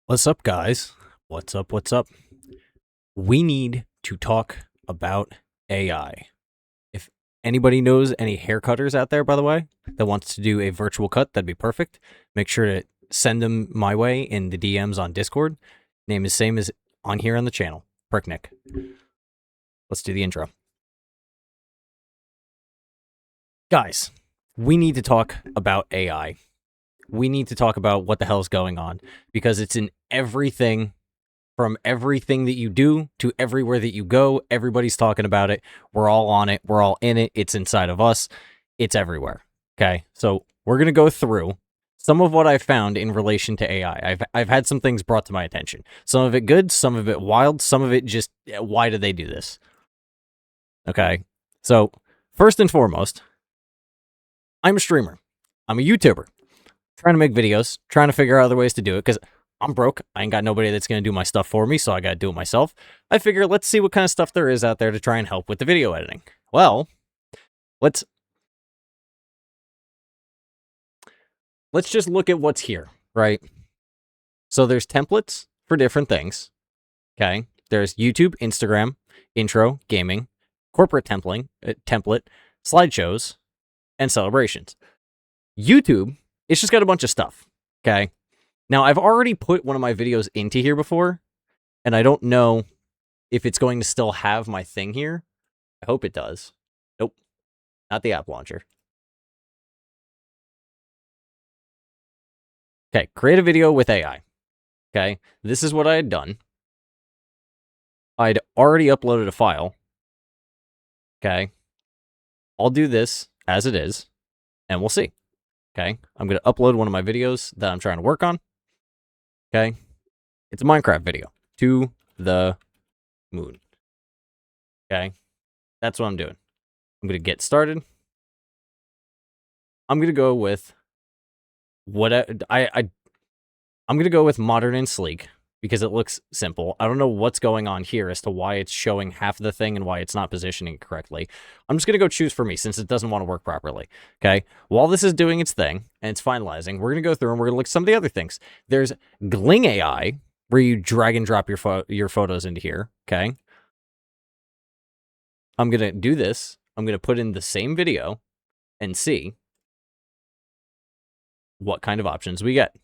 What's up, guys? What's up? What's up? We need to talk about AI. If anybody knows any haircutters out there, by the way, that wants to do a virtual cut, that'd be perfect. Make sure to send them my way in the DMs on Discord. Name is same as on here on the channel, Pricknick. Let's do the intro. Guys, we need to talk about AI. We need to talk about what the hell's going on, because it's in everything, from everything that you do to everywhere that you go. Everybody's talking about it. We're all on it. We're all in it. It's inside of us. It's everywhere. Okay, so we're going to go through some of what I found in relation to AI. I've had some things brought to my attention. Some of it good, some of it wild, some of it just, why did they do this? Okay, so first and foremost, I'm a streamer. I'm a YouTuber. Trying to make videos, trying to figure out other ways to do it, because I'm broke. I ain't got nobody that's going to do my stuff for me, so I got to do it myself. I figure, let's see what kind of stuff there is out there to try and help with the video editing. Well, let's just look at what's here, right? So there's templates for different things, okay? There's YouTube, Instagram, intro, gaming, corporate template, slideshows, and celebrations. YouTube, it's just got a bunch of stuff, okay? Now, I've already put one of my videos into here before, and I don't know if it's going to still have my thing here. I hope it does. Nope, not the app launcher. Okay, create a video with AI. Okay, this is what I had done. I'd already uploaded a file. Okay, I'll do this as it is, and we'll see. Okay, I'm going to upload one of my videos that I'm trying to work on. Okay, it's a Minecraft video to the moon. Okay, that's what I'm doing. I'm going to get started. I'm going to go with what I'm going to go with modern and sleek because it looks simple. I don't know what's going on here as to why it's showing half the thing and why it's not positioning correctly. I'm just going to go choose for me since it doesn't want to work properly. Okay, while this is doing its thing and it's finalizing, we're going to go through and we're going to look at some of the other things. There's Gling AI, where you drag and drop your photos into here. Okay, I'm going to do this. I'm going to put in the same video and see what kind of options we get.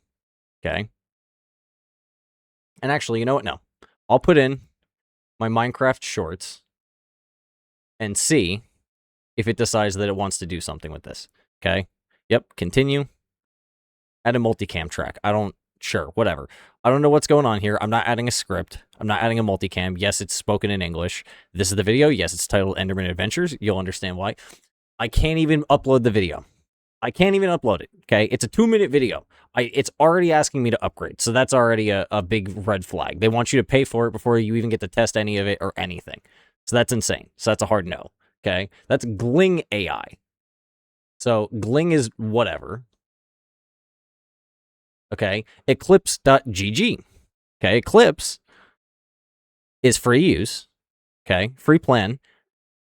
Okay. And actually, you know what? No. I'll put in my Minecraft shorts and see if it decides that it wants to do something with this. Okay. Yep. Continue. Add a multicam track. Sure, whatever. I don't know what's going on here. I'm not adding a script. I'm not adding a multicam. Yes, it's spoken in English. This is the video. Yes, it's titled Enderman Adventures. You'll understand why. I can't even upload the video. I can't even upload it, okay? It's a 2-minute video. It's already asking me to upgrade, so that's already a big red flag. They want you to pay for it before you even get to test any of it or anything. So that's insane. So that's a hard no, okay? That's Gling AI. So Gling is whatever. Okay? Eclipse.gg. Okay? Eclipse is free use. Okay? Free plan.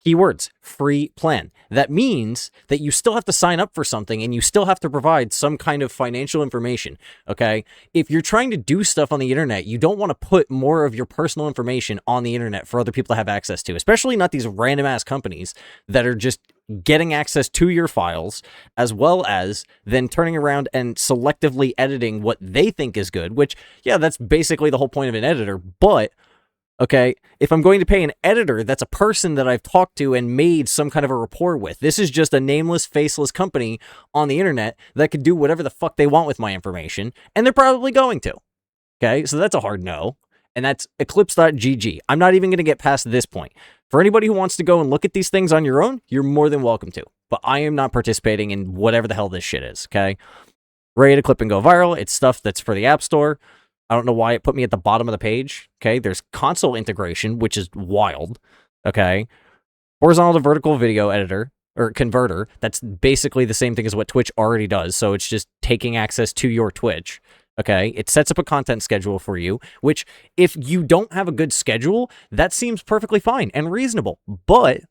Keywords, free plan. That means that you still have to sign up for something and you still have to provide some kind of financial information, okay? If you're trying to do stuff on the internet, you don't want to put more of your personal information on the internet for other people to have access to, especially not these random-ass companies that are just getting access to your files, as well as then turning around and selectively editing what they think is good, which, yeah, that's basically the whole point of an editor, but okay, if I'm going to pay an editor, that's a person that I've talked to and made some kind of a rapport with. This is just a nameless, faceless company on the internet that could do whatever the fuck they want with my information, and they're probably going to. Okay, so that's a hard no, and that's Eclipse.gg. I'm not even going to get past this point. For anybody who wants to go and look at these things on your own, you're more than welcome to, but I am not participating in whatever the hell this shit is, okay? Ready to clip and go viral. It's stuff that's for the App Store. I don't know why it put me at the bottom of the page. Okay, there's console integration, which is wild. Okay, horizontal to vertical video editor or converter. That's basically the same thing as what Twitch already does. So it's just taking access to your Twitch. Okay, it sets up a content schedule for you, which if you don't have a good schedule, that seems perfectly fine and reasonable. But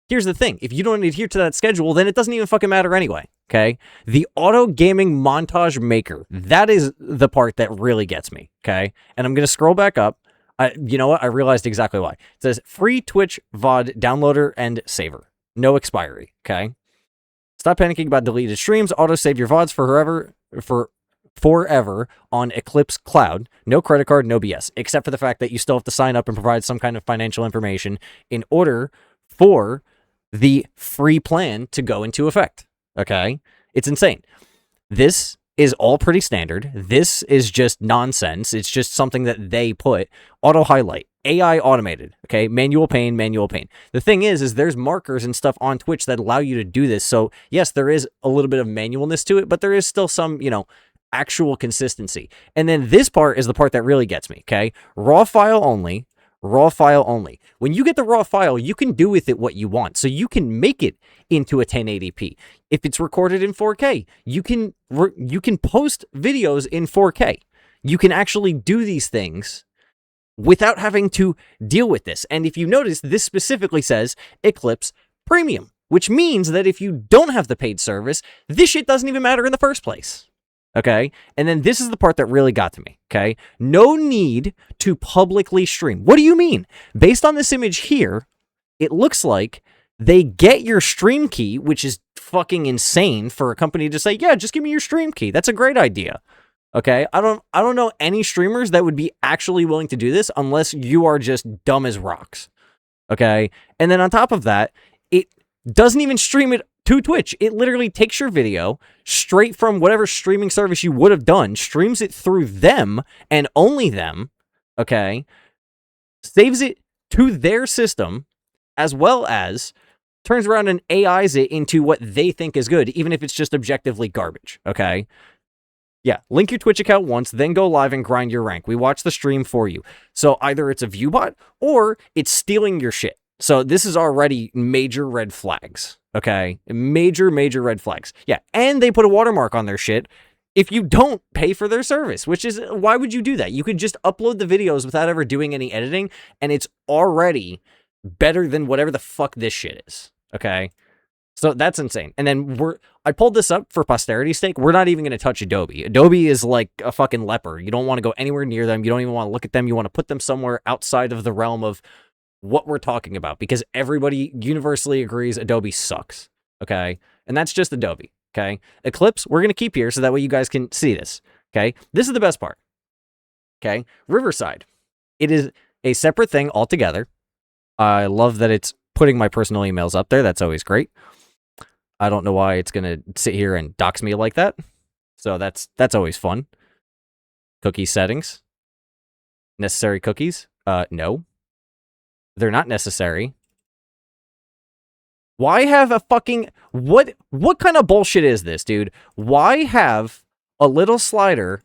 here's the thing. If you don't adhere to that schedule, then it doesn't even fucking matter anyway. Okay. The auto gaming montage maker. That is the part that really gets me. Okay. And I'm going to scroll back up. You know what? I realized exactly why. It says free Twitch VOD downloader and saver. No expiry. Okay. Stop panicking about deleted streams. Auto save your VODs forever on Eclipse Cloud. No credit card, no BS. Except for the fact that you still have to sign up and provide some kind of financial information in order for the free plan to go into effect. Okay? It's insane. This is all pretty standard. This is just nonsense. It's just something that they put. Auto highlight. AI automated. Okay? Manual pane. The thing is there's markers and stuff on Twitch that allow you to do this. So, yes, there is a little bit of manualness to it, but there is still some, actual consistency. And then this part is the part that really gets me. Okay? Raw file only. When you get the raw file, you can do with it what you want. So you can make it into a 1080p. If it's recorded in 4K, you can post videos in 4K. You can actually do these things without having to deal with this. And if you notice, this specifically says Eclipse Premium, which means that if you don't have the paid service, this shit doesn't even matter in the first place. Okay? And then this is the part that really got to me. Okay? No need to publicly stream. What do you mean? Based on this image here, it looks like they get your stream key, which is fucking insane for a company to say, yeah, just give me your stream key. That's a great idea. Okay? I don't know any streamers that would be actually willing to do this unless you are just dumb as rocks. Okay? And then on top of that, it doesn't even stream it to Twitch. It literally takes your video straight from whatever streaming service you would have done, streams it through them and only them, okay, saves it to their system, as well as turns around and AIs it into what they think is good, even if it's just objectively garbage, okay? Yeah, link your Twitch account once, then go live and grind your rank. We watch the stream for you. So either it's a view bot or it's stealing your shit. So this is already major red flags, okay? Major red flags. Yeah, and they put a watermark on their shit if you don't pay for their service, which is, why would you do that? You could just upload the videos without ever doing any editing, and it's already better than whatever the fuck this shit is, okay? So that's insane. And then I pulled this up for posterity's sake. We're not even going to touch Adobe. Adobe is like a fucking leper. You don't want to go anywhere near them. You don't even want to look at them. You want to put them somewhere outside of the realm of what we're talking about, because everybody universally agrees Adobe sucks, okay? And that's just Adobe, okay? Eclipse, we're going to keep here so that way you guys can see this, okay? This is the best part, okay? Riverside. It is a separate thing altogether. I love that it's putting my personal emails up there. That's always great. I don't know why it's going to sit here and dox me like that. So that's always fun. Cookie settings. Necessary cookies? No. They're not necessary. Why have a fucking... What kind of bullshit is this, dude? Why have a little slider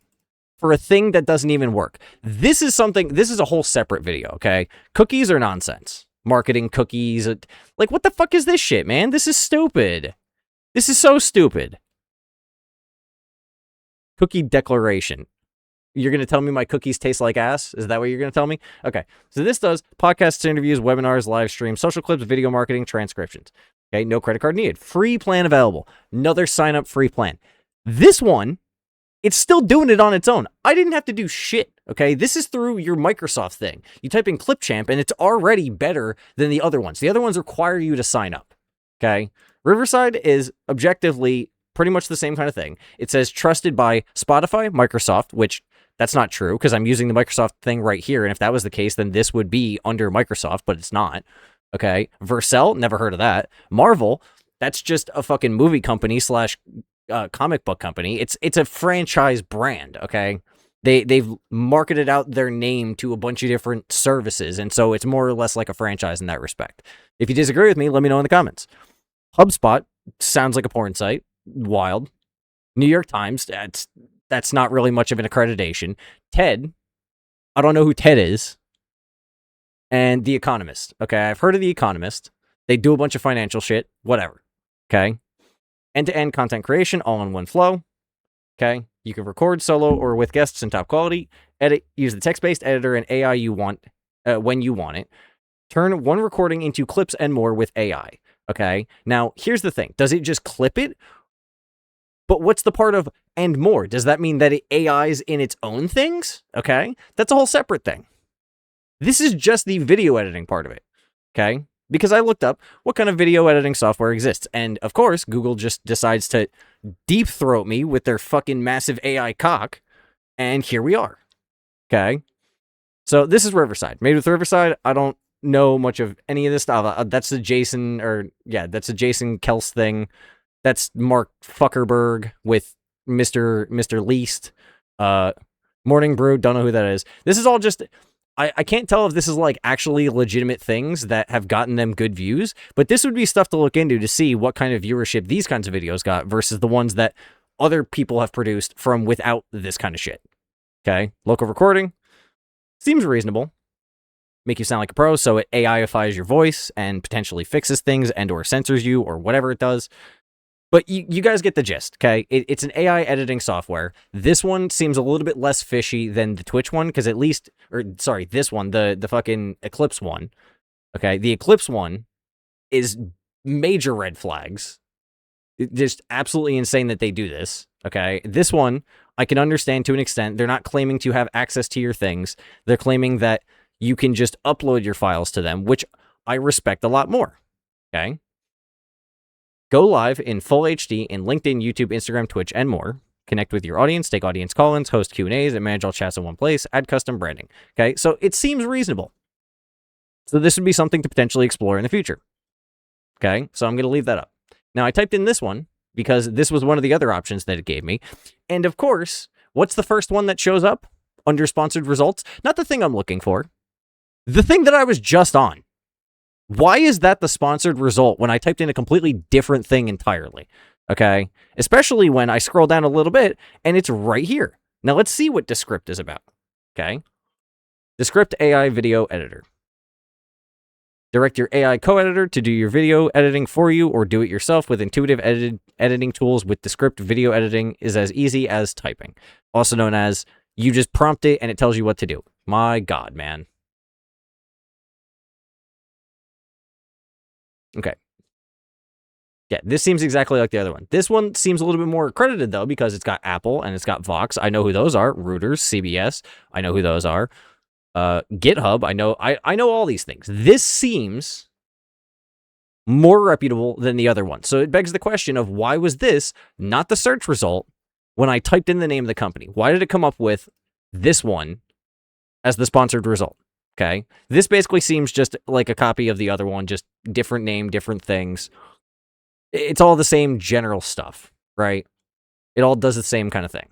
for a thing that doesn't even work? This is a whole separate video, okay? Cookies are nonsense. Marketing cookies. Like, what the fuck is this shit, man? This is stupid. This is so stupid. Cookie declaration. You're going to tell me my cookies taste like ass? Is that what you're going to tell me? Okay. So this does podcasts, interviews, webinars, live streams, social clips, video marketing, transcriptions. Okay. No credit card needed. Free plan available. Another sign up free plan. This one, it's still doing it on its own. I didn't have to do shit. Okay. This is through your Microsoft thing. You type in Clipchamp and it's already better than the other ones. The other ones require you to sign up. Okay. Riverside is objectively pretty much the same kind of thing. It says trusted by Spotify, Microsoft, which that's not true because I'm using the Microsoft thing right here. And if that was the case, then this would be under Microsoft, but it's not. Okay. Vercel, never heard of that. Marvel, that's just a fucking movie company slash comic book company. It's a franchise brand. Okay. They've marketed out their name to a bunch of different services. And so it's more or less like a franchise in that respect. If you disagree with me, let me know in the comments. HubSpot sounds like a porn site. Wild. New York Times, that's not really much of an accreditation. TED, I don't know who TED is. And The Economist. Okay, I've heard of The Economist. They do a bunch of financial shit. Whatever. Okay. End-to-end content creation, all in one flow. Okay. You can record solo or with guests in top quality. Edit, use the text-based editor and AI you want when you want it. Turn one recording into clips and more with AI. Okay. Now, here's the thing. Does it just clip it? But what's the part of and more? Does that mean that it AI's in its own things? Okay, that's a whole separate thing. This is just the video editing part of it. Okay, because I looked up what kind of video editing software exists, and of course, Google just decides to deep throat me with their fucking massive AI cock, and here we are. Okay, so this is Riverside. Made with Riverside. I don't know much of any of this stuff. That's the Jason Kels thing. That's Mark Fuckerberg with Mr. Least. Morning Brew, don't know who that is. This is all just, I can't tell if this is like actually legitimate things that have gotten them good views, but this would be stuff to look into to see what kind of viewership these kinds of videos got versus the ones that other people have produced from without this kind of shit. Okay, local recording seems reasonable. Make you sound like a pro, so it AIifies your voice and potentially fixes things and or censors you or whatever it does. But you guys get the gist, okay? It's an AI editing software. This one seems a little bit less fishy than the Twitch one, because this one, the fucking Eclipse one, okay? The Eclipse one is major red flags. It's just absolutely insane that they do this, okay? This one, I can understand to an extent. They're not claiming to have access to your things. They're claiming that you can just upload your files to them, which I respect a lot more, okay? Go live in full HD in LinkedIn, YouTube, Instagram, Twitch, and more. Connect with your audience, take audience call-ins, host Q&As, and manage all chats in one place. Add custom branding. Okay, so it seems reasonable. So this would be something to potentially explore in the future. Okay, so I'm going to leave that up. Now, I typed in this one because this was one of the other options that it gave me. And of course, what's the first one that shows up under sponsored results? Not the thing I'm looking for. The thing that I was just on. Why is that the sponsored result when I typed in a completely different thing entirely? Okay, especially when I scroll down a little bit and it's right here. Now let's see what Descript is about. Okay, Descript AI video editor. Direct your AI co-editor to do your video editing for you or do it yourself with intuitive editing tools. With Descript, video editing is as easy as typing. Also known as you just prompt it and it tells you what to do. My God, man. Okay. Yeah, this seems exactly like the other one. This one seems a little bit more accredited, though, because it's got Apple and it's got Vox. I know who those are. Reuters, CBS. I know who those are. GitHub. I know all these things. This seems more reputable than the other one. So it begs the question of why was this not the search result when I typed in the name of the company? Why did it come up with this one as the sponsored result? Okay, this basically seems just like a copy of the other one, just different name, different things. It's all the same general stuff, right? It all does the same kind of thing.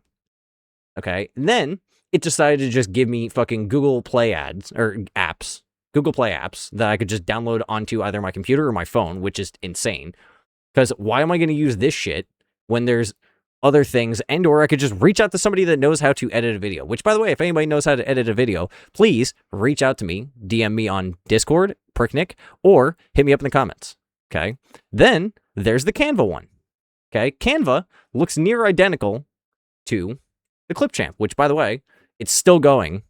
Okay, and then it decided to just give me fucking Google Play ads or apps, Google Play apps that I could just download onto either my computer or my phone, which is insane. Because why am I going to use this shit when there's other things, and or I could just reach out to somebody that knows how to edit a video, which, by the way, if anybody knows how to edit a video, please reach out to me, DM me on Discord, Pricknick, or hit me up in the comments, okay? Then there's the Canva one, okay? Canva looks near identical to the Clipchamp, which, by the way, it's still going.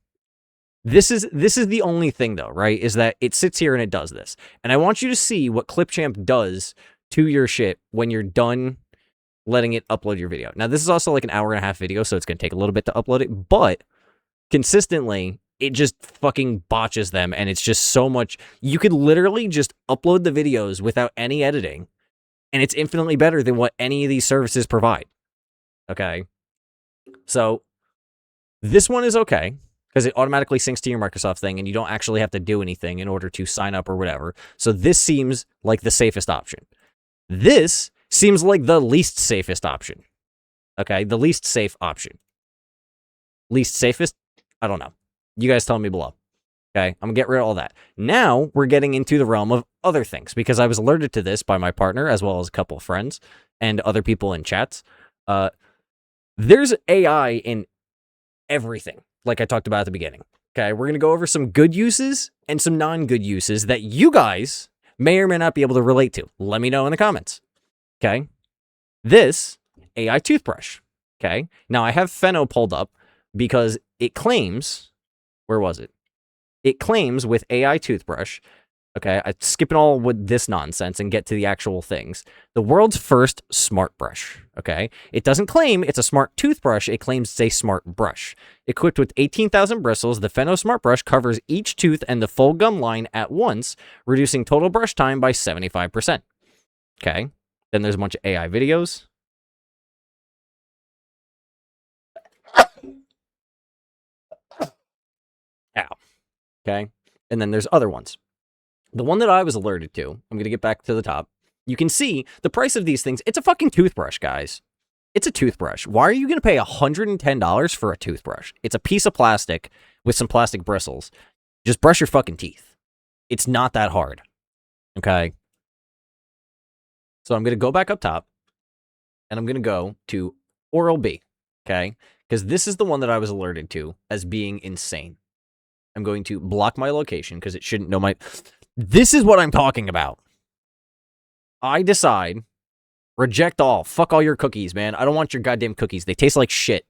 This is the only thing, though, right, is that it sits here and it does this. And I want you to see what Clipchamp does to your shit when you're done letting it upload your video. Now, this is also like an hour-and-a-half video, so it's going to take a little bit to upload it, but consistently, it just fucking botches them, and it's just so much. You could literally just upload the videos without any editing, and it's infinitely better than what any of these services provide. Okay? So, this one is okay, because it automatically syncs to your Microsoft thing, and you don't actually have to do anything in order to sign up or whatever. So, this seems like the safest option. This seems like the least safest option. Okay, the least safe option. Least safest? I don't know. You guys tell me below. Okay, I'm gonna get rid of all that. Now we're getting into the realm of other things because I was alerted to this by my partner as well as a couple of friends and other people in chats. There's AI in everything, like I talked about at the beginning. Okay, we're gonna go over some good uses and some non-good uses that you guys may or may not be able to relate to. Let me know in the comments. Okay, this AI toothbrush. Okay, now I have Feno pulled up because it claims, where was it? It claims with AI toothbrush Okay, I'm skipping all with this nonsense and get to the actual things. The world's first smart brush. Okay, it doesn't claim it's a smart toothbrush. It claims it's a smart brush. Equipped with 18,000 bristles, the Feno Smart Brush covers each tooth and the full gum line at once, reducing total brush time by 75%. Okay, then there's a bunch of AI videos. Ow. Okay, and then there's other ones. The one that I was alerted to, I'm going to get back to the top. You can see the price of these things. It's a fucking toothbrush, guys. It's a toothbrush. Why are you going to pay $110 for a toothbrush? It's a piece of plastic with some plastic bristles. Just brush your fucking teeth. It's not that hard. Okay? So I'm going to go back up top, and I'm going to go to Oral-B. Okay? Because this is the one that I was alerted to as being insane. I'm going to block my location because it shouldn't know my... This is what I'm talking about. I decide, reject all. Fuck all your cookies, man. I don't want your goddamn cookies. They taste like shit.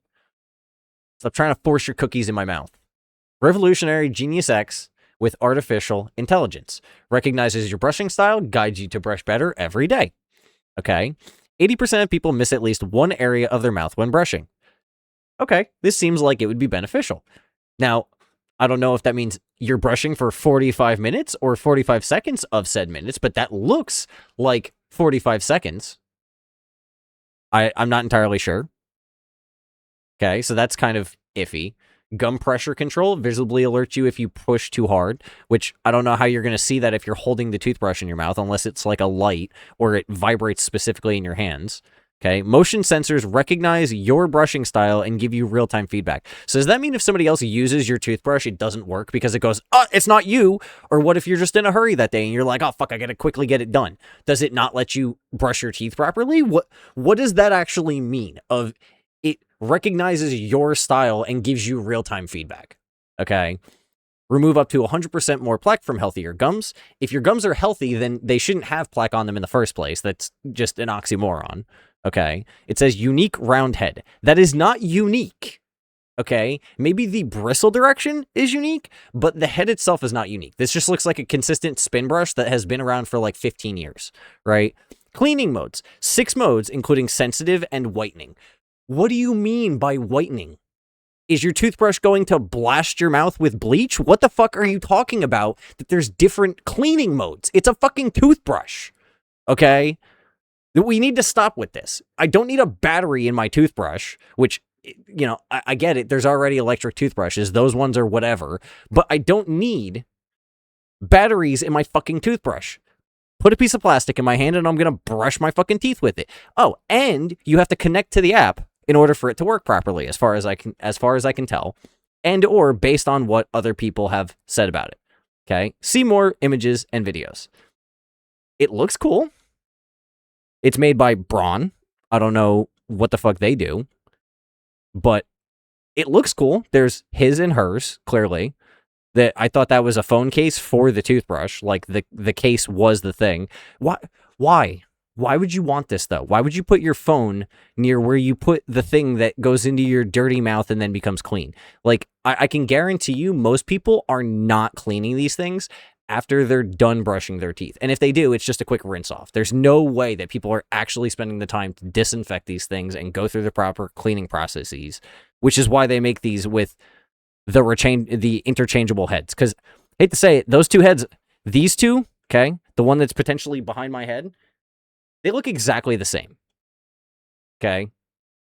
Stop trying to force your cookies in my mouth. Revolutionary Genius X with artificial intelligence. Recognizes your brushing style, guides you to brush better every day. Okay? 80% of people miss at least one area of their mouth when brushing. Okay, this seems like it would be beneficial. Now, I don't know if that means you're brushing for 45 minutes or 45 seconds of said minutes, but that looks like 45 seconds. I'm not entirely sure. Okay, so that's kind of iffy. Gum pressure control visibly alerts you if you push too hard, which I don't know how you're going to see that if you're holding the toothbrush in your mouth, unless it's like a light or it vibrates specifically in your hands. Okay, motion sensors recognize your brushing style and give you real-time feedback. So does that mean if somebody else uses your toothbrush, it doesn't work because it goes, oh, it's not you? Or what if you're just in a hurry that day and you're like, oh, fuck, I gotta quickly get it done? Does it not let you brush your teeth properly? What does that actually mean? Of it recognizes your style and gives you real-time feedback. Okay? Remove up to 100% more plaque from healthier gums. If your gums are healthy, then they shouldn't have plaque on them in the first place. That's just an oxymoron. Okay, it says unique round head. That is not unique. Okay, maybe the bristle direction is unique, but the head itself is not unique. This just looks like a consistent spin brush that has been around for like 15 years, right? Cleaning modes. 6 modes, including sensitive and whitening. What do you mean by whitening? Is your toothbrush going to blast your mouth with bleach? What the fuck are you talking about that there's different cleaning modes? It's a fucking toothbrush, okay? We need to stop with this. I don't need a battery in my toothbrush, which, you know, I get it. There's already electric toothbrushes. Those ones are whatever. But I don't need batteries in my fucking toothbrush. Put a piece of plastic in my hand and I'm going to brush my fucking teeth with it. Oh, and you have to connect to the app in order for it to work properly, as far as I can tell, and or based on what other people have said about it. Okay? See more images and videos. It looks cool. It's made by Braun. I don't know what the fuck they do, but it looks cool. There's his and hers, clearly. That I thought that was a phone case for the toothbrush. Like the case was the thing. Why? Why would you want this, though? Why would you put your phone near where you put the thing that goes into your dirty mouth and then becomes clean? Like, I can guarantee you most people are not cleaning these things after they're done brushing their teeth. And if they do, it's just a quick rinse off. There's no way that people are actually spending the time to disinfect these things and go through the proper cleaning processes, which is why they make these with the interchangeable heads. Because, hate to say it, those two heads, these two, okay, the one that's potentially behind my head, they look exactly the same. Okay?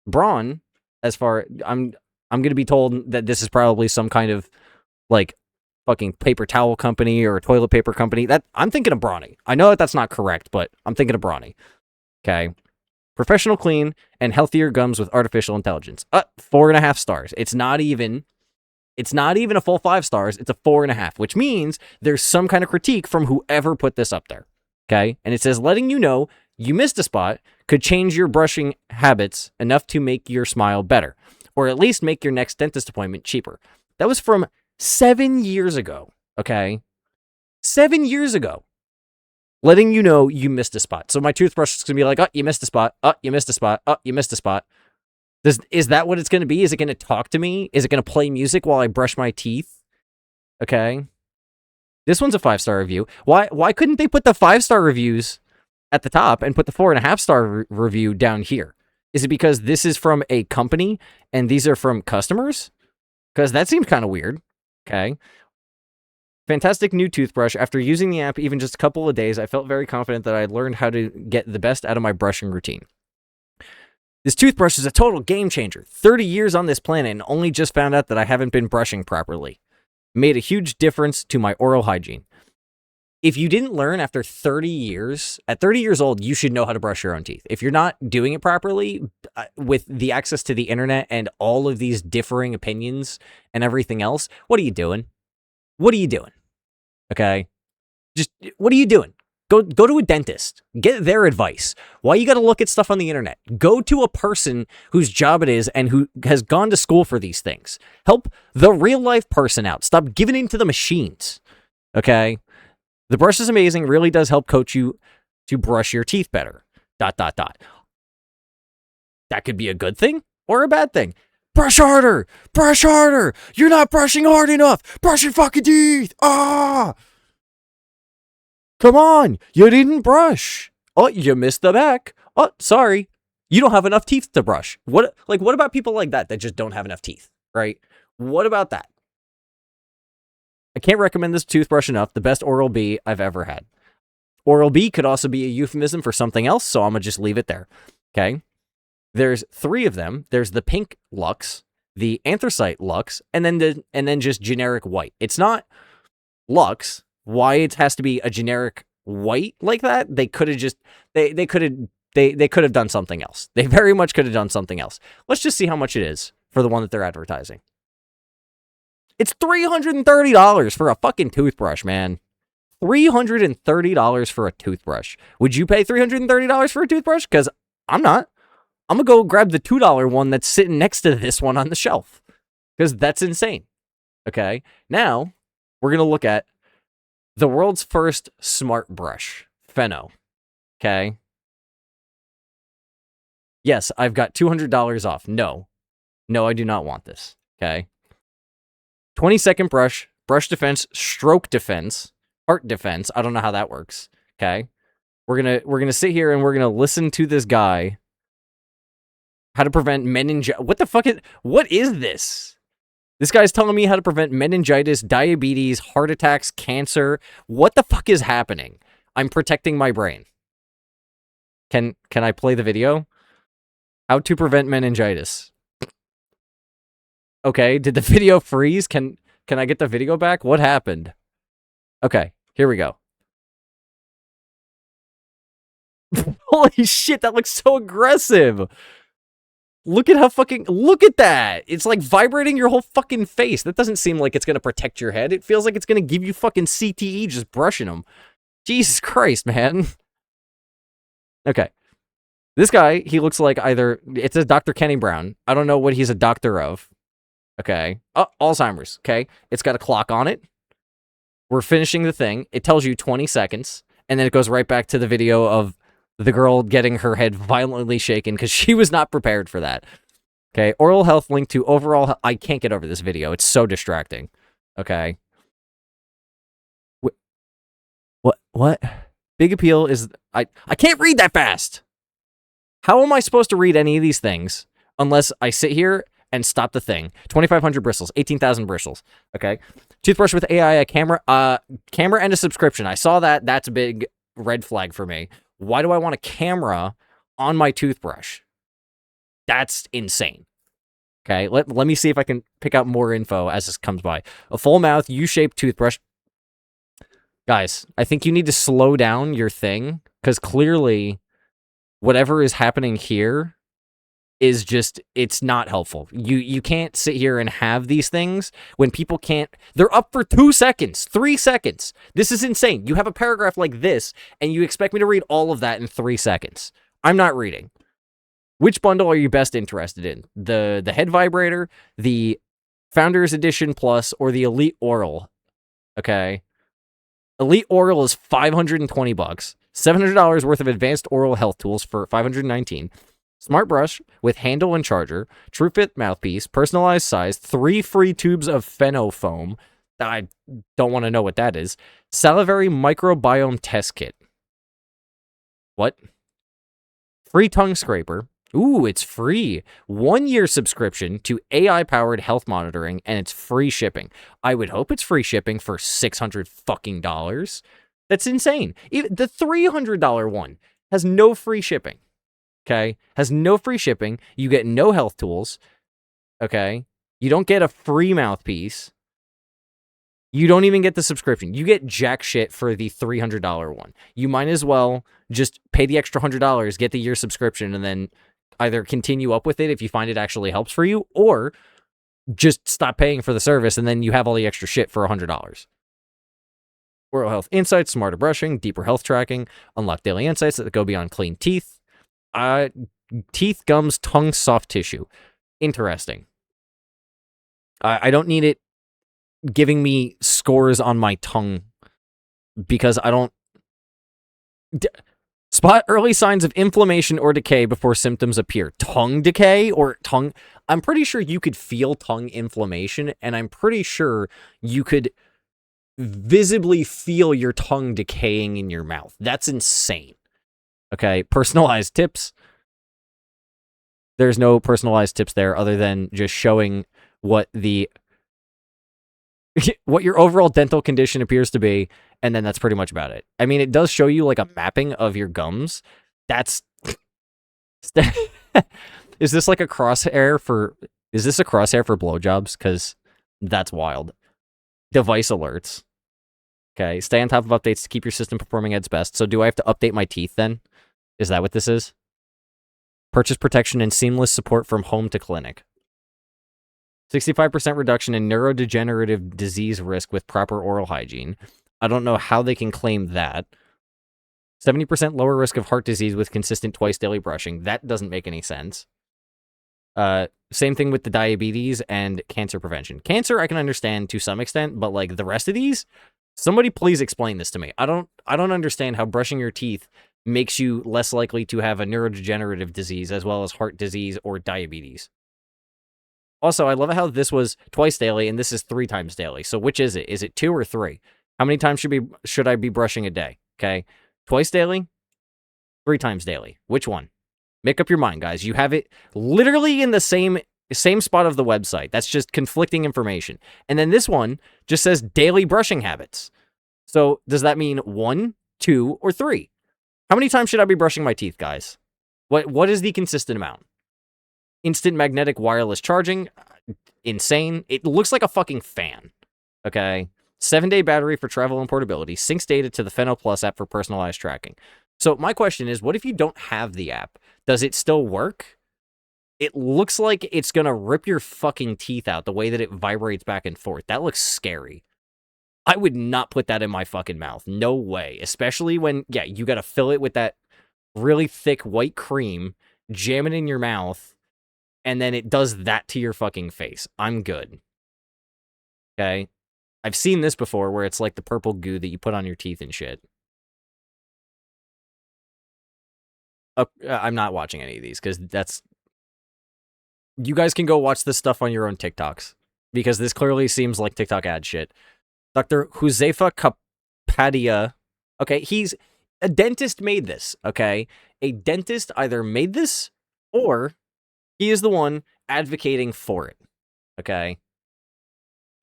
Braun, as far, I'm going to be told that this is probably some kind of, like, fucking paper towel company or a toilet paper company. That I'm thinking of Brawny. I know that that's not correct, but I'm thinking of Brawny. Okay. Professional clean and healthier gums with artificial intelligence. 4.5 stars. It's not even a full 5 stars. It's a 4.5, which means there's some kind of critique from whoever put this up there. Okay. And it says, letting you know you missed a spot could change your brushing habits enough to make your smile better, or at least make your next dentist appointment cheaper. That was from 7 years ago, okay? 7 years ago. Letting you know you missed a spot. So my toothbrush is going to be like, oh, you missed a spot. Oh, you missed a spot. Oh, you missed a spot. Is that what it's going to be? Is it going to talk to me? Is it going to play music while I brush my teeth? Okay? This one's a 5-star review. Why couldn't they put the 5-star reviews at the top and put the 4.5-star review down here? Is it because this is from a company and these are from customers? Because that seems kind of weird. Okay. Fantastic new toothbrush. After using the app even just a couple of days, I felt very confident that I had learned how to get the best out of my brushing routine. This toothbrush is a total game changer. 30 years on this planet and only just found out that I haven't been brushing properly. Made a huge difference to my oral hygiene. If you didn't learn after 30 years, at 30 years old, you should know how to brush your own teeth. If you're not doing it properly, with the access to the internet and all of these differing opinions and everything else, what are you doing? What are you doing? Okay? Just, what are you doing? Go to a dentist. Get their advice. Why you got to look at stuff on the internet? Go to a person whose job it is and who has gone to school for these things. Help the real life person out. Stop giving in to the machines. Okay? The brush is amazing. Really does help coach you to brush your teeth better. ... That could be a good thing or a bad thing. Brush harder. Brush harder. You're not brushing hard enough. Brush your fucking teeth. Ah! Come on, you didn't brush. Oh, you missed the back. Oh, sorry. You don't have enough teeth to brush. What about people like that just don't have enough teeth, right? What about that? I can't recommend this toothbrush enough. The best Oral-B I've ever had. Oral-B could also be a euphemism for something else, so I'm going to just leave it there. Okay? There's 3 of them. There's the pink Lux, the anthracite Lux, and then just generic white. It's not Lux. Why it has to be a generic white like that? They could have just they could have done something else. They very much could have done something else. Let's just see how much it is for the one that they're advertising. It's $330 for a fucking toothbrush, man. $330 for a toothbrush. Would you pay $330 for a toothbrush? Because I'm not. I'm going to go grab the $2 one that's sitting next to this one on the shelf. Because that's insane. Okay? Now, we're going to look at the world's first smart brush, Pheno. Okay? Yes, I've got $200 off. No, I do not want this. Okay? 20-second brush defense, stroke defense, heart defense. I don't know how that works. Okay? We're gonna sit here and we're gonna listen to this guy. How to prevent meningitis. What is this? This guy's telling me how to prevent meningitis, diabetes, heart attacks, cancer. What the fuck is happening? I'm protecting my brain. Can I play the video? How to prevent meningitis. Okay, did the video freeze? Can I get the video back? What happened? Okay, here we go. Holy shit, that looks so aggressive. Look at that. It's like vibrating your whole fucking face. That doesn't seem like it's going to protect your head. It feels like it's going to give you fucking CTE just brushing them. Jesus Christ, man. Okay. This guy, he looks like it says Dr. Kenny Brown. I don't know what he's a doctor of. Okay. Oh, Alzheimer's. Okay. It's got a clock on it. We're finishing the thing. It tells you 20 seconds. And then it goes right back to the video of the girl getting her head violently shaken because she was not prepared for that. Okay, oral health linked to overall... I can't get over this video. It's so distracting. Okay. What? Big appeal is... I can't read that fast! How am I supposed to read any of these things unless I sit here and stop the thing? 2,500 bristles, 18,000 bristles. Okay. Toothbrush with AI, a camera and a subscription. I saw that. That's a big red flag for me. Why do I want a camera on my toothbrush? That's insane. Okay, let me see if I can pick out more info as this comes by. A full mouth, U-shaped toothbrush. Guys, I think you need to slow down your thing, because clearly whatever is happening here is just, it's not helpful. You can't sit here and have these things when people can't, they're up for 2 seconds, 3 seconds. This is insane. You have a paragraph like this, and you expect me to read all of that in 3 seconds. I'm not reading. Which bundle are you best interested in? The head vibrator, the Founders Edition Plus, or the Elite Oral? Okay. Elite Oral is $520. $700 worth of advanced oral health tools for $519. Smart brush with handle and charger, TrueFit mouthpiece, personalized size, 3 free tubes of Pheno foam, I don't want to know what that is. Salivary microbiome test kit. What? Free tongue scraper. Ooh, it's free. 1 year subscription to AI-powered health monitoring, and it's free shipping. I would hope it's free shipping for $600 fucking dollars. That's insane. Even the $300 one has no free shipping. Okay? Has no free shipping. You get no health tools. Okay? You don't get a free mouthpiece. You don't even get the subscription. You get jack shit for the $300 one. You might as well just pay the extra $100, get the year subscription, and then either continue up with it if you find it actually helps for you, or just stop paying for the service and then you have all the extra shit for $100. Oral health insights, smarter brushing, deeper health tracking, unlock daily insights that go beyond clean teeth. Teeth, gums, tongue, soft tissue. Interesting. I don't need it giving me scores on my tongue because I don't spot early signs of inflammation or decay before symptoms appear. Tongue decay or tongue? I'm pretty sure you could feel tongue inflammation, and I'm pretty sure you could visibly feel your tongue decaying in your mouth. That's insane. Okay, personalized tips. There's no personalized tips there other than just showing what your overall dental condition appears to be, and then that's pretty much about it. I mean, it does show you like a mapping of your gums. That's is this like a crosshair for blowjobs? Because that's wild. Device alerts. Okay, stay on top of updates to keep your system performing at its best. So do I have to update my teeth then? Is that what this is? Purchase protection and seamless support from home to clinic. 65% reduction in neurodegenerative disease risk with proper oral hygiene. I don't know how they can claim that. 70% lower risk of heart disease with consistent twice daily brushing. That doesn't make any sense. Same thing with the diabetes and cancer prevention. Cancer I can understand to some extent, but like the rest of these, somebody please explain this to me. I don't understand how brushing your teeth makes you less likely to have a neurodegenerative disease as well as heart disease or diabetes. Also, I love how this was twice daily and this is 3 times daily. So which is it? Is it 2 or 3? How many times should I be brushing a day? Okay. Twice daily, 3 times daily. Which one? Make up your mind, guys. You have it literally in the same spot of the website. That's just conflicting information. And then this one just says daily brushing habits. So does that mean 1, 2, or 3? How many times should I be brushing my teeth, guys? What is the consistent amount? Instant magnetic wireless charging. Insane. It looks like a fucking fan. Okay. 7-day battery for travel and portability. Syncs data to the Pheno Plus app for personalized tracking. So my question is, what if you don't have the app? Does it still work? It looks like it's going to rip your fucking teeth out the way that it vibrates back and forth. That looks scary. I would not put that in my fucking mouth. No way. Especially when, yeah, you got to fill it with that really thick white cream, jam it in your mouth, and then it does that to your fucking face. I'm good. Okay? I've seen this before where it's like the purple goo that you put on your teeth and shit. I'm not watching any of these because that's... You guys can go watch this stuff on your own TikToks because this clearly seems like TikTok ad shit. Dr. Huzefa Kapadia. Okay, he's... A dentist made this, okay? A dentist either made this or he is the one advocating for it, okay?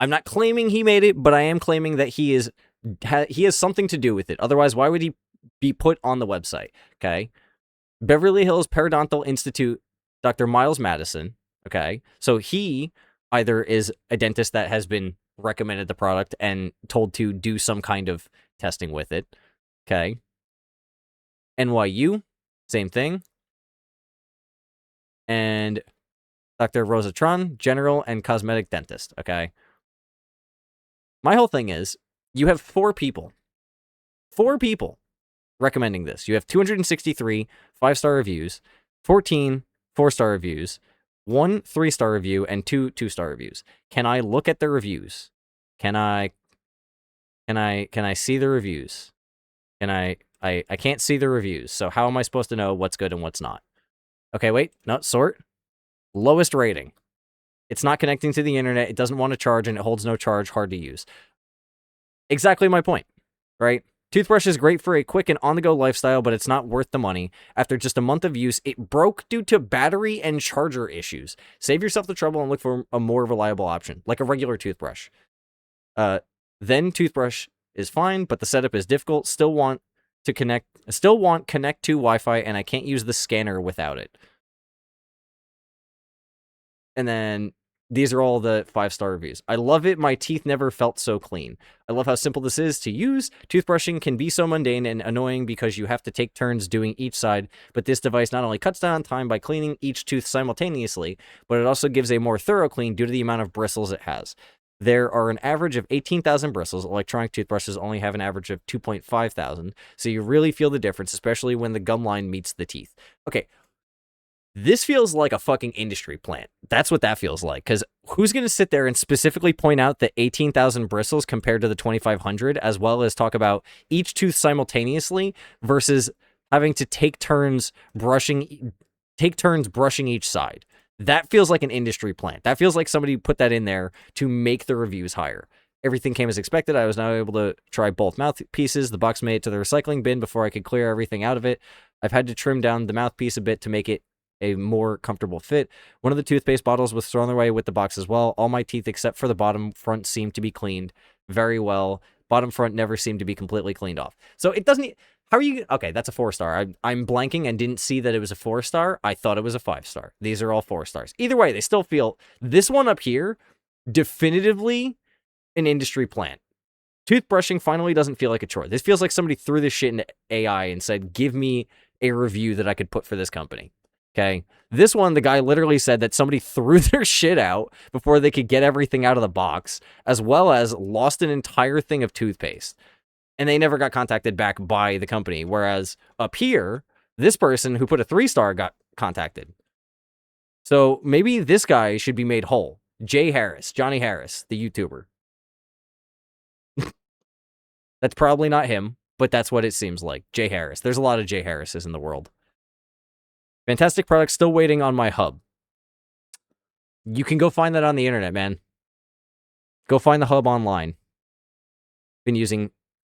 I'm not claiming he made it, but I am claiming that he has something to do with it. Otherwise, why would he be put on the website, okay? Beverly Hills Periodontal Institute, Dr. Miles Madison, okay? So he either is a dentist that has been recommended the product and told to do some kind of testing with it, okay? NYU, same thing. And Dr. Rosa Tron, general and cosmetic dentist, okay? My whole thing is, you have 4 people recommending this. You have 263 5-star reviews, 14 4-star reviews, 1 3-star review, and 2 2-star reviews. Can I look at the reviews? Can I see the reviews? I can't see the reviews, so how am I supposed to know what's good and what's not? Okay, wait, no, sort. Lowest rating. It's not connecting to the internet. It doesn't want to charge, and it holds no charge. Hard to use. Exactly my point, right? Toothbrush is great for a quick and on-the-go lifestyle, but it's not worth the money. After just a month of use, it broke due to battery and charger issues. Save yourself the trouble and look for a more reliable option, like a regular toothbrush. Then toothbrush is fine, but the setup is difficult. Still want connect to Wi-Fi, and I can't use the scanner without it. And then these are all the 5-star reviews. I love it. My teeth never felt so clean. I love how simple this is to use. Toothbrushing can be so mundane and annoying because you have to take turns doing each side, but this device not only cuts down time by cleaning each tooth simultaneously, but it also gives a more thorough clean due to the amount of bristles it has. There are an average of 18,000 bristles. Electronic toothbrushes only have an average of 2.5 thousand, so you really feel the difference, especially when the gum line meets the teeth. Okay, this feels like a fucking industry plant. That's what that feels like, because who's going to sit there and specifically point out the 18,000 bristles compared to the 2,500, as well as talk about each tooth simultaneously versus having to take turns brushing each side? That feels like an industry plant. That feels like somebody put that in there to make the reviews higher. Everything came as expected. I was now able to try both mouthpieces. The box made it to the recycling bin before I could clear everything out of it. I've had to trim down the mouthpiece a bit to make it a more comfortable fit. One of the toothpaste bottles was thrown away with the box as well. All my teeth except for the bottom front seemed to be cleaned very well. Bottom front never seemed to be completely cleaned off. So it doesn't... How are you... Okay, that's a 4-star. I'm blanking and didn't see that it was a 4-star. I thought it was a 5-star. These are all 4 stars. Either way, they still feel... This one up here, definitively an industry plant. Toothbrushing finally doesn't feel like a chore. This feels like somebody threw this shit into AI and said, give me a review that I could put for this company. Okay. This one, the guy literally said that somebody threw their shit out before they could get everything out of the box, as well as lost an entire thing of toothpaste. And they never got contacted back by the company. Whereas up here, this person who put a 3-star got contacted. So maybe this guy should be made whole. Johnny Harris, the YouTuber. That's probably not him, but that's what it seems like. Jay Harris. There's a lot of Jay Harrises in the world. Fantastic product, still waiting on my hub. You can go find that on the internet, man. Go find the hub online. Been using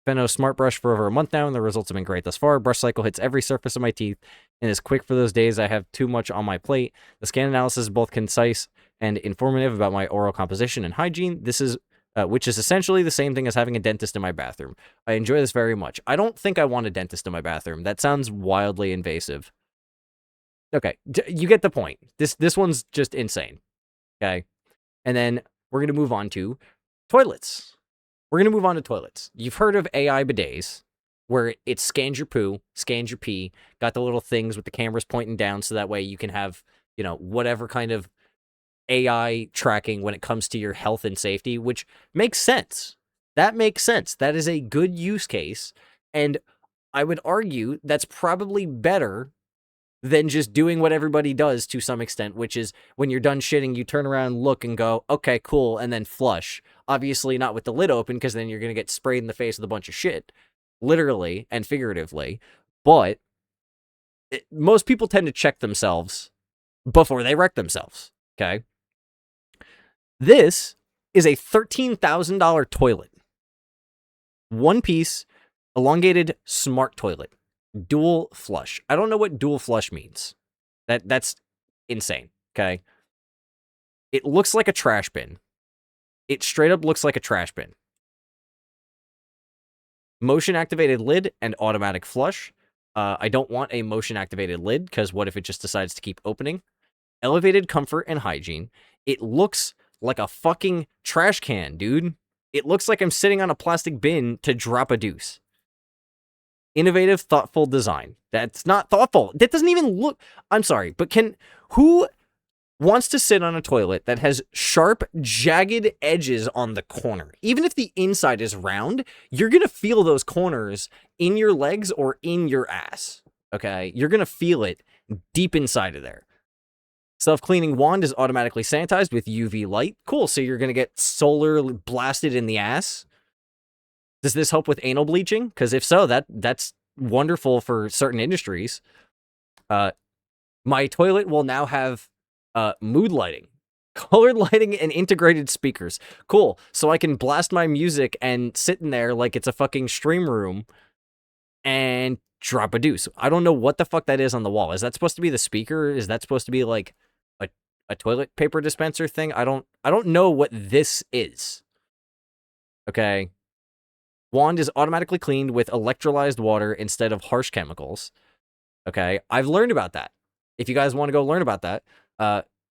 Feno Smart Brush for over a month now, and the results have been great thus far. Brush cycle hits every surface of my teeth and is quick for those days I have too much on my plate. The scan analysis is both concise and informative about my oral composition and hygiene. This is, which is essentially the same thing as having a dentist in my bathroom. I enjoy this very much. I don't think I want a dentist in my bathroom. That sounds wildly invasive. Okay, you get the point. This one's just insane. Okay, and then we're going to move on to toilets. You've heard of AI bidets, where it scans your poo, scans your pee, got the little things with the cameras pointing down so that way you can have, whatever kind of AI tracking when it comes to your health and safety, which makes sense. That makes sense. That is a good use case, and I would argue that's probably better than just doing what everybody does to some extent, which is when you're done shitting, you turn around, look, and go, okay, cool, and then flush. Obviously not with the lid open, because then you're going to get sprayed in the face with a bunch of shit, literally and figuratively. But most people tend to check themselves before they wreck themselves, okay? This is a $13,000 toilet. One-piece, elongated, smart toilet. Dual flush. I don't know what dual flush means. That's insane, okay? It looks like a trash bin. It straight up looks like a trash bin. Motion-activated lid and automatic flush. I don't want a motion-activated lid, because what if it just decides to keep opening? Elevated comfort and hygiene. It looks like a fucking trash can, dude. It looks like I'm sitting on a plastic bin to drop a deuce. Innovative, thoughtful design. That's not thoughtful. That doesn't even look... I'm sorry, but who wants to sit on a toilet that has sharp, jagged edges on the corner? Even if the inside is round, you're going to feel those corners in your legs or in your ass, okay? You're going to feel it deep inside of there. Self-cleaning wand is automatically sanitized with UV light. Cool, so you're going to get solar blasted in the ass. Does this help with anal bleaching? Because if so, that's wonderful for certain industries. My toilet will now have mood lighting. Colored lighting and integrated speakers. Cool. So I can blast my music and sit in there like it's a fucking stream room and drop a deuce. I don't know what the fuck that is on the wall. Is that supposed to be the speaker? Is that supposed to be like a toilet paper dispenser thing? I don't know what this is. Okay. Wand is automatically cleaned with electrolyzed water instead of harsh chemicals. Okay. I've learned about that. If you guys want to go learn about that,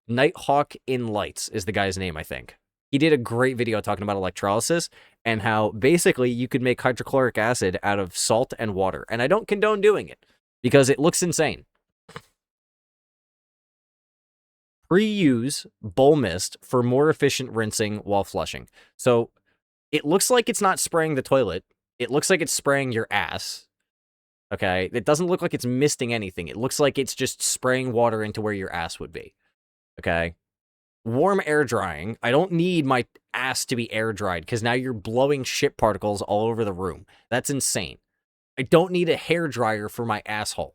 Nighthawk in Lights is the guy's name, I think. He did a great video talking about electrolysis and how basically you could make hydrochloric acid out of salt and water. And I don't condone doing it because it looks insane. Pre-use bowl mist for more efficient rinsing while flushing. So it looks like it's not spraying the toilet. It looks like it's spraying your ass. Okay? It doesn't look like it's misting anything. It looks like it's just spraying water into where your ass would be. Okay? Warm air drying. I don't need my ass to be air dried because now you're blowing shit particles all over the room. That's insane. I don't need a hair dryer for my asshole.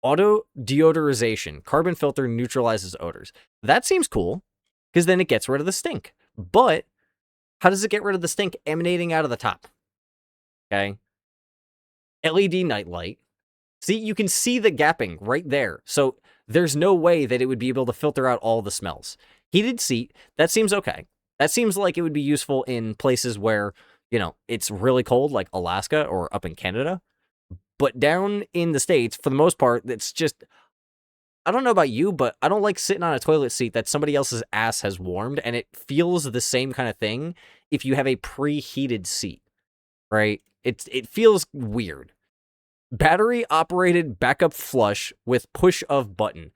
Auto deodorization. Carbon filter neutralizes odors. That seems cool because then it gets rid of the stink. But how does it get rid of the stink emanating out of the top? Okay. LED nightlight. See, you can see the gapping right there. So there's no way that it would be able to filter out all the smells. Heated seat, that seems okay. That seems like it would be useful in places where, you know, it's really cold, like Alaska or up in Canada. But down in the States, for the most part, it's just, I don't know about you, but I don't like sitting on a toilet seat that somebody else's ass has warmed, and it feels the same kind of thing if you have a preheated seat, right? It feels weird. Battery-operated backup flush with push of button.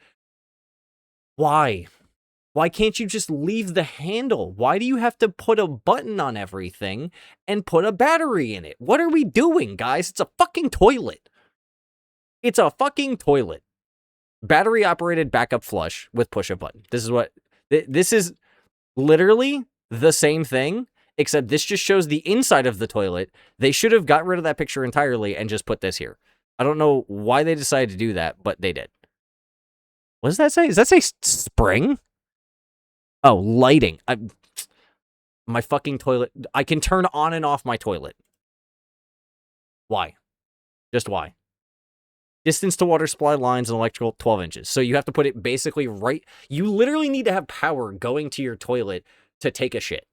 Why? Why can't you just leave the handle? Why do you have to put a button on everything and put a battery in it? What are we doing, guys? It's a fucking toilet. It's a fucking toilet. Battery-operated backup flush with push of button. This is literally the same thing, except this just shows the inside of the toilet. They should have got rid of that picture entirely and just put this here. I don't know why they decided to do that, but they did. What does that say? Does that say spring? Oh, lighting. My fucking toilet. I can turn on and off my toilet. Why? Just why? Distance to water supply lines and electrical, 12 inches. So you have to put it basically right. You literally need to have power going to your toilet to take a shit.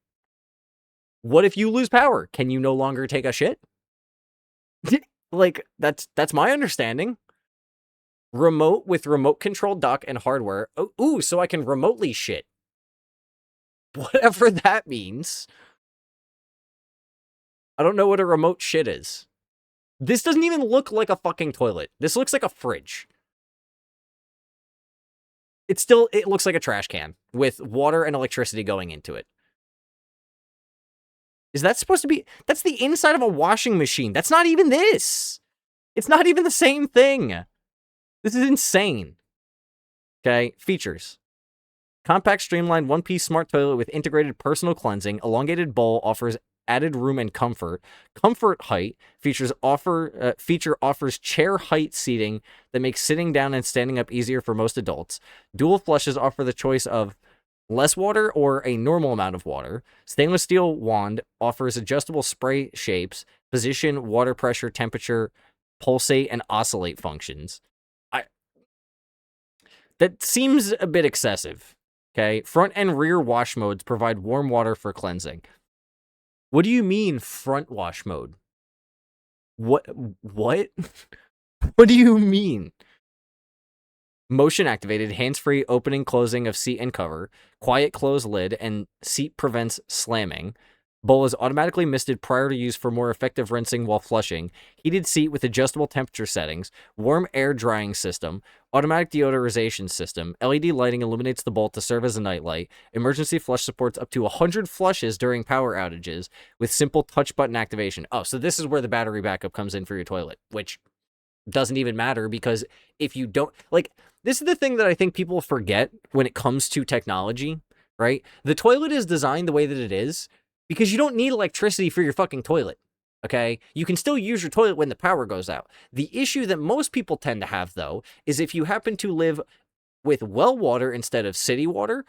What if you lose power? Can you no longer take a shit? Like, that's my understanding. Remote with remote control dock and hardware. Oh, ooh, so I can remotely shit. Whatever that means. I don't know what a remote shit is. This doesn't even look like a fucking toilet. This looks like a fridge. It looks like a trash can with water and electricity going into it. Is that supposed to be... That's the inside of a washing machine. That's not even this. It's not even the same thing. This is insane. Okay, features. Compact, streamlined, one-piece smart toilet with integrated personal cleansing. Elongated bowl offers added room and comfort. Comfort height feature offers chair height seating that makes sitting down and standing up easier for most adults. Dual flushes offer the choice of less water or a normal amount of water. Stainless steel wand offers adjustable spray shapes, position, water pressure, temperature, pulsate, and oscillate functions. That seems a bit excessive. Okay, front and rear wash modes provide warm water for cleansing. What do you mean front wash mode? What? What do you mean? Motion activated, hands-free opening, closing of seat and cover, quiet close lid, and seat prevents slamming. Bowl is automatically misted prior to use for more effective rinsing while flushing. Heated seat with adjustable temperature settings. Warm air drying system. Automatic deodorization system. LED lighting illuminates the bowl to serve as a nightlight. Emergency flush supports up to 100 flushes during power outages with simple touch button activation. Oh, so this is where the battery backup comes in for your toilet, which doesn't even matter because if you don't... Like, this is the thing that I think people forget when it comes to technology, right? The toilet is designed the way that it is because you don't need electricity for your fucking toilet, okay? You can still use your toilet when the power goes out. The issue that most people tend to have, though, is if you happen to live with well water instead of city water,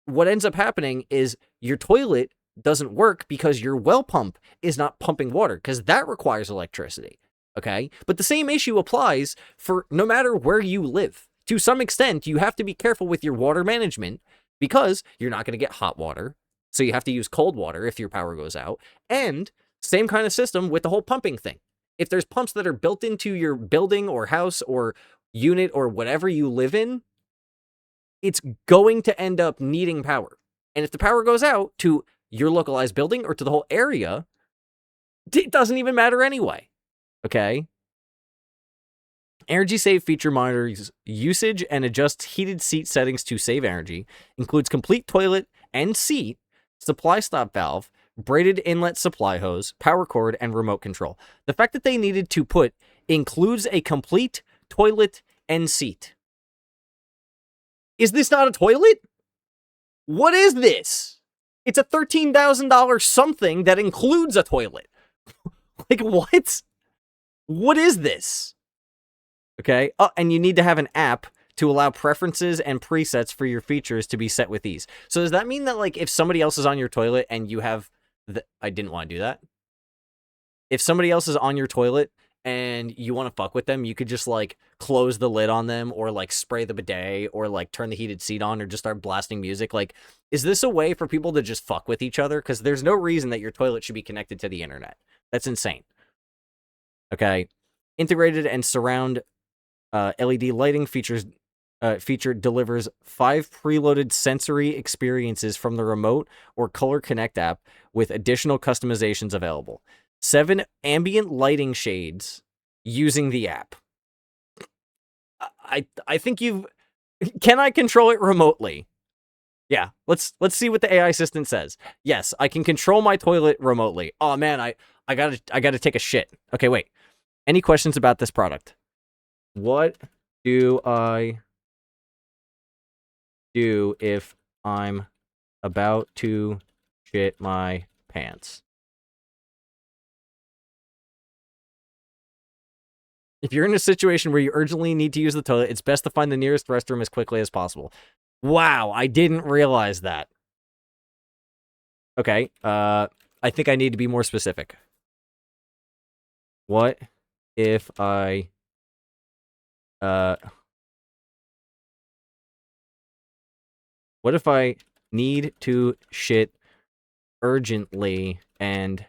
what ends up happening is your toilet doesn't work because your well pump is not pumping water, because that requires electricity. Okay? But the same issue applies for no matter where you live. To some extent, you have to be careful with your water management because you're not going to get hot water. So you have to use cold water if your power goes out. And same kind of system with the whole pumping thing. If there's pumps that are built into your building or house or unit or whatever you live in, it's going to end up needing power. And if the power goes out to your localized building or to the whole area, it doesn't even matter anyway. Okay? Energy Save feature monitors usage and adjusts heated seat settings to save energy, includes complete toilet and seat, supply stop valve, braided inlet supply hose, power cord, and remote control. The fact that they needed to put includes a complete toilet and seat. Is this not a toilet? What is this? It's a $13,000 something that includes a toilet. Like, what? What is this? Okay. Oh, and you need to have an app to allow preferences and presets for your features to be set with ease. So does that mean that, like, if somebody else is on your toilet and you have I didn't want to do that. If somebody else is on your toilet and you want to fuck with them, you could just, like, close the lid on them or, like, spray the bidet or, like, turn the heated seat on or just start blasting music. Like, is this a way for people to just fuck with each other? Because there's no reason that your toilet should be connected to the internet. That's insane. Okay. Integrated and surround LED lighting feature delivers 5 preloaded sensory experiences from the remote or Color Connect app with additional customizations available. 7 ambient lighting shades using the app. I think you've... Can I control it remotely? Yeah, let's see what the AI assistant says. Yes, I can control my toilet remotely. Oh man, I gotta take a shit. Okay, wait. Any questions about this product? What do I do if I'm about to shit my pants? If you're in a situation where you urgently need to use the toilet, it's best to find the nearest restroom as quickly as possible. Wow, I didn't realize that. Okay, I think I need to be more specific. What if I... what if I need to shit urgently and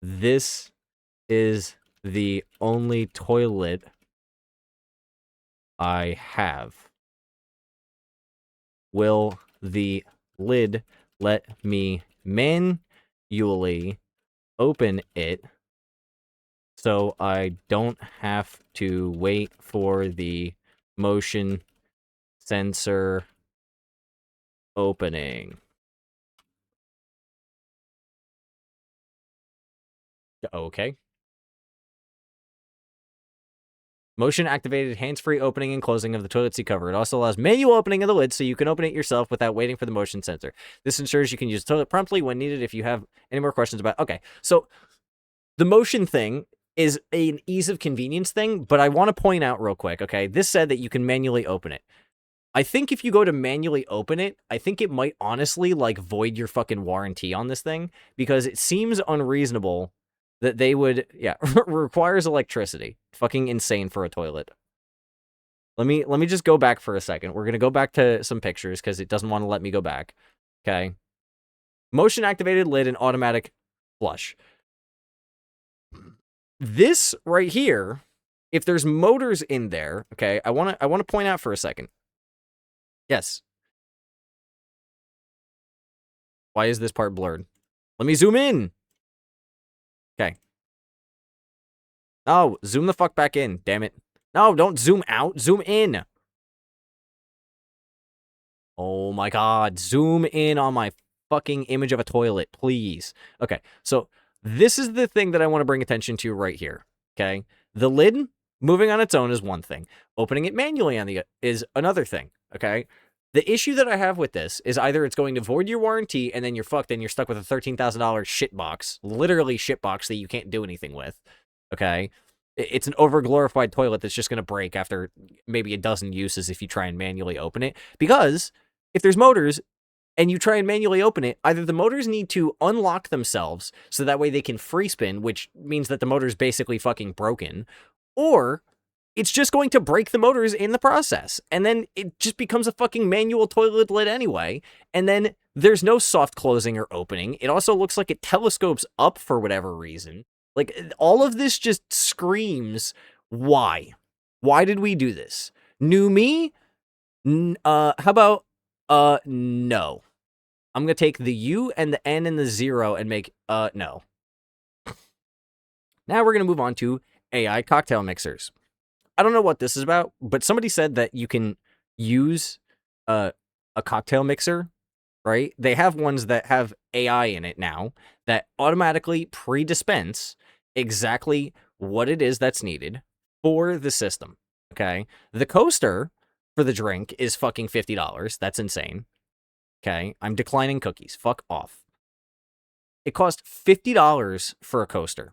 this is the only toilet I have? Will the lid let me manually open it so I don't have to wait for the motion sensor opening? Okay. Motion activated hands-free opening and closing of the toilet seat cover. It also allows manual opening of the lid so you can open it yourself without waiting for the motion sensor. This ensures you can use the toilet promptly when needed. If you have any more questions about... Okay, so the motion thing is an ease of convenience thing, but I want to point out real quick, okay? This said that you can manually open it. I think if you go to manually open it, I think it might honestly, like, void your fucking warranty on this thing, because it seems unreasonable that they would... Yeah, requires electricity. Fucking insane for a toilet. Let me just go back for a second. We're going to go back to some pictures, because it doesn't want to let me go back. Okay. Motion activated lid and automatic flush. This right here, if there's motors in there, okay, I want to point out for a second. Yes. Why is this part blurred? Let me zoom in. Okay. Oh, zoom the fuck back in, damn it. No, don't zoom out, zoom in. Oh my god, zoom in on my fucking image of a toilet, please. Okay, so this is the thing that I want to bring attention to right here, okay? The lid moving on its own is one thing. Opening it manually on the is another thing, okay? The issue that I have with this is either it's going to void your warranty and then you're fucked and you're stuck with a $13,000 shit box, literally shit box that you can't do anything with, okay? It's an overglorified toilet that's just going to break after maybe a dozen uses if you try and manually open it. Because if there's motors and you try and manually open it, either the motors need to unlock themselves so that way they can free spin, which means that the motor's basically fucking broken, or it's just going to break the motors in the process. And then it just becomes a fucking manual toilet lid anyway. And then there's no soft closing or opening. It also looks like it telescopes up for whatever reason. Like, all of this just screams, why? Why did we do this? New me? How about, no. I'm going to take the U and the N and the 0 and make, no. Now we're going to move on to AI cocktail mixers. I don't know what this is about, but somebody said that you can use a cocktail mixer, right? They have ones that have AI in it now that automatically pre-dispense exactly what it is that's needed for the system, okay? The coaster for the drink is fucking $50. That's insane, okay? I'm declining cookies. Fuck off. It cost $50 for a coaster.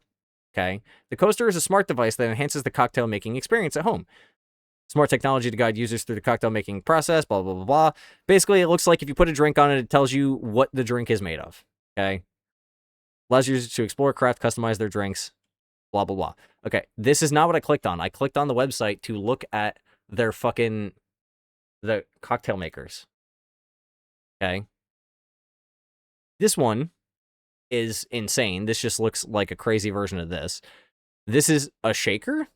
Okay, the coaster is a smart device that enhances the cocktail making experience at home. Smart technology to guide users through the cocktail making process, blah, blah, blah, blah. Basically, it looks like if you put a drink on it, it tells you what the drink is made of. Okay, allows users to explore, craft, customize their drinks, blah, blah, blah. Okay, this is not what I clicked on. I clicked on the website to look at their the cocktail makers. Okay, this one is insane. This just looks like a crazy version of this. This is a shaker?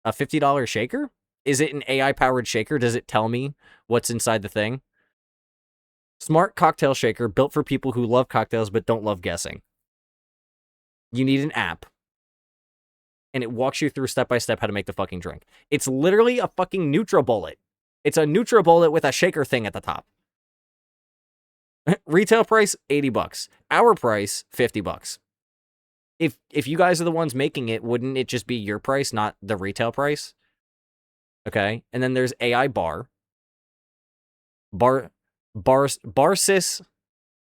A $50 shaker? Is it an AI-powered shaker? Does it tell me what's inside the thing? Smart cocktail shaker built for people who love cocktails but don't love guessing. You need an app. And it walks you through step-by-step how to make the fucking drink. It's literally a fucking NutriBullet. It's a NutriBullet with a shaker thing at the top. Retail price, $80. Our price, $50. If you guys are the ones making it, wouldn't it just be your price, not the retail price? Okay. And then there's AI Bar. Barsys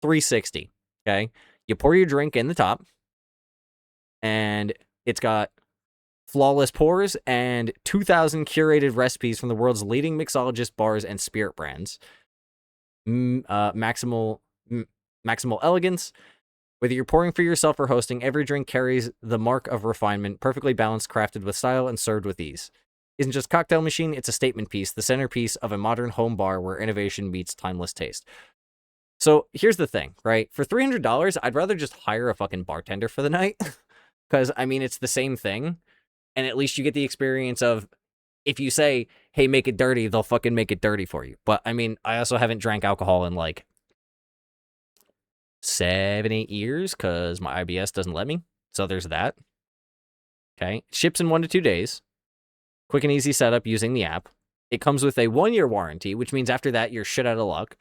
360. Okay. You pour your drink in the top. And it's got flawless pours and 2,000 curated recipes from the world's leading mixologist bars and spirit brands. Maximal elegance. Whether you're pouring for yourself or hosting, every drink carries the mark of refinement, perfectly balanced, crafted with style, and served with ease. Isn't just a cocktail machine, it's a statement piece, the centerpiece of a modern home bar where innovation meets timeless taste. So here's the thing, right? For $300, I'd rather just hire a fucking bartender for the night. Because, I mean, it's the same thing. And at least you get the experience of, if you say, hey, make it dirty, they'll fucking make it dirty for you. But, I mean, I also haven't drank alcohol in, like, 7-8 years, because my IBS doesn't let me. So there's that. Okay. Ships in 1 to 2 days. Quick and easy setup using the app. It comes with a 1-year warranty, which means after that, you're shit out of luck.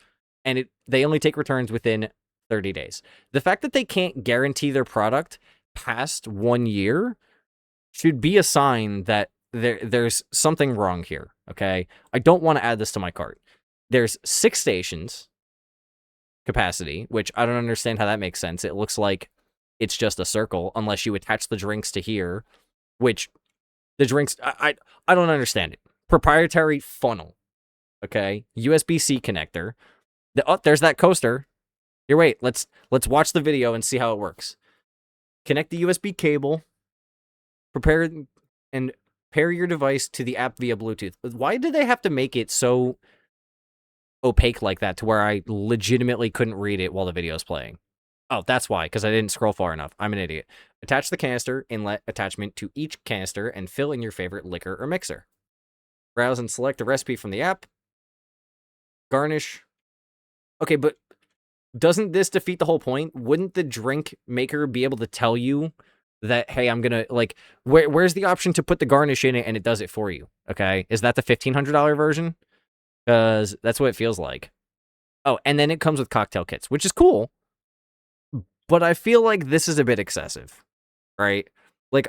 And they only take returns within 30 days. The fact that they can't guarantee their product past 1 year should be a sign that there's something wrong here, okay? I don't want to add this to my cart. There's 6 stations capacity, which I don't understand how that makes sense. It looks like it's just a circle, unless you attach the drinks to here, which the drinks, I don't understand it. Proprietary funnel, okay? USB-C connector. There's that coaster. Here, wait, let's watch the video and see how it works. Connect the USB cable. Prepare and pair your device to the app via Bluetooth. Why did they have to make it so opaque like that to where I legitimately couldn't read it while the video is playing? Oh, that's why, because I didn't scroll far enough. I'm an idiot. Attach the canister inlet attachment to each canister and fill in your favorite liquor or mixer. Browse and select a recipe from the app. Garnish. Okay, but doesn't this defeat the whole point? Wouldn't the drink maker be able to tell you that, hey, I'm gonna, like, where's the option to put the garnish in it and it does it for you? Okay, is that the $1,500 version? Because that's what it feels like. Oh, and then it comes with cocktail kits, which is cool, but I feel like this is a bit excessive, right? Like,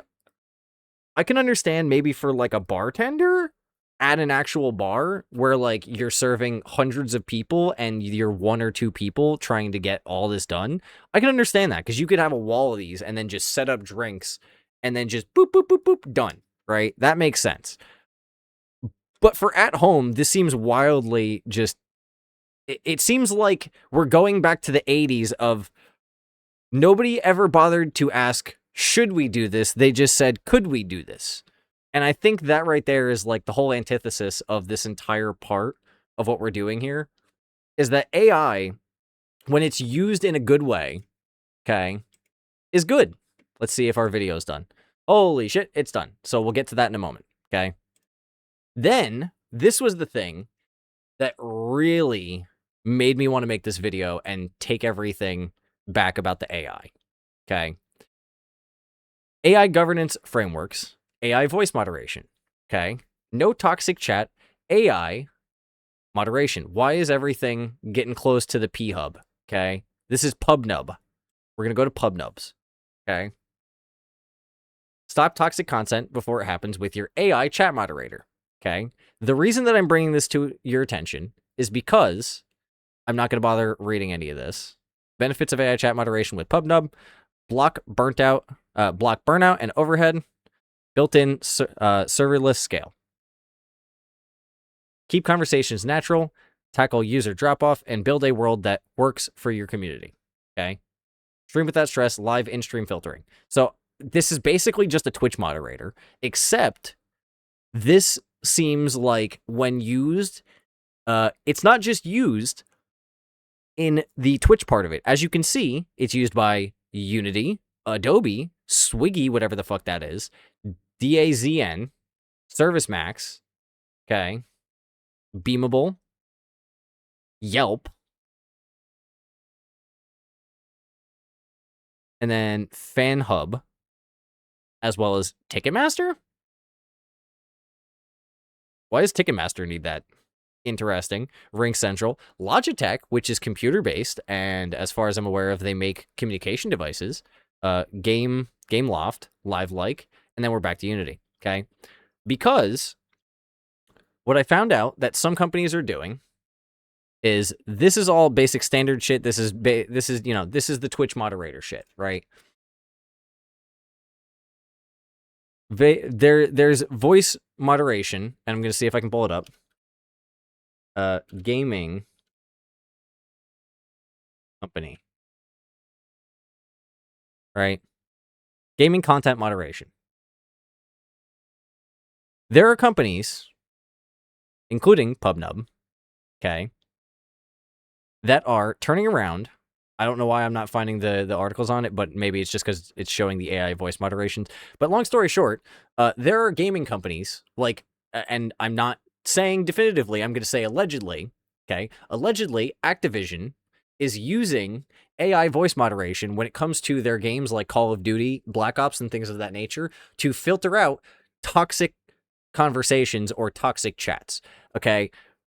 I can understand maybe for, like, a bartender at an actual bar where, like, you're serving hundreds of people and you're 1 or 2 people trying to get all this done. I can understand that, because you could have a wall of these and then just set up drinks and then just boop, boop, boop, boop, done. right? That makes sense. But for at home, this seems wildly just. It seems like we're going back to the 80s of nobody ever bothered to ask, should we do this? They just said, could we do this? And I think that right there is like the whole antithesis of this entire part of what we're doing here is that AI, when it's used in a good way, okay, is good. Let's see if our video is done. Holy shit, it's done. So we'll get to that in a moment, okay? Then, this was the thing that really made me want to make this video and take everything back about the AI, okay? AI governance frameworks, AI voice moderation, okay? No toxic chat, AI moderation. Why is everything getting close to the P-Hub, okay? This is PubNub. We're going to go to PubNubs, okay? Stop toxic content before it happens with your AI chat moderator, okay? The reason that I'm bringing this to your attention is because I'm not going to bother reading any of this. Benefits of AI chat moderation with PubNub, block burnout and overhead, built-in serverless scale. Keep conversations natural, tackle user drop-off, and build a world that works for your community, okay? Stream without stress, live in-stream filtering. So this is basically just a Twitch moderator, except this seems like when used, it's not just used in the Twitch part of it. As you can see, it's used by Unity, Adobe, Swiggy, whatever the fuck that is, DAZN, ServiceMax, okay, Beamable, Yelp, and then FanHub, as well as Ticketmaster? Why does Ticketmaster need that? Interesting. RingCentral, Logitech, which is computer-based, and as far as I'm aware of, they make communication devices, Gameloft, Livelike, and then we're back to Unity, okay? Because what I found out that some companies are doing is this is all basic standard shit. This is the Twitch moderator shit, right? There's voice moderation, and I'm going to see if I can pull it up. Gaming company, right? Gaming content moderation. There are companies, including PubNub, okay, that are turning around. I don't know why I'm not finding the articles on it, but maybe it's just because it's showing the AI voice moderation. But long story short, there are gaming companies like, and I'm not saying definitively, I'm going to say allegedly, okay? Allegedly, Activision is using AI voice moderation when it comes to their games like Call of Duty, Black Ops, and things of that nature to filter out toxic conversations or toxic chats, okay?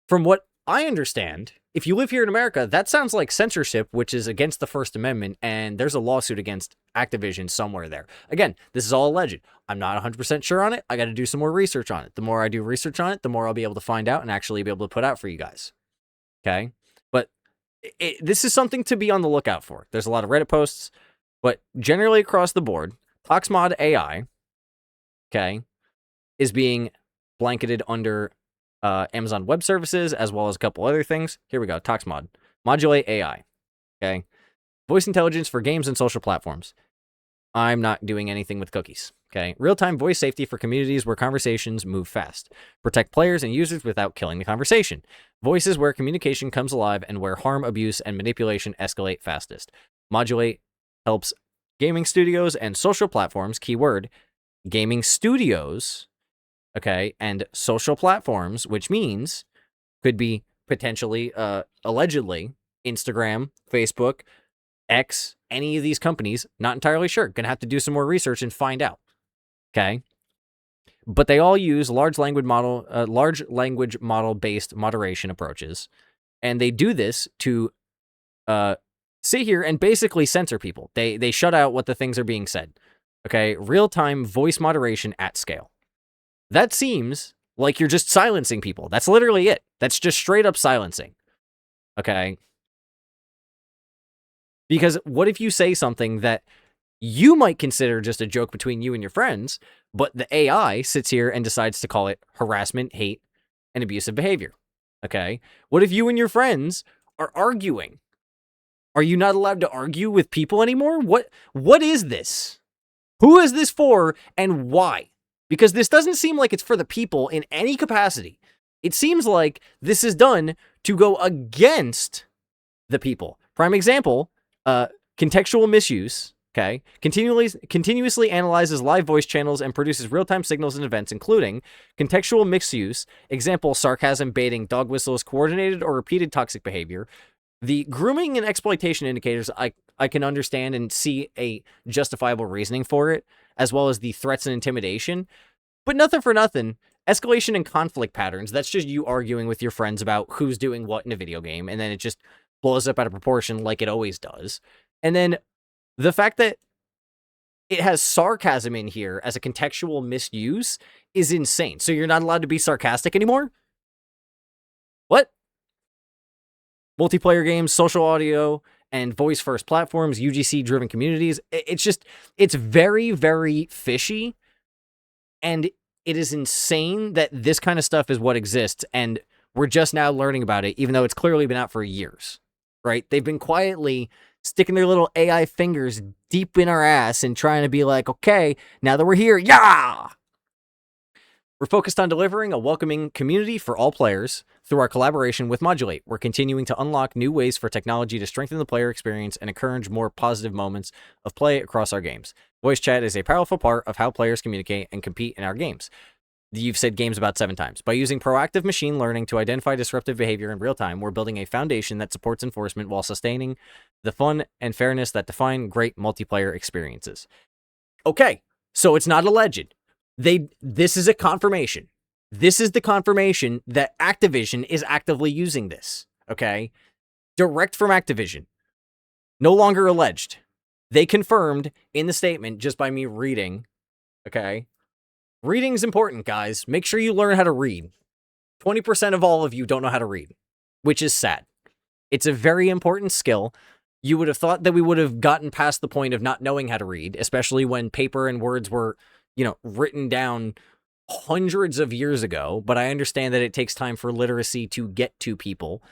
From what I understand, if you live here in America, that sounds like censorship, which is against the First Amendment, and there's a lawsuit against Activision somewhere there. Again, this is all alleged. I'm not 100% sure on it. I got to do some more research on it. The more I do research on it, the more I'll be able to find out and actually be able to put out for you guys. Okay? But this is something to be on the lookout for. There's a lot of Reddit posts, but generally across the board, ToxMod AI, okay, is being blanketed under Amazon Web Services, as well as a couple other things. Here we go, ToxMod. Modulate AI, okay? Voice intelligence for games and social platforms. I'm not doing anything with cookies, okay? Real-time voice safety for communities where conversations move fast. Protect players and users without killing the conversation. Voices where communication comes alive and where harm, abuse, and manipulation escalate fastest. Modulate helps gaming studios and social platforms, keyword, gaming studios, okay, and social platforms, which means could be potentially, allegedly, Instagram, Facebook, X, any of these companies, not entirely sure. Gonna have to do some more research and find out, okay? But they all use large language model-based moderation approaches, and they do this to sit here and basically censor people. They shut out what the things are being said, okay? Real-time voice moderation at scale. That seems like you're just silencing people. That's literally it. That's just straight up silencing. Okay? Because what if you say something that you might consider just a joke between you and your friends, but the AI sits here and decides to call it harassment, hate, and abusive behavior. Okay? What if you and your friends are arguing? Are you not allowed to argue with people anymore? What is this? Who is this for and why? Because this doesn't seem like it's for the people in any capacity. It seems like this is done to go against the people. Prime example, contextual misuse, okay, continuously analyzes live voice channels and produces real-time signals and events, including contextual misuse, example, sarcasm, baiting, dog whistles, coordinated or repeated toxic behavior. The grooming and exploitation indicators, I can understand and see a justifiable reasoning for it, as well as the threats and intimidation. But nothing for nothing, escalation and conflict patterns, that's just you arguing with your friends about who's doing what in a video game, and then it just blows up out of proportion like it always does. And then the fact that it has sarcasm in here as a contextual misuse is insane. So you're not allowed to be sarcastic anymore? What? Multiplayer games, social audio, and voice-first platforms, UGC-driven communities. It's very, very fishy, and it is insane that this kind of stuff is what exists, and we're just now learning about it, even though it's clearly been out for years, right? They've been quietly sticking their little AI fingers deep in our ass and trying to be like, okay, now that we're here, yeah! We're focused on delivering a welcoming community for all players through our collaboration with Modulate. We're continuing to unlock new ways for technology to strengthen the player experience and encourage more positive moments of play across our games. Voice chat is a powerful part of how players communicate and compete in our games. You've said games about 7 times. By using proactive machine learning to identify disruptive behavior in real time, we're building a foundation that supports enforcement while sustaining the fun and fairness that define great multiplayer experiences. Okay, so it's not alleged. This is a confirmation. This is the confirmation that Activision is actively using this, okay? Direct from Activision. No longer alleged. They confirmed in the statement just by me reading, okay? Reading's important, guys. Make sure you learn how to read. 20% of all of you don't know how to read, which is sad. It's a very important skill. You would have thought that we would have gotten past the point of not knowing how to read, especially when paper and words were, written down hundreds of years ago, but I understand that it takes time for literacy to get to people.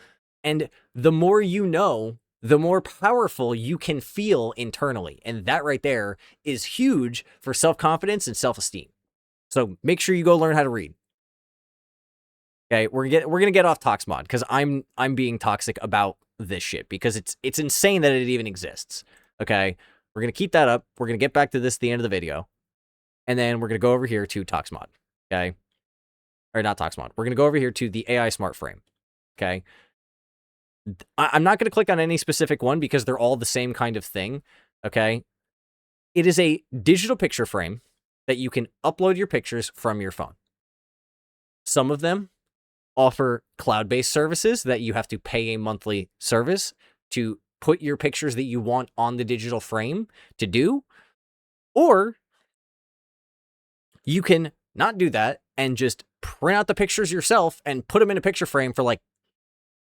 And the more you know, the more powerful you can feel internally. And that right there is huge for self-confidence and self-esteem. So make sure you go learn how to read. Okay, we're gonna get off ToxMod because I'm being toxic about this shit because it's insane that it even exists. Okay, we're gonna keep that up. We're gonna get back to this at the end of the video, and then we're gonna go over here to ToxMod. Okay, or not ToxMod. We're gonna go over here to the AI Smart Frame. Okay, I'm not gonna click on any specific one because they're all the same kind of thing. Okay, it is a digital picture frame that you can upload your pictures from your phone. Some of them offer cloud-based services that you have to pay a monthly service to put your pictures that you want on the digital frame to do. Or you can not do that and just print out the pictures yourself and put them in a picture frame for like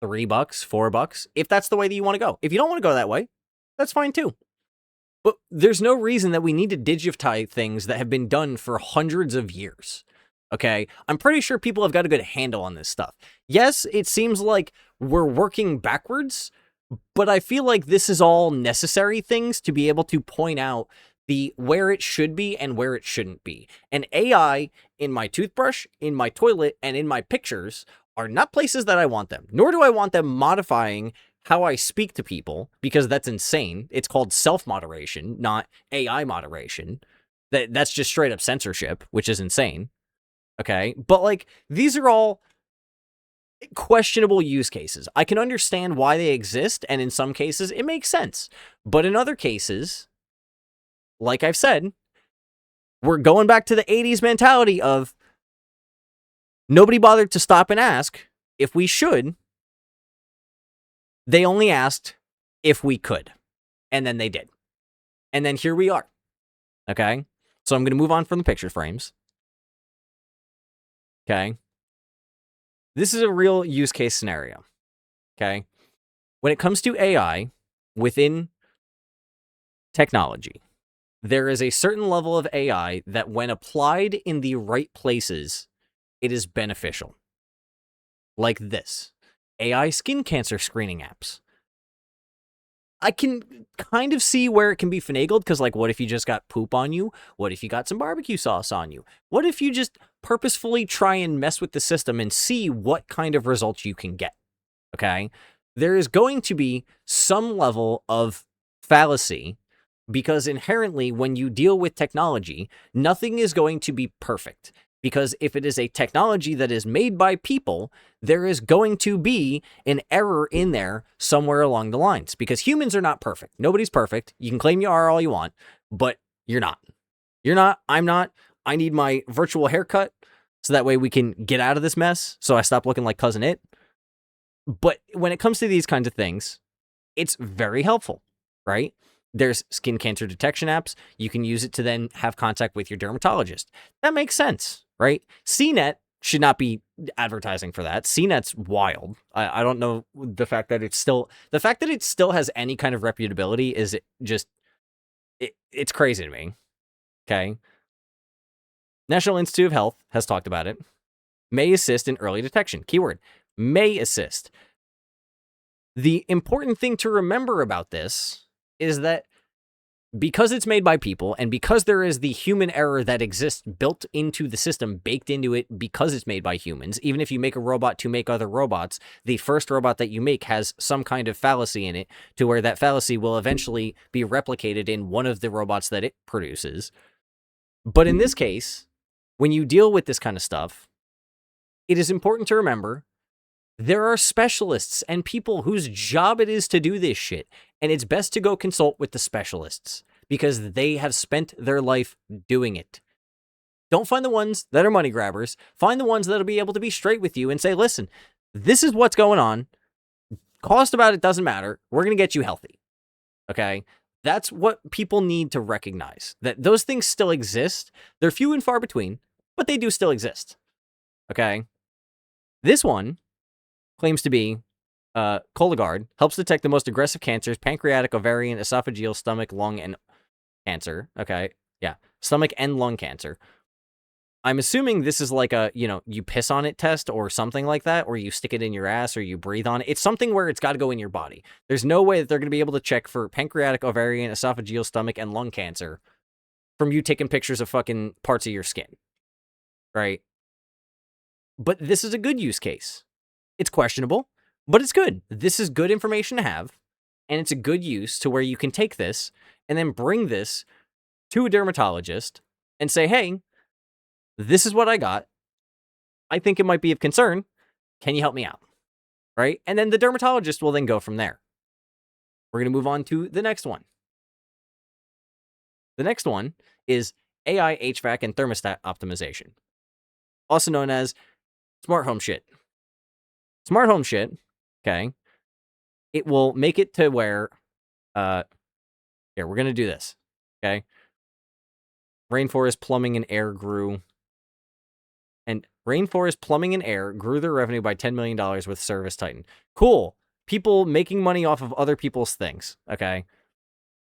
$3, $4, if that's the way that you want to go. If you don't want to go that way, that's fine too. But there's no reason that we need to digitize things that have been done for hundreds of years. Okay, I'm pretty sure people have got a good handle on this stuff. Yes, it seems like we're working backwards, but I feel like this is all necessary things to be able to point out the where it should be and where it shouldn't be. And AI in my toothbrush, in my toilet, and in my pictures are not places that I want them, nor do I want them modifying how I speak to people, because that's insane. It's called self-moderation, not AI moderation. That's just straight up censorship, which is insane. Okay, but like these are all questionable use cases. I can understand why they exist, and in some cases it makes sense. But in other cases, like I've said, we're going back to the 80s mentality of nobody bothered to stop and ask if we should. They only asked if we could, and then they did. And then here we are. Okay, so I'm going to move on from the picture frames. Okay. This is a real use case scenario. Okay. When it comes to AI within technology, there is a certain level of AI that when applied in the right places, it is beneficial. Like this. AI skin cancer screening apps. I can kind of see where it can be finagled, because, like, what if you just got poop on you? What if you got some barbecue sauce on you? What if you just purposefully try and mess with the system and see what kind of results you can get? Okay? There is going to be some level of fallacy, because inherently, when you deal with technology, nothing is going to be perfect. Because if it is a technology that is made by people, there is going to be an error in there somewhere along the lines. Because humans are not perfect. Nobody's perfect. You can claim you are all you want, but you're not. You're not. I'm not. I need my virtual haircut so that way we can get out of this mess, so I stop looking like Cousin It. But when it comes to these kinds of things, it's very helpful, right? There's skin cancer detection apps. You can use it to then have contact with your dermatologist. That makes sense, right? CNET should not be advertising for that. CNET's wild. I don't know, the fact that it still has any kind of reputability is just, it's crazy to me. Okay. National Institute of Health has talked about it. May assist in early detection. Keyword, may assist. The important thing to remember about this is that because it's made by people, and because there is the human error that exists built into the system, baked into it because it's made by humans, even if you make a robot to make other robots, the first robot that you make has some kind of fallacy in it, to where that fallacy will eventually be replicated in one of the robots that it produces. But in this case, when you deal with this kind of stuff, it is important to remember there are specialists and people whose job it is to do this shit, and it's best to go consult with the specialists because they have spent their life doing it. Don't find the ones that are money grabbers. Find the ones that'll be able to be straight with you and say, listen, this is what's going on. Cost about it doesn't matter. We're going to get you healthy. Okay? That's what people need to recognize, that those things still exist. They're few and far between, but they do still exist. Okay? This one claims to be Cologuard, helps detect the most aggressive cancers: pancreatic, ovarian, esophageal, stomach, lung, and cancer. Okay, yeah, stomach and lung cancer. I'm assuming this is like a, you piss on it test or something like that, or you stick it in your ass, or you breathe on it. It's something where it's got to go in your body. There's no way that they're going to be able to check for pancreatic, ovarian, esophageal, stomach, and lung cancer from you taking pictures of fucking parts of your skin, right? But this is a good use case. It's questionable, but it's good. This is good information to have, and it's a good use to where you can take this and then bring this to a dermatologist and say, hey, this is what I got. I think it might be of concern. Can you help me out? Right? And then the dermatologist will then go from there. We're going to move on to the next one. The next one is AI HVAC and thermostat optimization, also known as smart home shit. Smart home shit, okay, it will make it to where, here, we're going to do this, okay? Rainforest Plumbing and Air grew their revenue by $10 million with Service Titan. Cool. People making money off of other people's things, okay?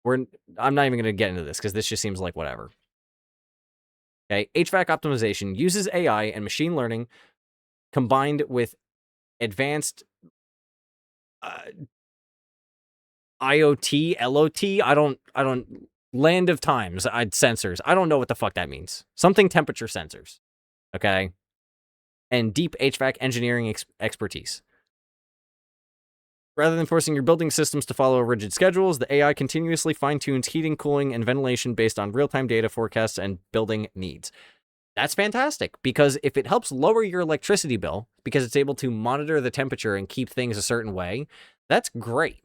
I'm not even going to get into this because this just seems like whatever. Okay, HVAC optimization uses AI and machine learning combined with advanced IoT, LOT, I don't, land of times, sensors. I don't know what the fuck that means. Something temperature sensors, okay? And deep HVAC engineering expertise. Rather than forcing your building systems to follow rigid schedules, the AI continuously fine-tunes heating, cooling, and ventilation based on real-time data forecasts and building needs. That's fantastic, because if it helps lower your electricity bill, because it's able to monitor the temperature and keep things a certain way, that's great.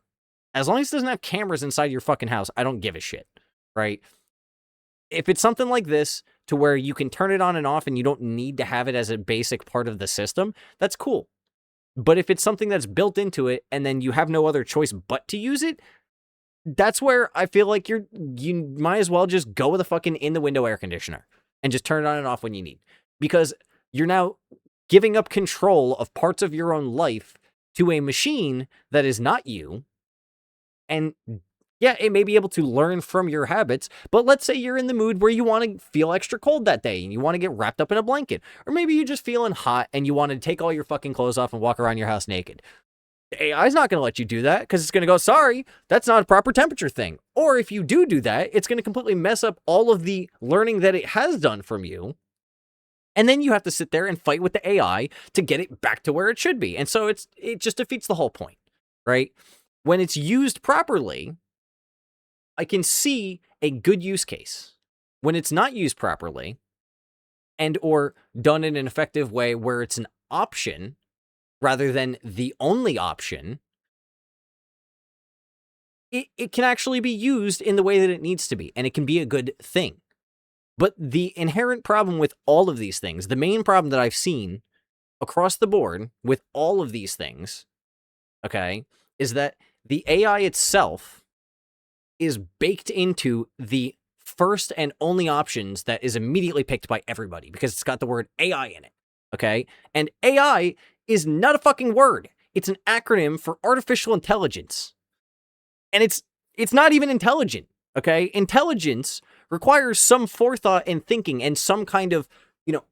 As long as it doesn't have cameras inside your fucking house, I don't give a shit, right? If it's something like this, to where you can turn it on and off and you don't need to have it as a basic part of the system, that's cool. But if it's something that's built into it and then you have no other choice but to use it, that's where I feel like you might as well just go with a fucking in-the-window air conditioner and just turn it on and off when you need. Because you're now giving up control of parts of your own life to a machine that is not you, and Yeah, it may be able to learn from your habits, but let's say you're in the mood where you want to feel extra cold that day and you want to get wrapped up in a blanket. Or maybe you're just feeling hot and you want to take all your fucking clothes off and walk around your house naked. The AI is not going to let you do that because it's going to go, sorry, that's not a proper temperature thing. Or if you do that, it's going to completely mess up all of the learning that it has done from you. And then you have to sit there and fight with the AI to get it back to where it should be. And so it just defeats the whole point, right? When it's used properly, I can see a good use case. When it's not used properly and or done in an effective way where it's an option rather than the only option, it can actually be used in the way that it needs to be, and it can be a good thing. But the inherent problem with all of these things, the main problem that I've seen across the board with all of these things, okay, is that the AI itself is baked into the first and only options that is immediately picked by everybody because it's got the word AI in it, okay? And AI is not a fucking word. It's an acronym for artificial intelligence. And it's not even intelligent, okay? Intelligence requires some forethought and thinking and some kind of,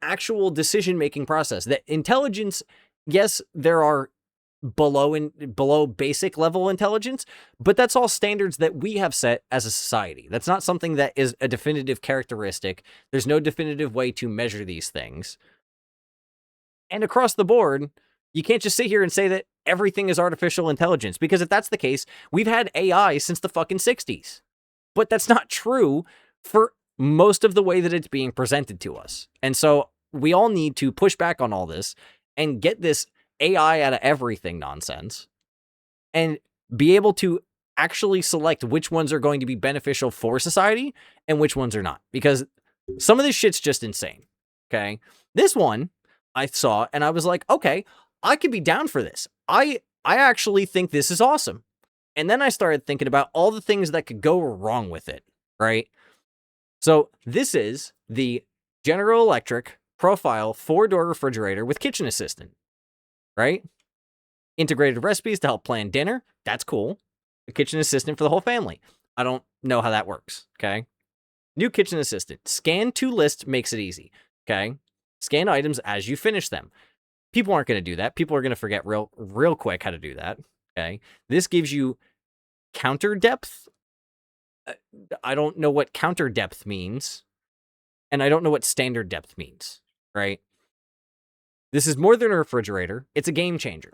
actual decision-making process. That intelligence, yes, there are below basic level intelligence, but that's all standards that we have set as a society. That's not something that is a definitive characteristic. There's no definitive way to measure these things. And across the board, you can't just sit here and say that everything is artificial intelligence, because if that's the case, we've had AI since the fucking 60s. But that's not true for most of the way that it's being presented to us. And so we all need to push back on all this and get this AI out of everything nonsense and be able to actually select which ones are going to be beneficial for society and which ones are not. Because some of this shit's just insane, okay? This one I saw and I was like, okay, I could be down for this. I actually think this is awesome. And then I started thinking about all the things that could go wrong with it, right? So this is the General Electric Profile 4-door refrigerator with kitchen assistant, right? Integrated recipes to help plan dinner. That's cool. A kitchen assistant for the whole family. I don't know how that works, okay? New kitchen assistant. Scan to list makes it easy, okay? Scan items as you finish them. People aren't going to do that. People are going to forget real quick how to do that, okay? This gives you counter depth. I don't know what counter depth means, and I don't know what standard depth means, right? This is more than a refrigerator. It's a game changer.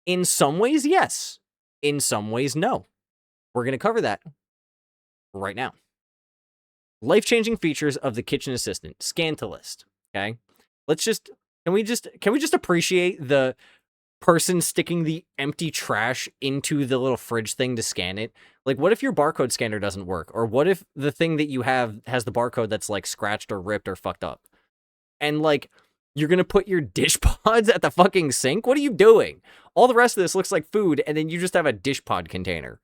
In some ways, yes. In some ways, no. We're going to cover that right now. Life-changing features of the kitchen assistant. Scan to list, okay? Can we just appreciate the person sticking the empty trash into the little fridge thing to scan it? Like, what if your barcode scanner doesn't work? Or what if the thing that you have has the barcode that's like scratched or ripped or fucked up? And like, you're gonna put your dish pods at the fucking sink? What are you doing? All the rest of this looks like food, and then you just have a dish pod container,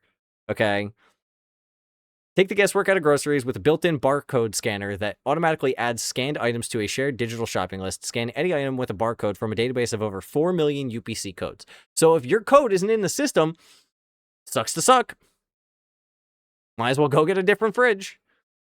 okay? Take the guesswork out of groceries with a built-in barcode scanner that automatically adds scanned items to a shared digital shopping list. Scan any item with a barcode from a database of over 4 million UPC codes. So if your code isn't in the system, sucks to suck. Might as well go get a different fridge.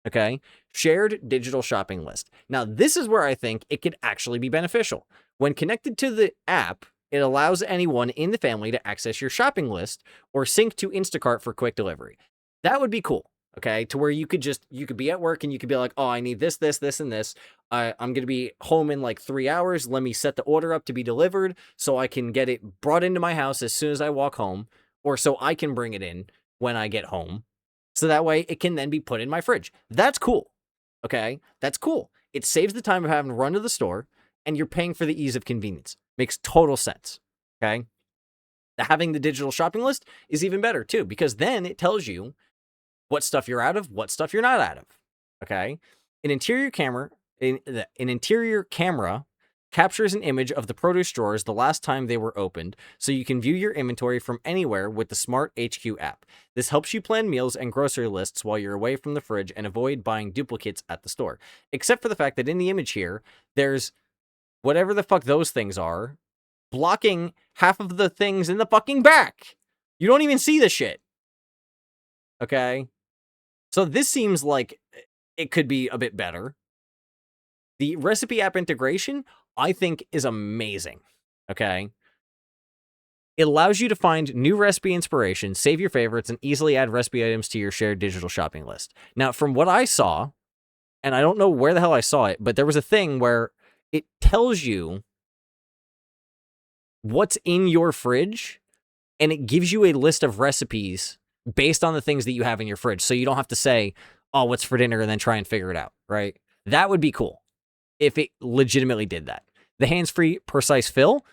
Okay? Shared digital shopping list. Now, this is where I think it could actually be beneficial. When connected to the app, it allows anyone in the family to access your shopping list or sync to Instacart for quick delivery. That would be cool. Okay, to where you could be at work and you could be like, oh, I need this, and this. I'm going to be home in like 3 hours. Let me set the order up to be delivered so I can get it brought into my house as soon as I walk home, or so I can bring it in when I get home. So that way it can then be put in my fridge. That's cool. Okay, that's cool. It saves the time of having to run to the store, and you're paying for the ease of convenience. Makes total sense. Okay, having the digital shopping list is even better too, because then it tells you what stuff you're out of, what stuff you're not out of, okay? An interior camera captures an image of the produce drawers the last time they were opened, so you can view your inventory from anywhere with the Smart HQ app. This helps you plan meals and grocery lists while you're away from the fridge and avoid buying duplicates at the store. Except for the fact that in the image here, there's whatever the fuck those things are, blocking half of the things in the fucking back. You don't even see the shit. Okay. So this seems like it could be a bit better. The recipe app integration, I think, is amazing. Okay. It allows you to find new recipe inspiration, save your favorites, and easily add recipe items to your shared digital shopping list. Now, from what I saw, and I don't know where the hell I saw it, but there was a thing where it tells you what's in your fridge and it gives you a list of recipes based on the things that you have in your fridge. So you don't have to say, oh, what's for dinner and then try and figure it out, right? That would be cool if it legitimately did that. The hands-free precise fill,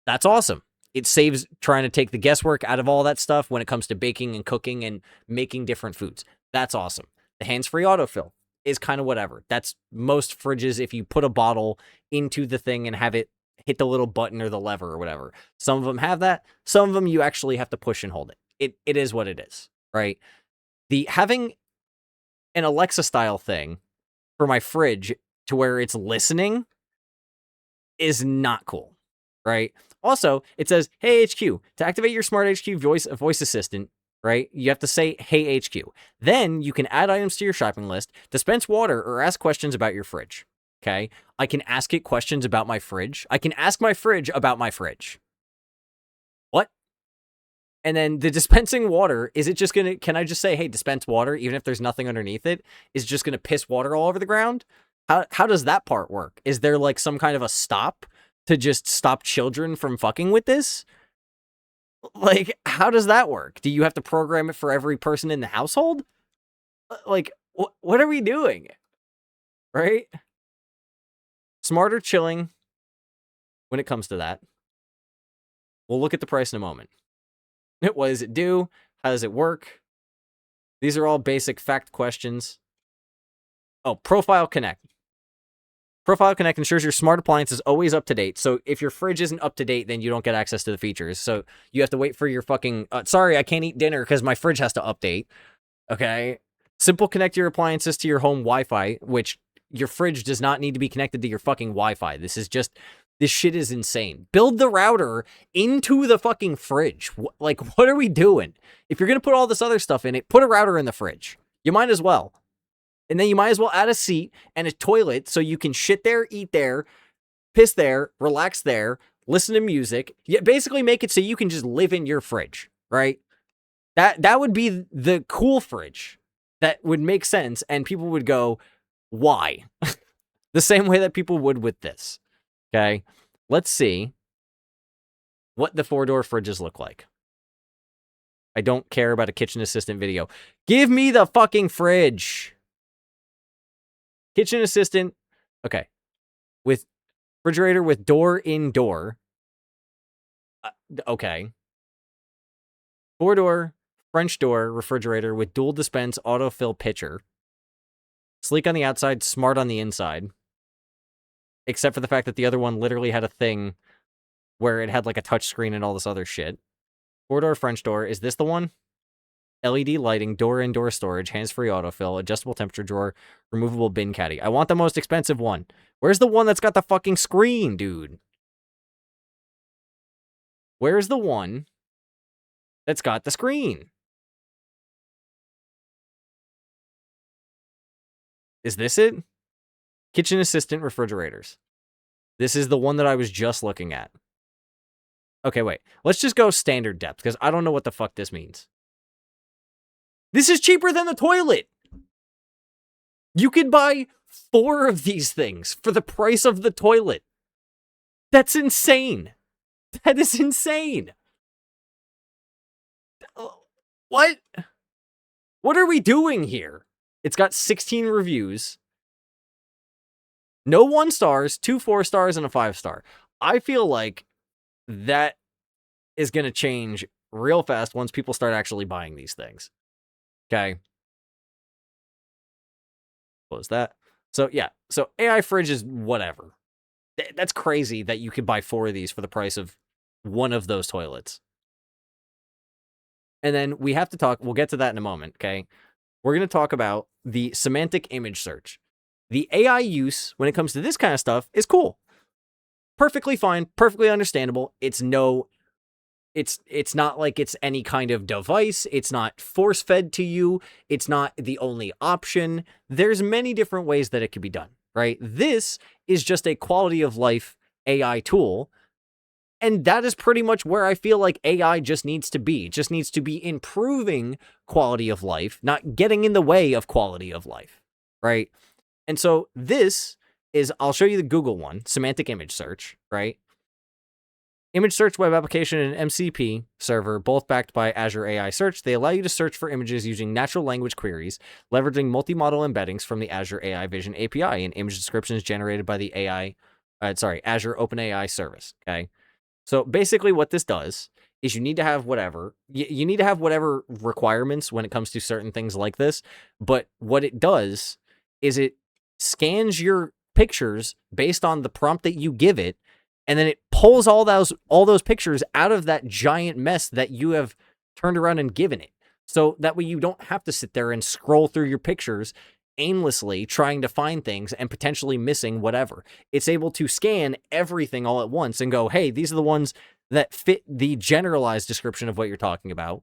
that's awesome. It saves trying to take the guesswork out of all that stuff when it comes to baking and cooking and making different foods. That's awesome. The hands-free autofill is kind of whatever. That's most fridges if you put a bottle into the thing and have it hit the little button or the lever or whatever. Some of them have that. Some of them you actually have to push and hold it. It is what it is, right? The having an Alexa style thing for my fridge to where it's listening is not cool, right? Also, it says, "Hey HQ, to activate your smart HQ voice assistant, right? You have to say, "Hey HQ." Then you can add items to your shopping list, dispense water, or ask questions about your fridge. Okay? I can ask it questions about my fridge. I can ask my fridge about my fridge. What? And then the dispensing water, is it just going to, can I just say, "Hey, dispense water," even if there's nothing underneath it? Is it just going to piss water all over the ground? How does that part work? Is there like some kind of a stop to just stop children from fucking with this? Like, how does that work? Do you have to program it for every person in the household? Like, what are we doing? Right? Smarter chilling when it comes to that. We'll look at the price in a moment. What does it do? How does it work? These are all basic fact questions. Oh, Profile Connect. Profile Connect ensures your smart appliance is always up to date. So if your fridge isn't up to date, then you don't get access to the features. So you have to wait for your fucking, sorry, I can't eat dinner because my fridge has to update. Okay. Simple connect your appliances to your home Wi-Fi, which your fridge does not need to be connected to your fucking Wi-Fi. This shit is insane. Build the router into the fucking fridge. Like, what are we doing? If you're going to put all this other stuff in it, put a router in the fridge. You might as well. And then you might as well add a seat and a toilet so you can shit there, eat there, piss there, relax there, listen to music. Yeah, basically make it so you can just live in your fridge, right? That would be the cool fridge. That would make sense, and people would go, why? The same way that people would with this. Okay? Let's see what the 4-door fridges look like. I don't care about a kitchen assistant video. Give me the fucking fridge. Kitchen assistant, okay, with refrigerator with door in door. Okay. 4-door French door refrigerator with dual dispense autofill pitcher. Sleek on the outside, smart on the inside. Except for the fact that the other one literally had a thing where it had like a touch screen and all this other shit. 4-door French door. Is this the one? LED lighting, door indoor storage, hands-free autofill, adjustable temperature drawer, removable bin caddy. I want the most expensive one. Where's the one that's got the fucking screen, dude? Where's the one that's got the screen? Is this it? Kitchen assistant refrigerators. This is the one that I was just looking at. Okay, wait. Let's just go standard depth, because I don't know what the fuck this means. This is cheaper than the toilet! You could buy 4 of these things for the price of the toilet. That's insane. That is insane. What? What are we doing here? It's got 16 reviews. No 1 stars, 2 4 stars, and a 5 star. I feel like that is going to change real fast once people start actually buying these things. Okay. Close that. So, yeah. So, AI fridge is whatever. That's crazy that you could buy 4 of these for the price of one of those toilets. And then we have to talk, we'll get to that in a moment, okay? We're going to talk about the semantic image search. The AI use when it comes to this kind of stuff is cool. Perfectly fine, perfectly understandable. It's no It's not like it's any kind of device. It's not force fed to you. It's not the only option. There's many different ways that it could be done, right? This is just a quality of life AI tool. And that is pretty much where I feel like AI just needs to be. It just needs to be improving quality of life, not getting in the way of quality of life, right? And so this is, I'll show you the Google one, semantic image search, right? Image search web application and MCP server, both backed by Azure AI Search. They allow you to search for images using natural language queries, leveraging multi-model embeddings from the Azure AI Vision API and image descriptions generated by the Azure OpenAI service. Okay. So basically what this does is you need to have whatever, you need to have whatever requirements when it comes to certain things like this. But what it does is it scans your pictures based on the prompt that you give it, and then it pulls all those pictures out of that giant mess that you have turned around and given it. So that way you don't have to sit there and scroll through your pictures aimlessly trying to find things and potentially missing whatever. It's able to scan everything all at once and go, hey, these are the ones that fit the generalized description of what you're talking about.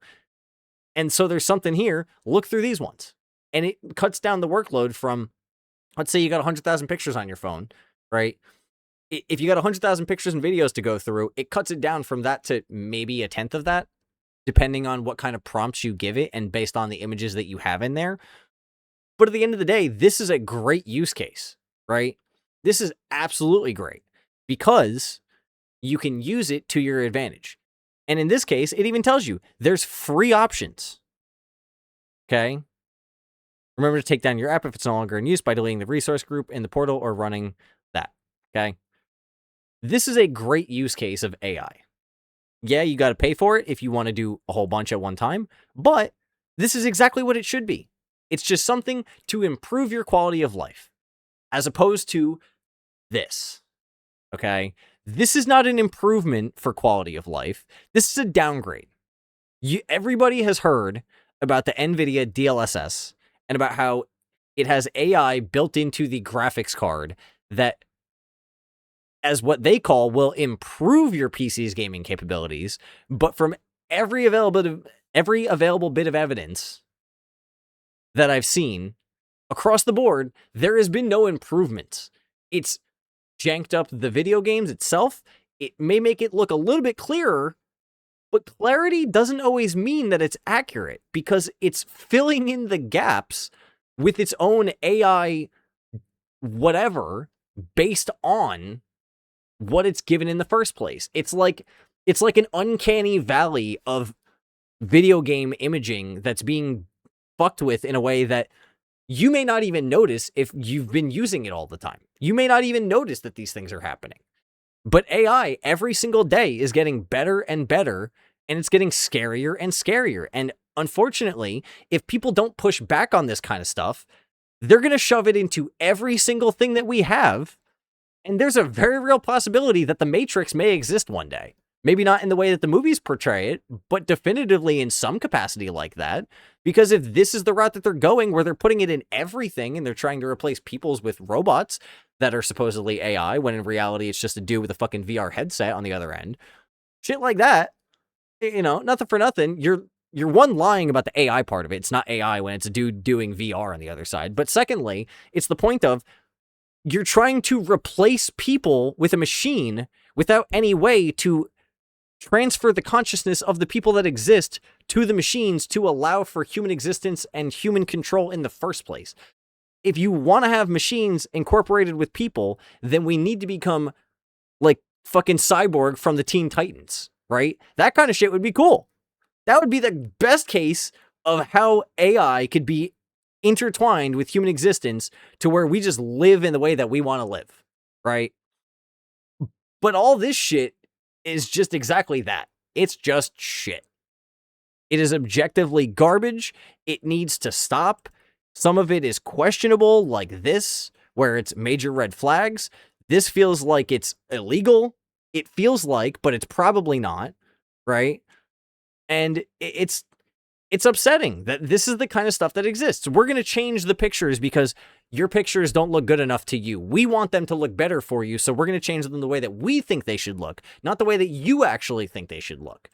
And so there's something here. Look through these ones. And it cuts down the workload from, let's say you got 100,000 pictures on your phone, right? If you got 100,000 pictures and videos to go through, it cuts it down from that to maybe a tenth of that, depending on what kind of prompts you give it and based on the images that you have in there. But at the end of the day, this is a great use case, right? This is absolutely great because you can use it to your advantage. And in this case, it even tells you there's free options. Okay. Remember to take down your app if it's no longer in use by deleting the resource group in the portal or running that. Okay. This is a great use case of AI. Yeah, you got to pay for it if you want to do a whole bunch at one time, but this is exactly what it should be. It's just something to improve your quality of life, as opposed to this. Okay? This is not an improvement for quality of life. This is a downgrade. Everybody has heard about the NVIDIA DLSS and about how it has AI built into the graphics card that, as what they call, will improve your PC's gaming capabilities. But from every available bit of evidence that I've seen across the board, there has been no improvements. It's janked up the video games itself. It may make it look a little bit clearer, but clarity doesn't always mean that it's accurate because it's filling in the gaps with its own AI whatever based on what it's given in the first place. It's like an uncanny valley of video game imaging that's being fucked with in a way that you may not even notice if you've been using it all the time. You may not even notice that these things are happening. But AI every single day is getting better and better, and it's getting scarier and scarier. And unfortunately, if people don't push back on this kind of stuff, they're going to shove it into every single thing that we have. And there's a very real possibility that the Matrix may exist one day. Maybe not in the way that the movies portray it, but definitively in some capacity like that. Because if this is the route that they're going, where they're putting it in everything and they're trying to replace peoples with robots that are supposedly AI, when in reality it's just a dude with a fucking VR headset on the other end, shit like that, you know, nothing for nothing. You're one, lying about the AI part of it. It's not AI when it's a dude doing VR on the other side. But secondly, it's the point of you're trying to replace people with a machine without any way to transfer the consciousness of the people that exist to the machines to allow for human existence and human control in the first place. If you want to have machines incorporated with people, then we need to become like fucking Cyborg from the Teen Titans, right? That kind of shit would be cool. That would be the best case of how AI could be intertwined with human existence to where we just live in the way that we want to live, right? But all this shit is just exactly that. It's just shit. It is objectively garbage. It needs to stop. Some of it is questionable, like this, where it's major red flags. This feels like it's illegal. It feels like, but it's probably not, right? And it's upsetting that this is the kind of stuff that exists. We're going to change the pictures because your pictures don't look good enough to you. We want them to look better for you, so we're going to change them the way that we think they should look, not the way that you actually think they should look.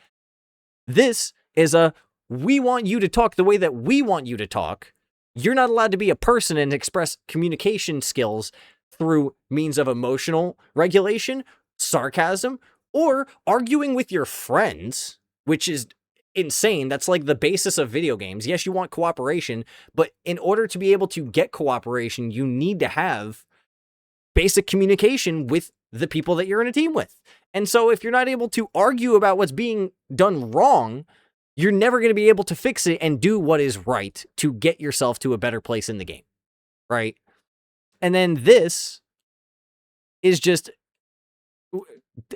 This is a, we want you to talk the way that we want you to talk. You're not allowed to be a person and express communication skills through means of emotional regulation, sarcasm, or arguing with your friends, which is insane. That's like the basis of video games. Yes, you want cooperation, but in order to be able to get cooperation, you need to have basic communication with the people that you're in a team with. And so if you're not able to argue about what's being done wrong, you're never going to be able to fix it and do what is right to get yourself to a better place in the game, right? And then this is just,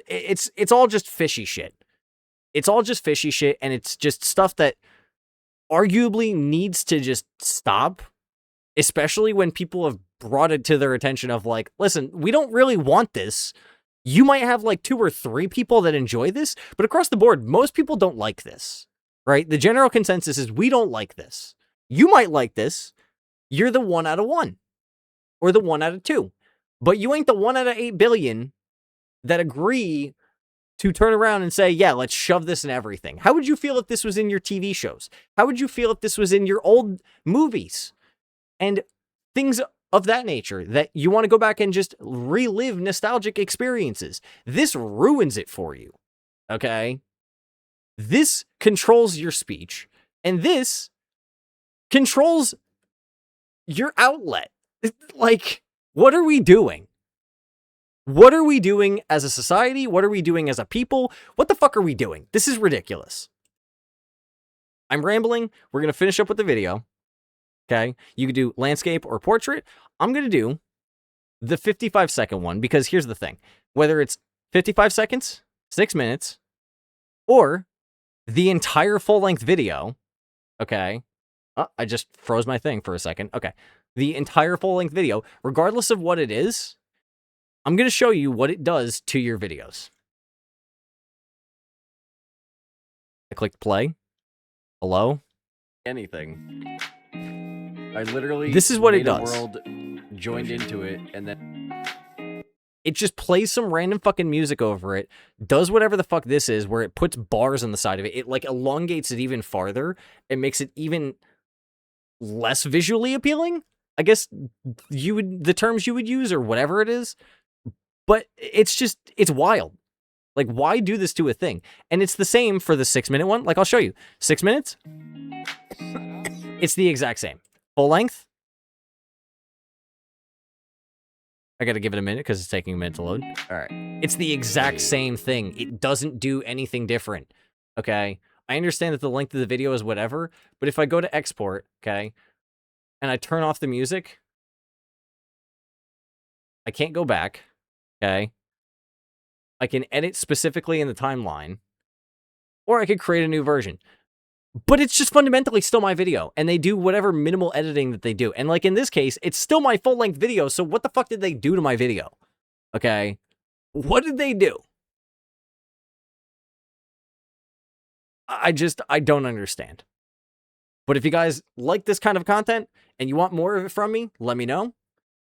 it's all just fishy shit. It's all just fishy shit, and it's just stuff that arguably needs to just stop, especially when people have brought it to their attention of like, listen, we don't really want this. You might have like 2 or 3 people that enjoy this, but across the board, most people don't like this, right? The general consensus is we don't like this. You might like this. You're the 1 out of 1 or the 1 out of 2, but you ain't the 1 out of 8 billion that agree to turn around and say, yeah, let's shove this in everything. How would you feel if this was in your TV shows? How would you feel if this was in your old movies and things of that nature that you want to go back and just relive nostalgic experiences? This ruins it for you, okay? This controls your speech, and this controls your outlet. Like, what are we doing? What are we doing as a society? What are we doing as a people? What the fuck are we doing? This is ridiculous. I'm rambling. We're going to finish up with the video. Okay? You could do landscape or portrait. I'm going to do the 55-second one because here's the thing. Whether it's 55 seconds, 6 minutes, or the entire full-length video, okay? Oh, I just froze my thing for a second. Okay. The entire full-length video, regardless of what it is, I'm going to show you what it does to your videos. I clicked play. Hello? Anything. I literally This is what it made a does. world, joined into it, and then It just plays some random fucking music over it, does whatever the fuck this is, where it puts bars on the side of it. It like elongates it even farther. It makes it even less visually appealing. I guess the terms you would use or whatever it is. But it's just, it's wild. Like, why do this to a thing? And it's the same for the 6-minute one. Like, I'll show you. 6 minutes. It's the exact same. Full length. I gotta give it a minute because it's taking a minute to load. All right. It's the exact same thing. It doesn't do anything different. Okay. I understand that the length of the video is whatever, but if I go to export, okay, and I turn off the music, I can't go back. Okay. I can edit specifically in the timeline, or I could create a new version. But it's just fundamentally still my video, and they do whatever minimal editing that they do. And like in this case, it's still my full-length video, so what the fuck did they do to my video? Okay? What did they do? I don't understand. But if you guys like this kind of content, and you want more of it from me, let me know.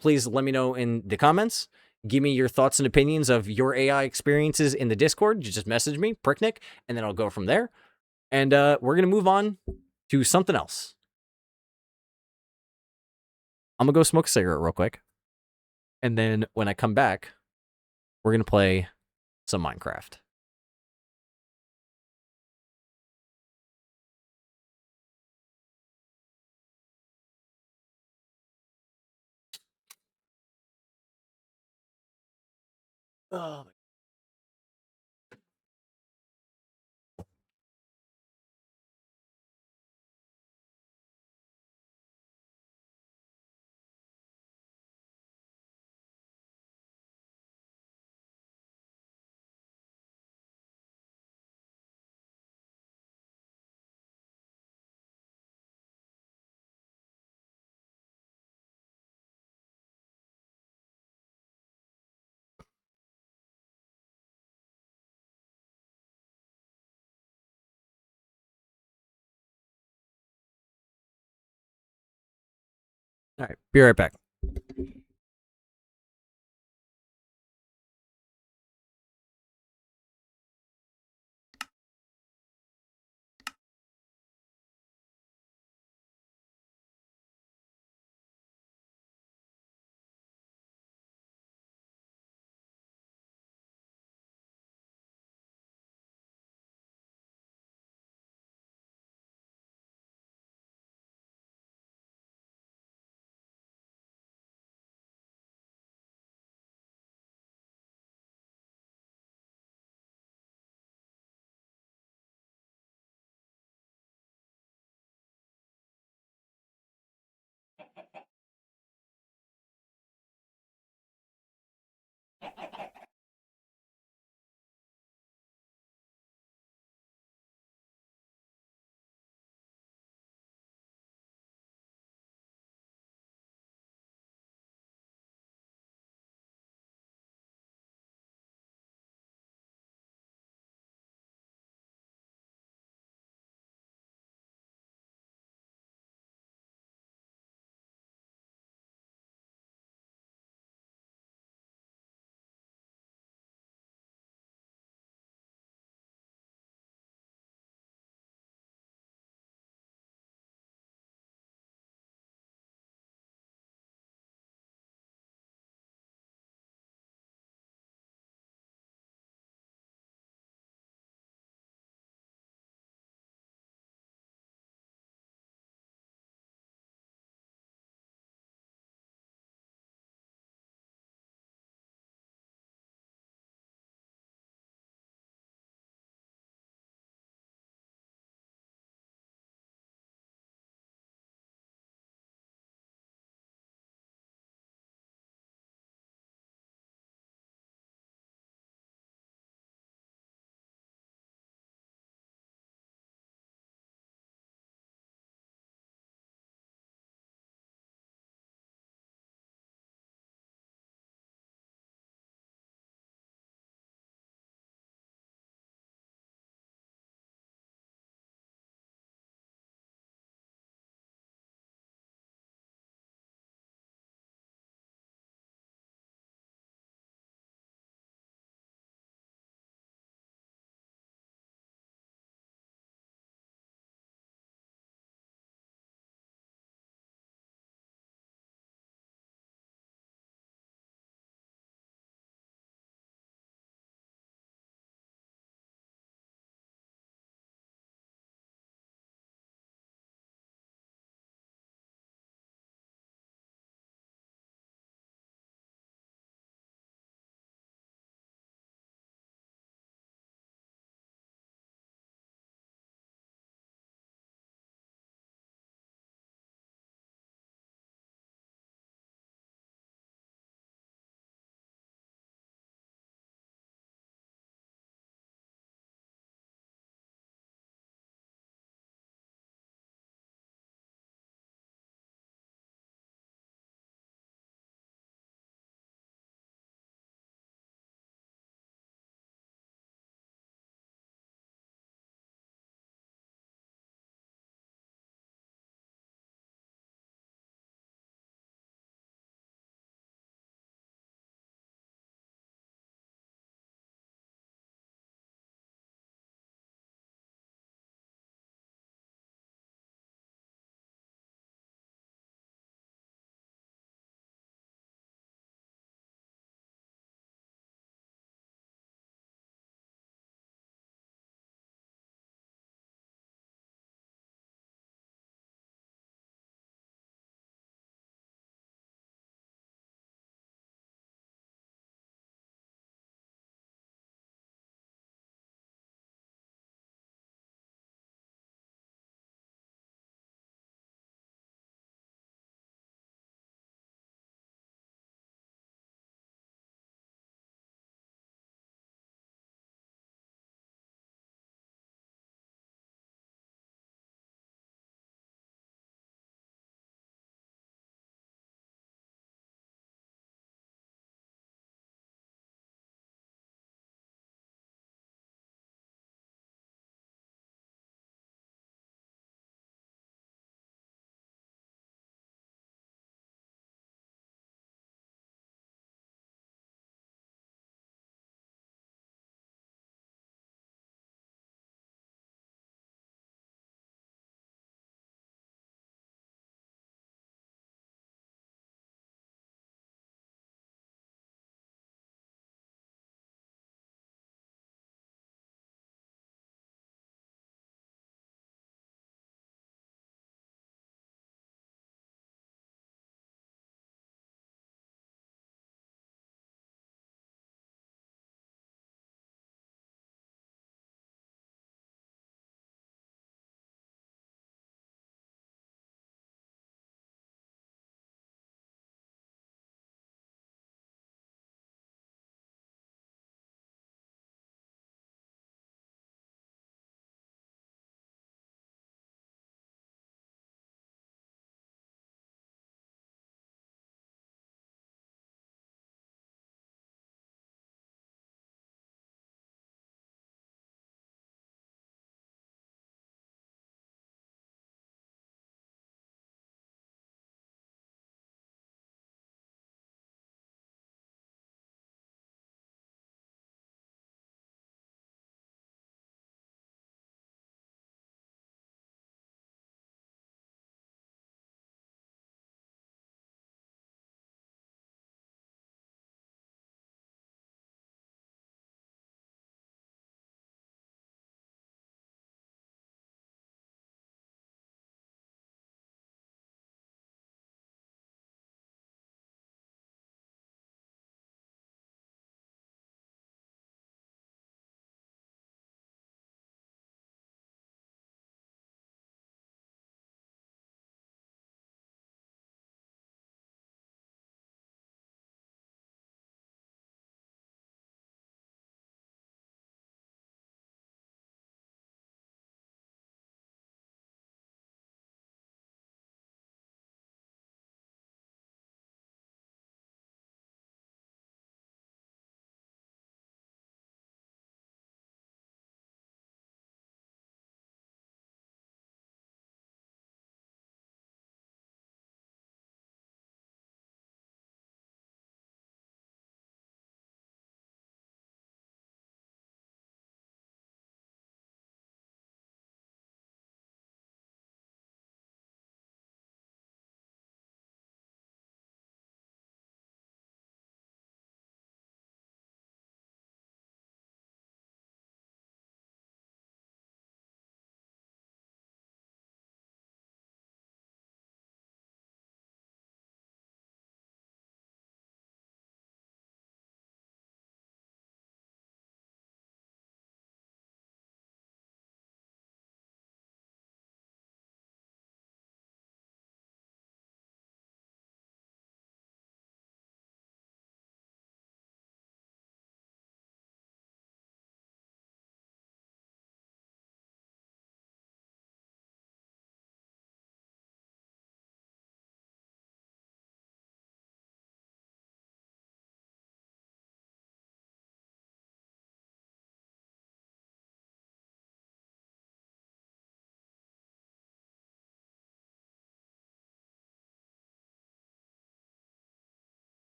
Please let me know in the comments. Give me your thoughts and opinions of your AI experiences in the Discord. You just message me, Pricknick, and then I'll go from there. And we're going to move on to something else. I'm going to go smoke a cigarette real quick. And then when I come back, we're going to play some Minecraft. Oh, all right, be right back.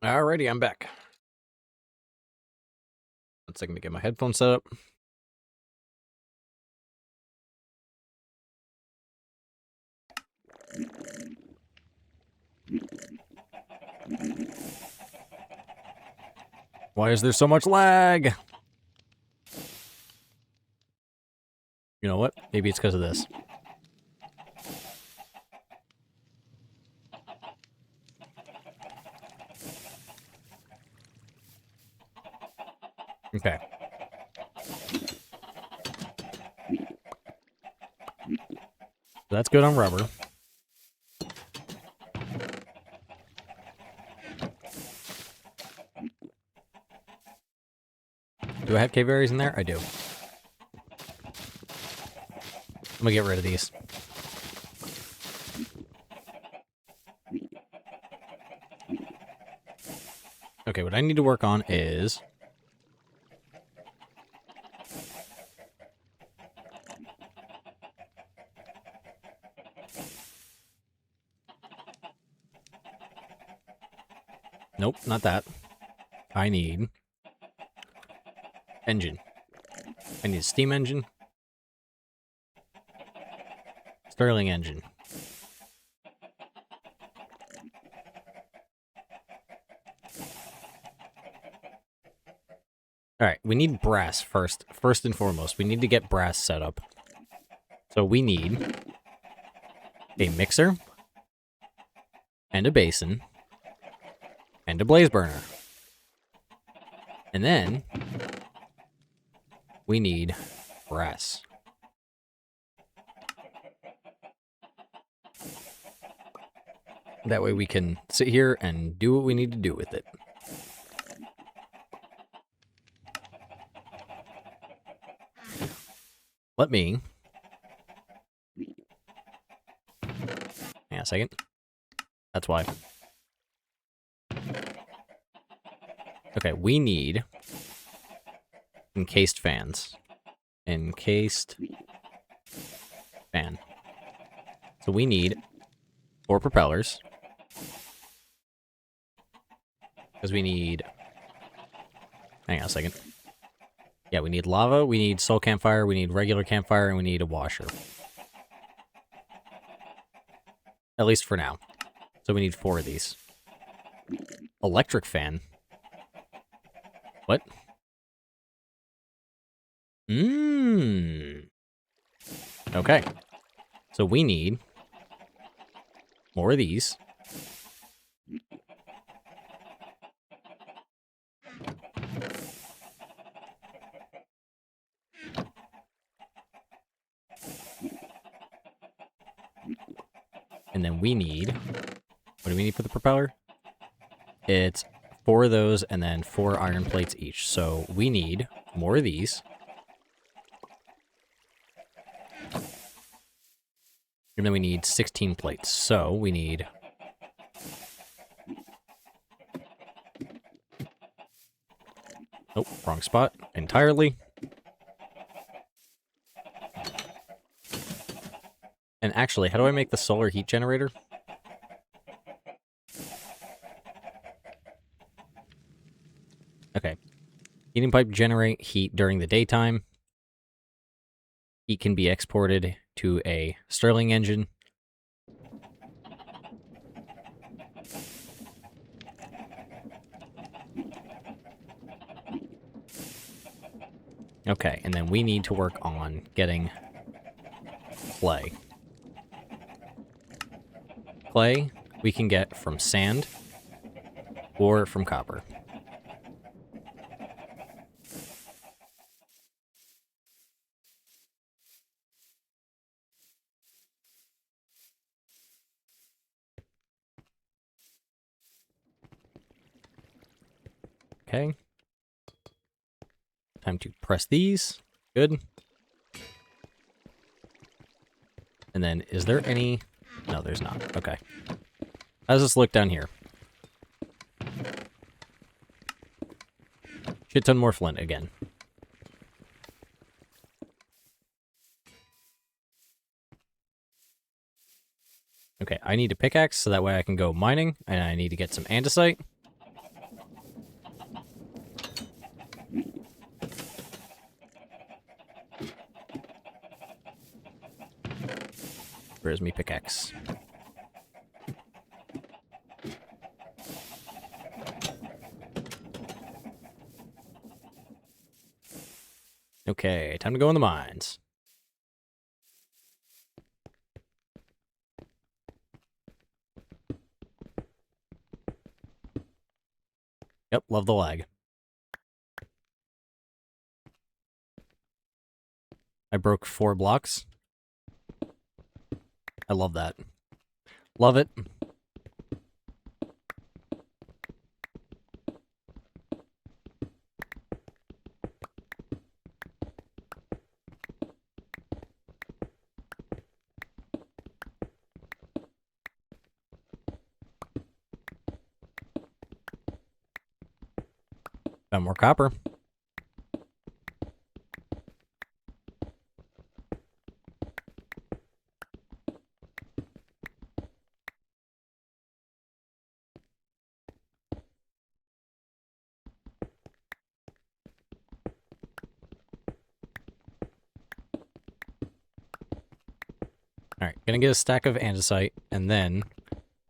Alrighty, I'm back. 1 second to get my headphones set up. Why is there so much lag? You know what? Maybe it's because of this. Okay. So that's good on rubber. Do I have cave berries in there? I do. I'm gonna get rid of these. Okay, what I need to work on is... Nope, not that. I need... engine. I need a steam engine. Stirling engine. Alright, we need brass first. First and foremost, we need to get brass set up. So we need a mixer, and a basin, and a blaze burner. And then we need brass. That way we can sit here and do what we need to do with it. Let me... hang on a second. That's why. Okay, we need encased fans. Encased fan. So we need 4 propellers. Because we need... hang on a second. Yeah, we need lava, we need soul campfire, we need regular campfire, and we need a washer. At least for now. So we need 4 of these. Electric fan. What? Okay. So we need more of these. And then we need... what do we need for the propeller? It's 4 of those and then 4 iron plates each. So we need more of these. And then we need 16 plates. So we need... oh, wrong spot entirely. And actually, how do I make the solar heat generator? Okay. Heating pipe generate heat during the daytime. Heat can be exported to a Stirling engine. Okay, and then we need to work on getting clay. Clay we can get from sand or from copper. Okay. Time to press these. Good. And then, is there any... no, there's not. Okay. How does this look down here? Shit ton more flint again. Okay, I need a pickaxe so that way I can go mining, and I need to get some andesite. Where's me pickaxe? Okay, time to go in the mines. Yep, love the lag. I broke 4 blocks. I love that. Love it. Got more copper. Alright, gonna get a stack of andesite, and then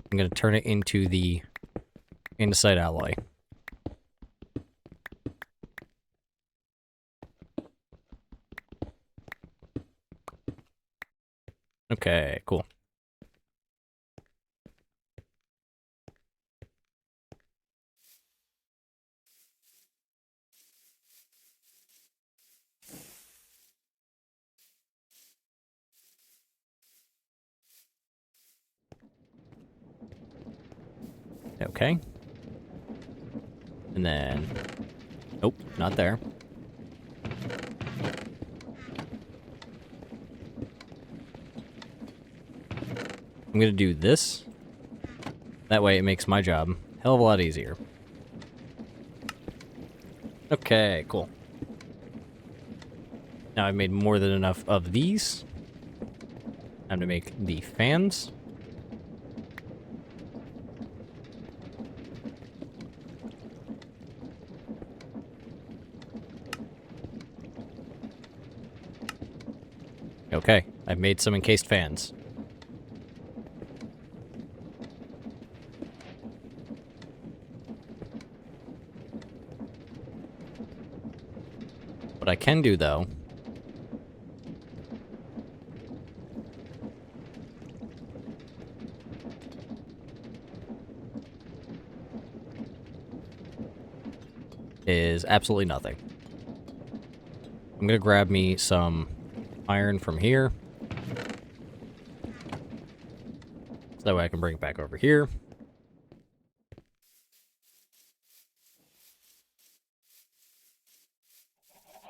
I'm gonna turn it into the andesite alloy. Okay, cool. Okay. And then... Nope, not there. I'm gonna do this. That way it makes my job a hell of a lot easier. Okay, cool. Now I've made more than enough of these. Time to make the fans. Okay, I've made some encased fans. What I can do, though, is absolutely nothing. I'm gonna grab me some iron from here. So that way I can bring it back over here.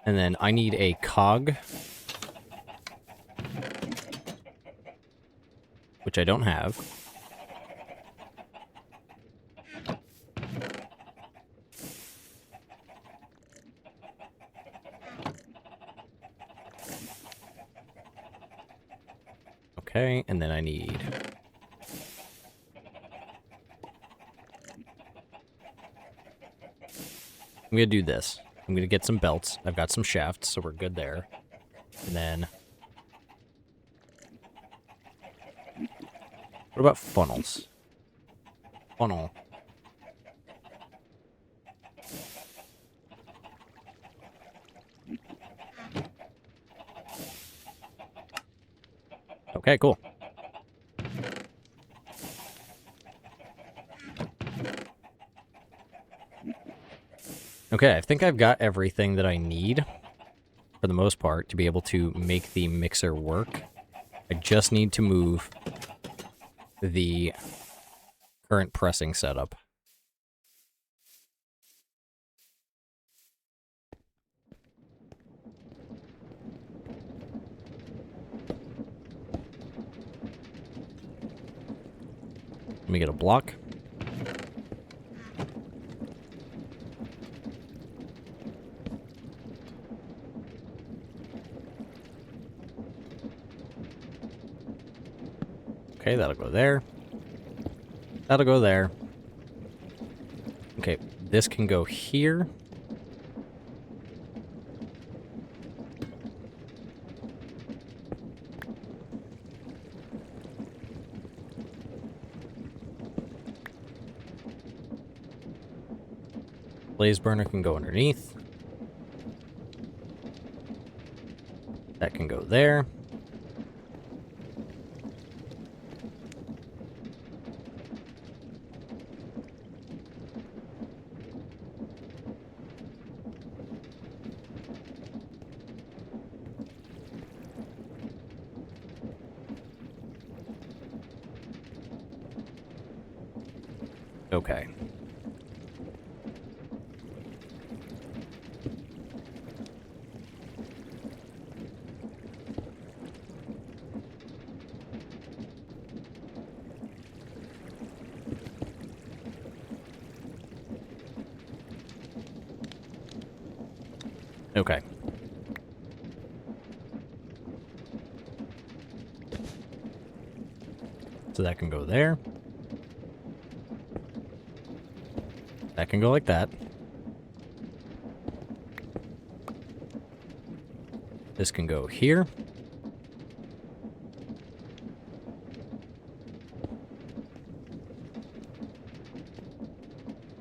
And then I need a cog. Which I don't have. Okay, and then I need... I'm gonna do this. I'm gonna get some belts. I've got some shafts, so we're good there. And then... What about funnels? Funnel. Okay, cool. Okay, I think I've got everything that I need, for the most part, to be able to make the mixer work. I just need to move the current pressing setup. Let me get a block. Okay, that'll go there. That'll go there. Okay, this can go here. Blaze burner can go underneath. That can go there. Okay. Okay. So that can go there. That can go like that. This can go here.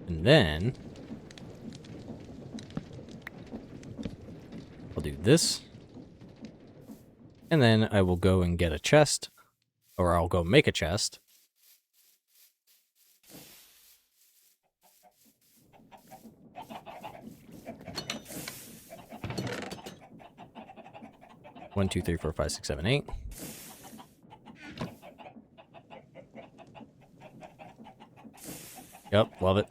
And then I'll do this. And then I will go and get a chest. Or I'll go make a chest. One, two, three, four, 5, 6, 7, 8. Yep, love it.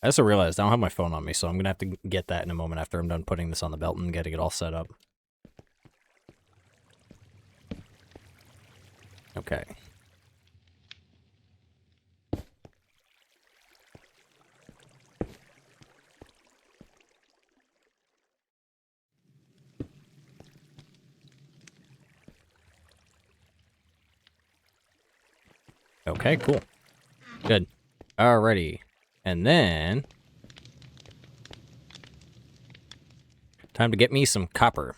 I also realized I don't have my phone on me, so I'm gonna have to get that in a moment after I'm done putting this on the belt and getting it all set up. Okay. Okay, cool. Good. Alrighty. And then time to get me some copper.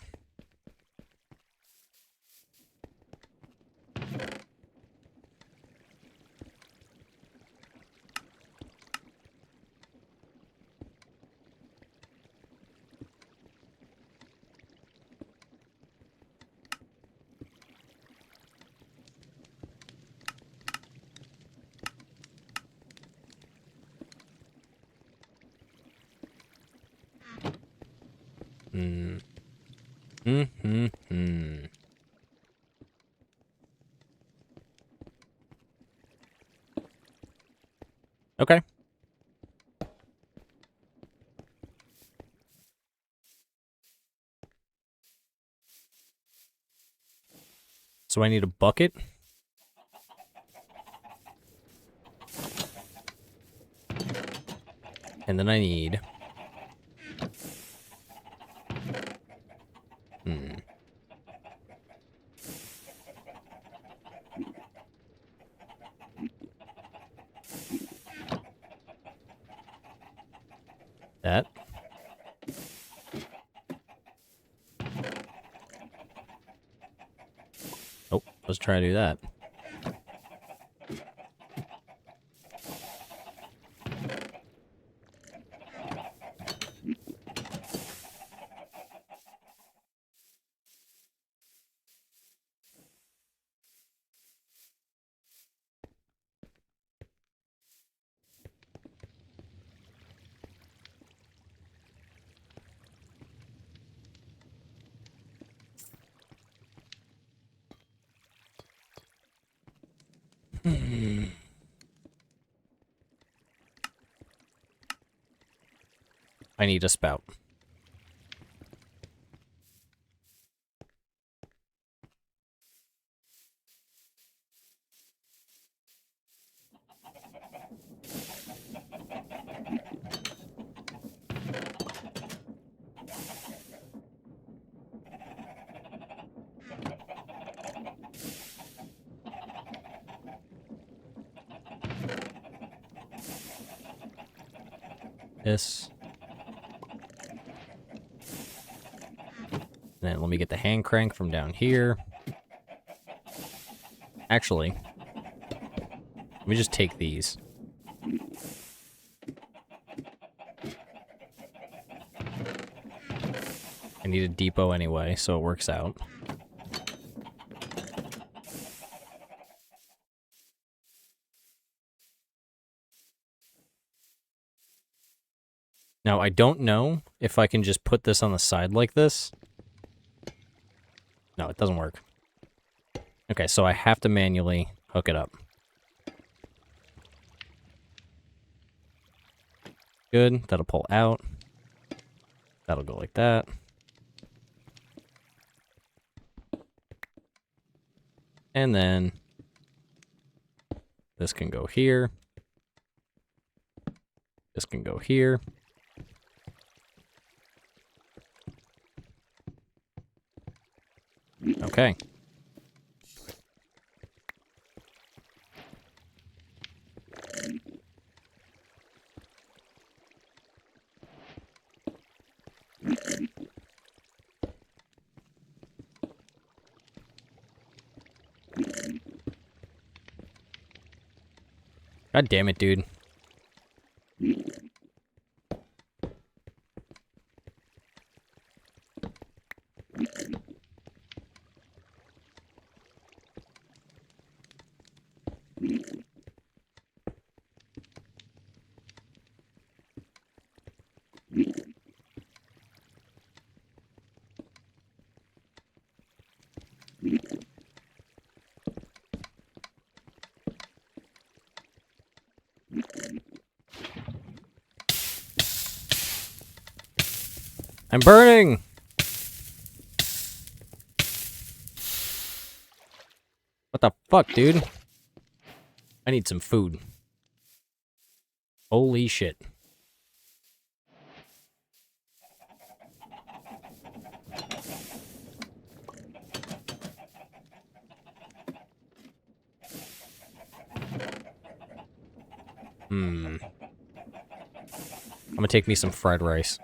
Okay. So I need a bucket. And then I need... that. Oh, let's try to do that. I need a spout. This. And then let me get the hand crank from down here. Actually, let me just take these. I need a depot anyway, so it works out. Now, I don't know if I can just put this on the side like this. No, it doesn't work. Okay, so I have to manually hook it up. Good, that'll pull out. That'll go like that. And then this can go here. This can go here. Okay. God damn it, dude. I'm burning! What the fuck, dude? I need some food. Holy shit. I'm gonna take me some fried rice.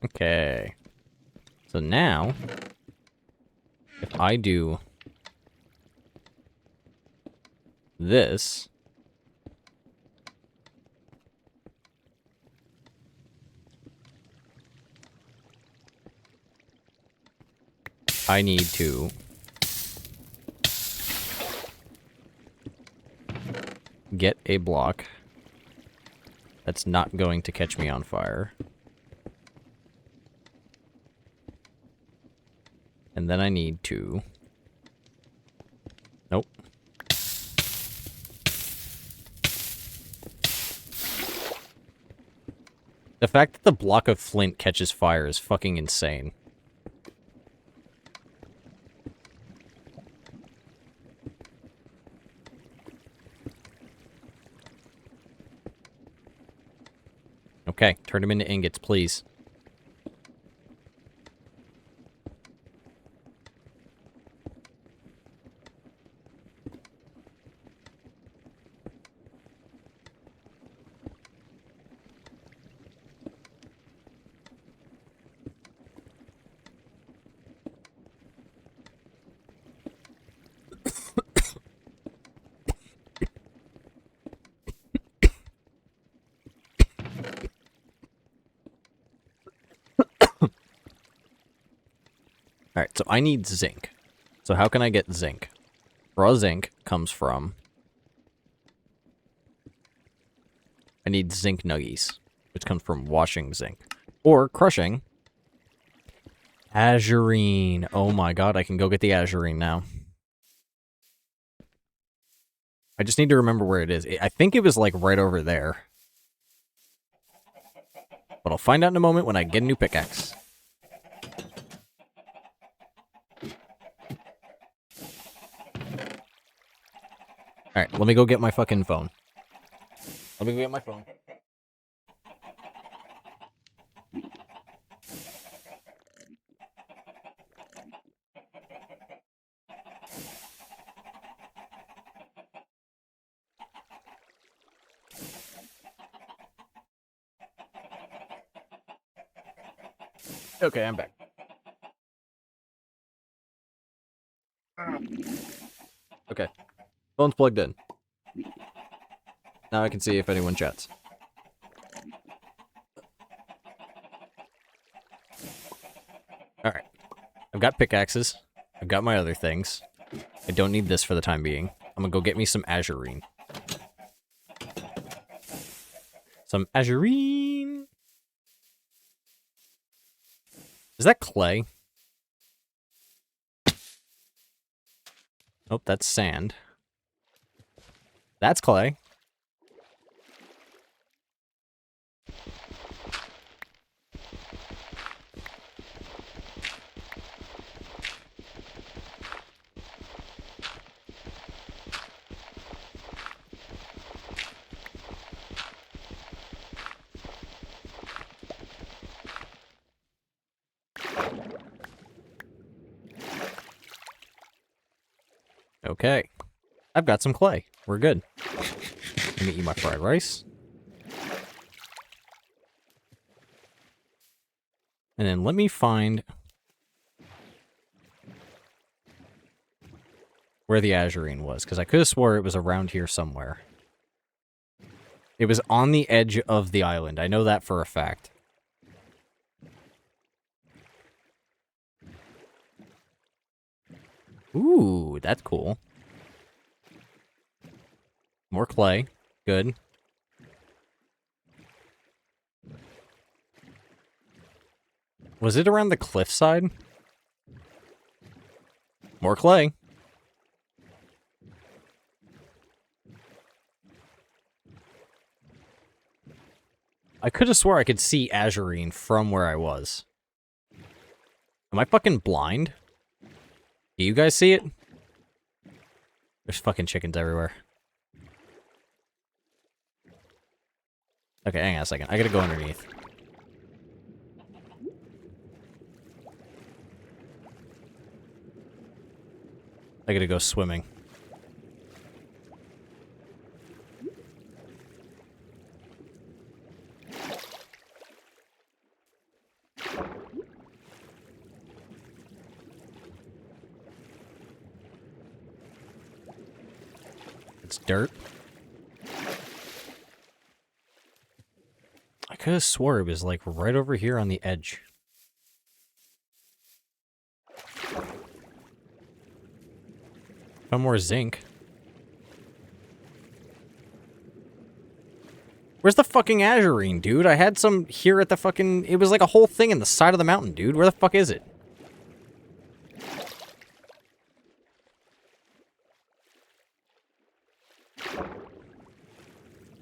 Okay. So now, if I do this, I need to get a block that's not going to catch me on fire. And then I need to... Nope. The fact that the block of flint catches fire is fucking insane. Okay, turn them into ingots, please. Alright, so I need zinc. So how can I get zinc? Raw zinc comes from... I need zinc nuggies, which comes from washing zinc. Or crushing azurine. Oh my god, I can go get the azurine now. I just need to remember where it is. I think it was like right over there. But I'll find out in a moment when I get a new pickaxe. Alright, Let me go get my fucking phone. Let me go get my phone. Okay, I'm back. Okay. Phone's plugged in. Now I can see if anyone chats. Alright. I've got pickaxes. I've got my other things. I don't need this for the time being. I'm gonna go get me some azurine. Some azurine! Is that clay? Nope, that's sand. That's clay. Okay. I've got some clay. We're good. Let me eat my fried rice. And then let me find where the azurine was, because I could have swore it was around here somewhere. It was on the edge of the island. I know that for a fact. Ooh, that's cool. More clay. Good. Was it around the cliffside? More clay. I could have swore I could see azurine from where I was. Am I fucking blind? Do you guys see it? There's fucking chickens everywhere. Okay, hang on a second. I gotta go underneath. I gotta go swimming. It's dirt. I could have swore it was like right over here on the edge. Found more zinc. Where's the fucking azurine, dude? I had some here at the fucking... It was like a whole thing in the side of the mountain, dude. Where the fuck is it?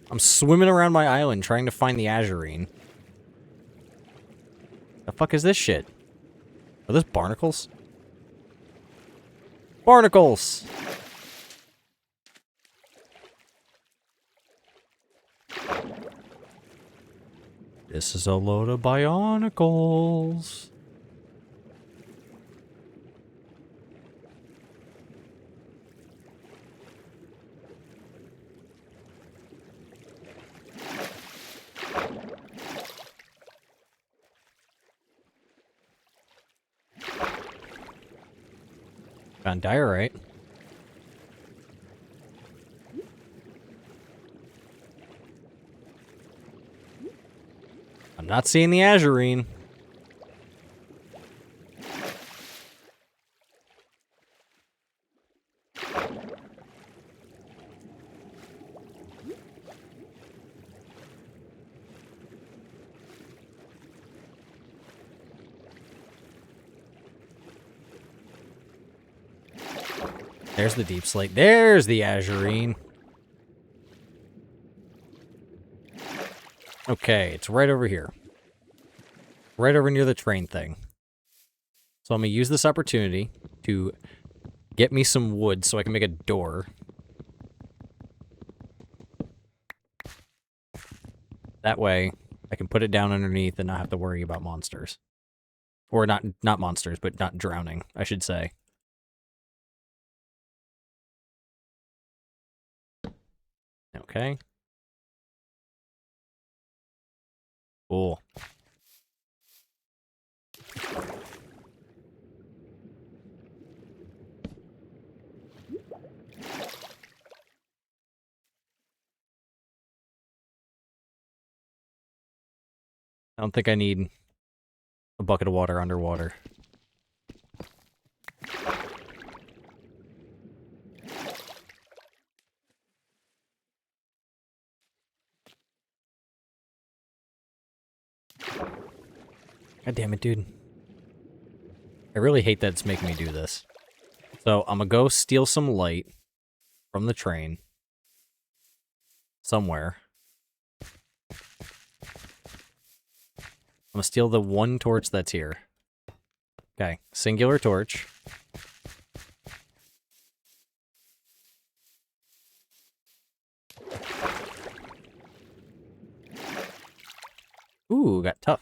I'm swimming around my island trying to find the azurine. The fuck is this shit? Are those barnacles? Barnacles! This is a load of bionicles. Found diorite. I'm not seeing the azurine. There's the deep slate. There's the azurine. Okay, it's right over here. Right over near the train thing. So I'm going to use this opportunity to get me some wood so I can make a door. That way, I can put it down underneath and not have to worry about monsters. Or not monsters, but not drowning, I should say. Okay. Cool. I don't think I need a bucket of water underwater. God damn it, dude. I really hate that it's making me do this. So I'm gonna go steal some light from the train. Somewhere. I'm gonna steal the one torch that's here. Okay, singular torch. Ooh, got tough.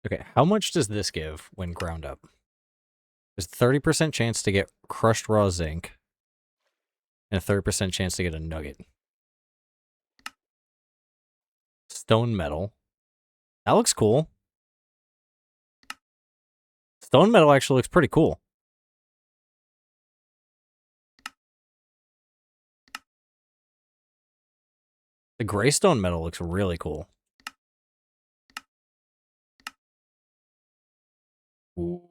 Okay, how much does this give when ground up? There's a 30% chance to get crushed raw zinc, and a 30% chance to get a nugget. Stone metal. That looks cool. Stone metal actually looks pretty cool. The gray stone metal looks really cool. Ooh.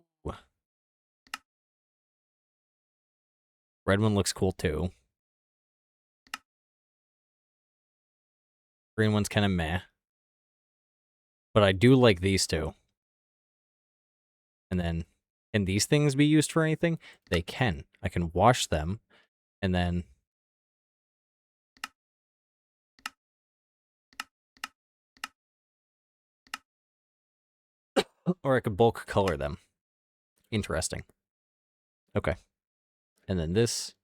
Red one looks cool too. Green one's kind of meh. But I do like these two. And then, can these things be used for anything? They can. I can wash them, and then... or I could bulk color them. Interesting. Okay. And then this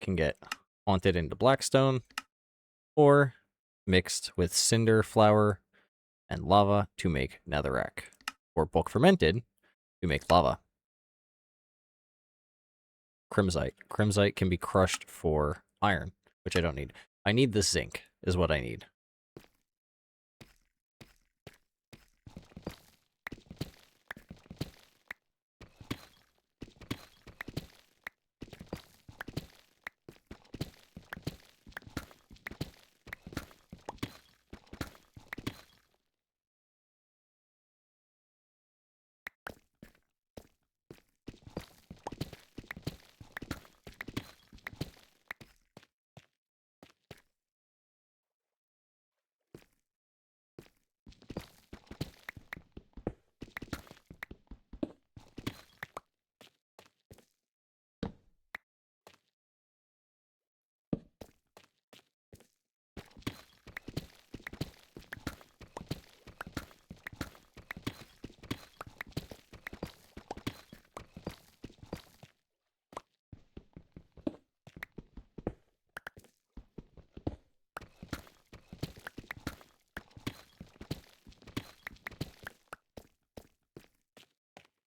can get haunted into blackstone, or mixed with cinder, flour, and lava to make netherrack, or bulk fermented to make lava. Crimsite. Crimsite can be crushed for iron, which I don't need. I need the zinc, is what I need.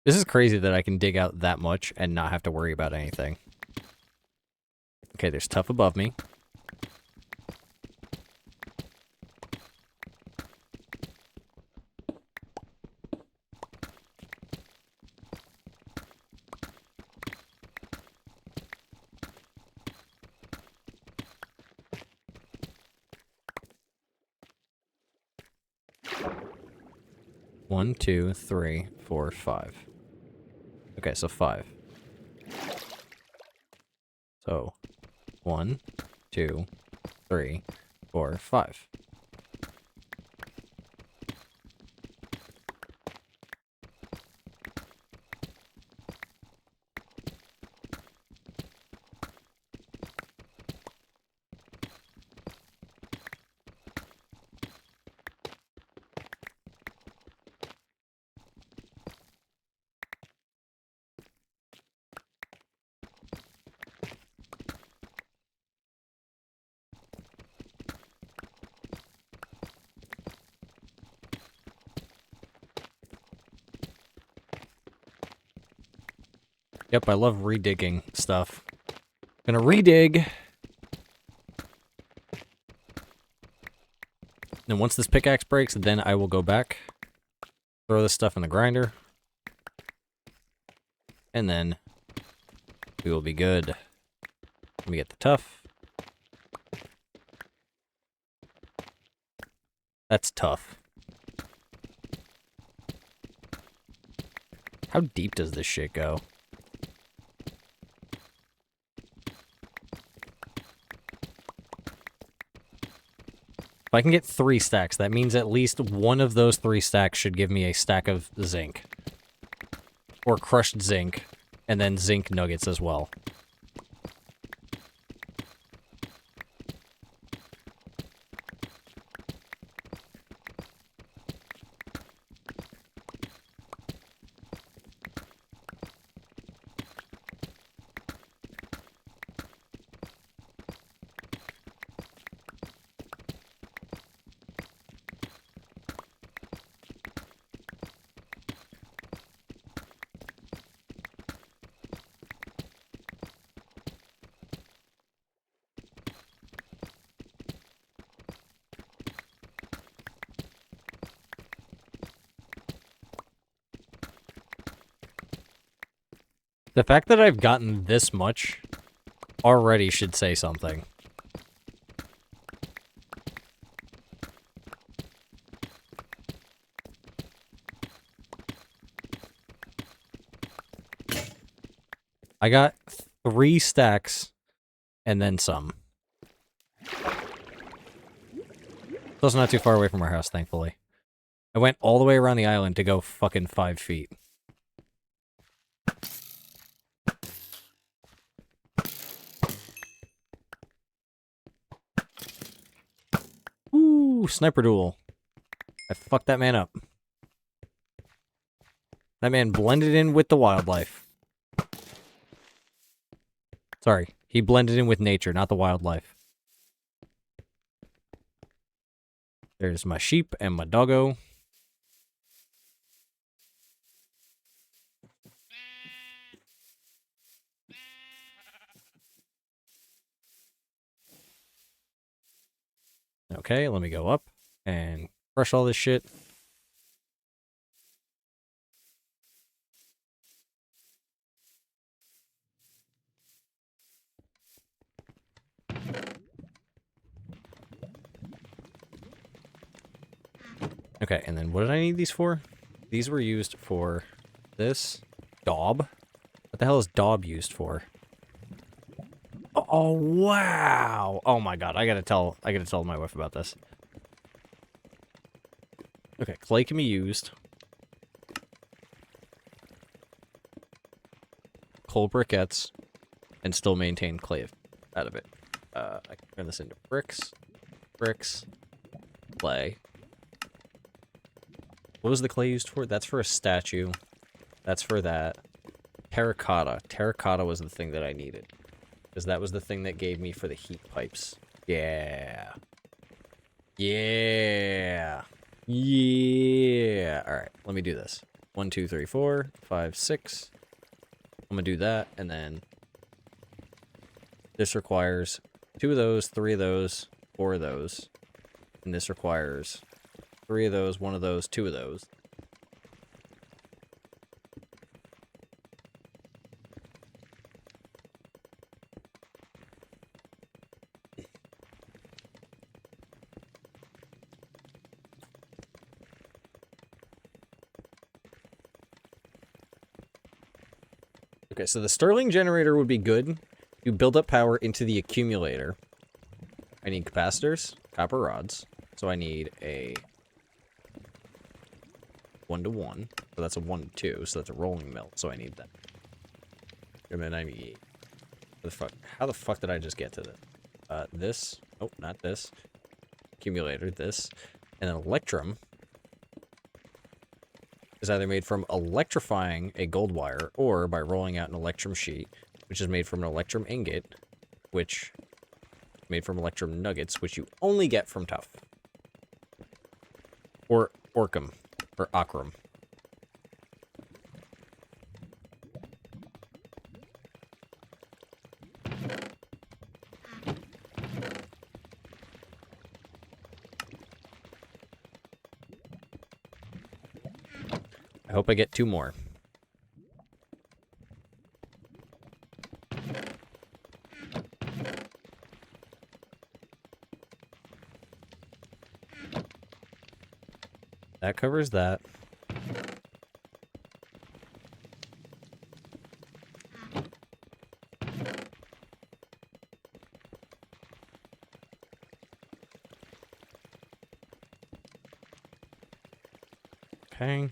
This is crazy that I can dig out that much and not have to worry about anything. Okay, there's tuff above me. One, two, three, four, five. Okay, so 5. So 1, 2, 3, 4, 5. Yep, I love redigging stuff. Gonna redig. And once this pickaxe breaks, then I will go back, throw this stuff in the grinder, and then we will be good. Let me get the tough. That's tough. How deep does this shit go? If I can get 3 stacks, that means at least one of those 3 stacks should give me a stack of zinc. Or crushed zinc, and then zinc nuggets as well. The fact that I've gotten this much already should say something. I got 3 stacks and then some. So it's not too far away from our house, thankfully. I went all the way around the island to go fucking 5 feet. Ooh, sniper duel. I fucked that man up. That man blended in with the wildlife. Sorry, he blended in with nature, not the wildlife. There's my sheep and my doggo. Okay, let me go up and crush all this shit. Okay, and then what did I need these for? These were used for this. Daub? What the hell is daub used for? Oh, wow! Oh my god, I gotta tell my wife about this. Okay, clay can be used. Coal briquettes, and still maintain clay out of it. I can turn this into bricks, clay. What was the clay used for? That's for a statue. That's for that. Terracotta. Terracotta was the thing that I needed. Because that was the thing that gave me for the heat pipes. Yeah. Yeah. Yeah. Alright, let me do this. 1, 2, 3, 4, 5, 6. I'm gonna do that, and then this requires 2 of those, 3 of those, 4 of those. And this requires 3 of those, 1 of those, 2 of those. Okay, so the Stirling generator would be good. You build up power into the accumulator. I need capacitors, copper rods. So I need a 1-to-1. So that's a 1-to-2. So that's a rolling mill. So I need that. And then I need... How the fuck did I just get to this? This. Oh, not this. Accumulator, this. And an electrum is either made from electrifying a gold wire or by rolling out an electrum sheet, which is made from an electrum ingot, which is made from electrum nuggets, which you only get from Tough. Or Orcum. Or Akram. hope I get 2 more. That covers that. Okay.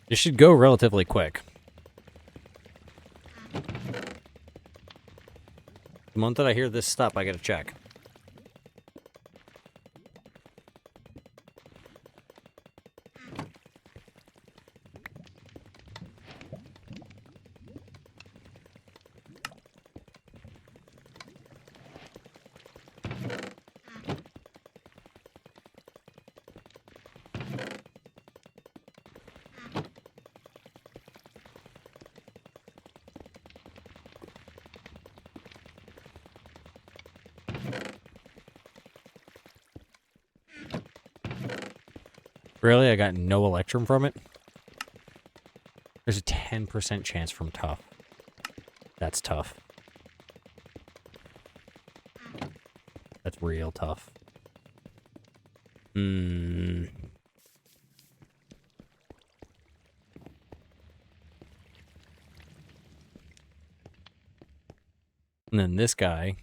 This should go relatively quick. The moment that I hear this stop, I gotta check. Really? I got no Electrum from it? There's a 10% chance from tough. That's tough. That's real tough. And then this guy.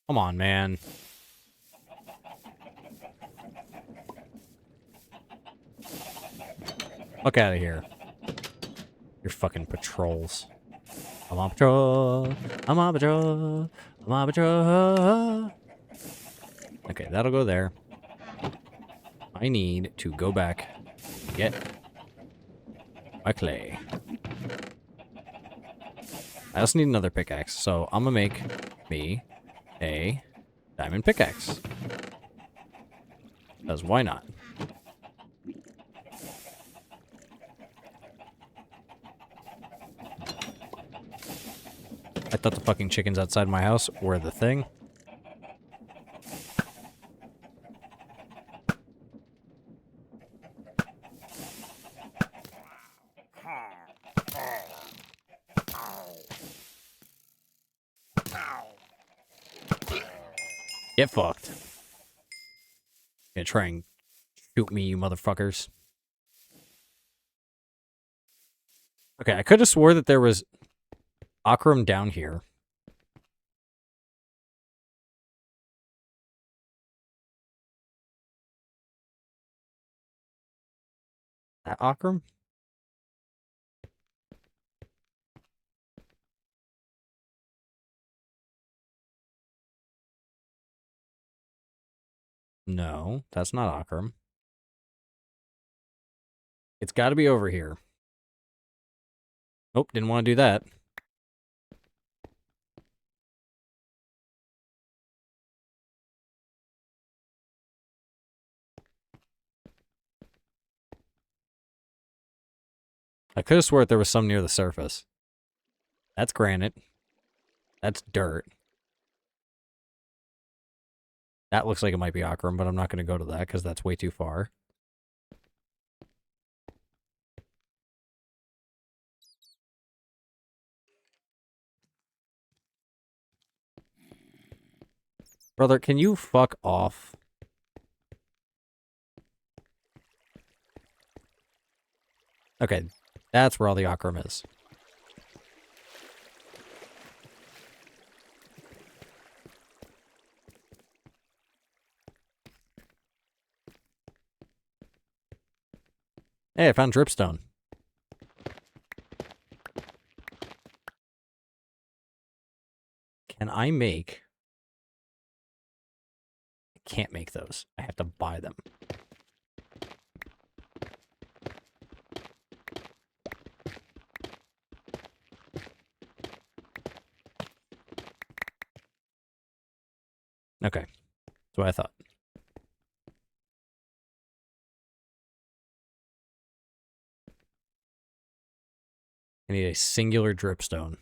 Come on, man. Fuck out of here. Your fucking patrols. I'm on patrol. I'm on patrol. I'm on patrol. Okay, that'll go there. I need to go back, get my clay. I also need another pickaxe, so I'm gonna make me a diamond pickaxe. Because why not? I thought the fucking chickens outside my house were the thing. Get fucked. Gonna try and shoot me, you motherfuckers. Okay, I could have swore that there was Akram down here. That Akram? No, that's not Akram. It's got to be over here. Nope, didn't want to do that. I could have swore there was some near the surface. That's granite. That's dirt. That looks like it might be Akram, but I'm not going to go to that because that's way too far. Brother, can you fuck off? Okay, that's where all the Akram is. Hey, I found dripstone. Can I make... I can't make those. I have to buy them. Okay. That's what I thought. I need a singular dripstone.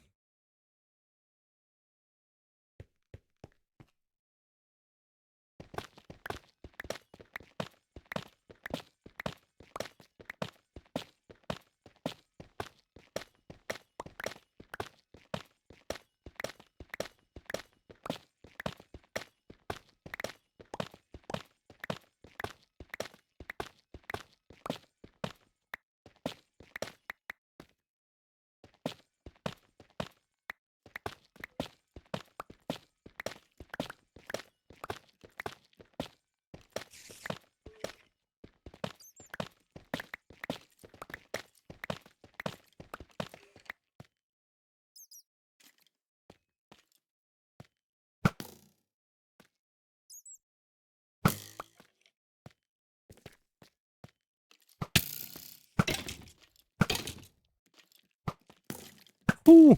Ooh.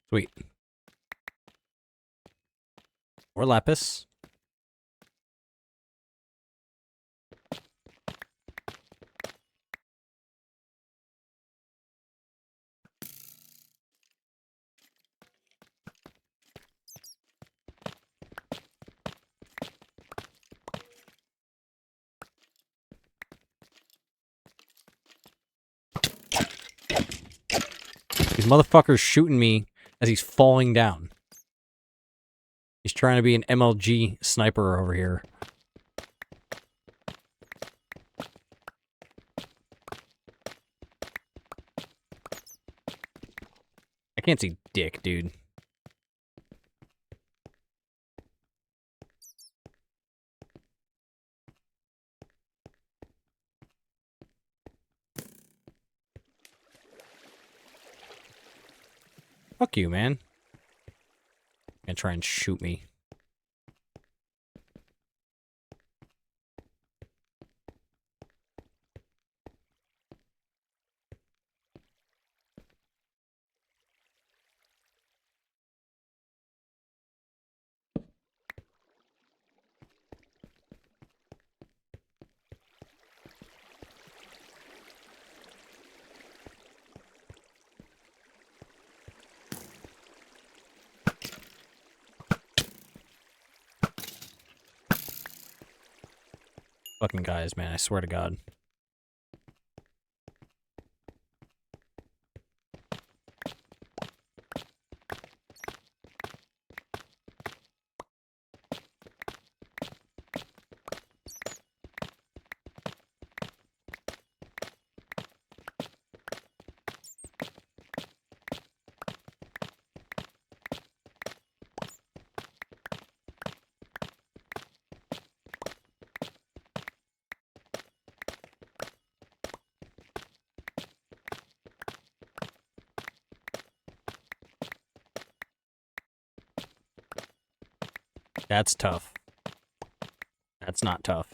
Sweet. Or lapis. These motherfuckers shooting me as he's falling down. He's trying to be an MLG sniper over here. I can't see dick, dude. Fuck you, man. Gonna try and shoot me. Fucking guys, man, I swear to God. That's tough. That's not tough.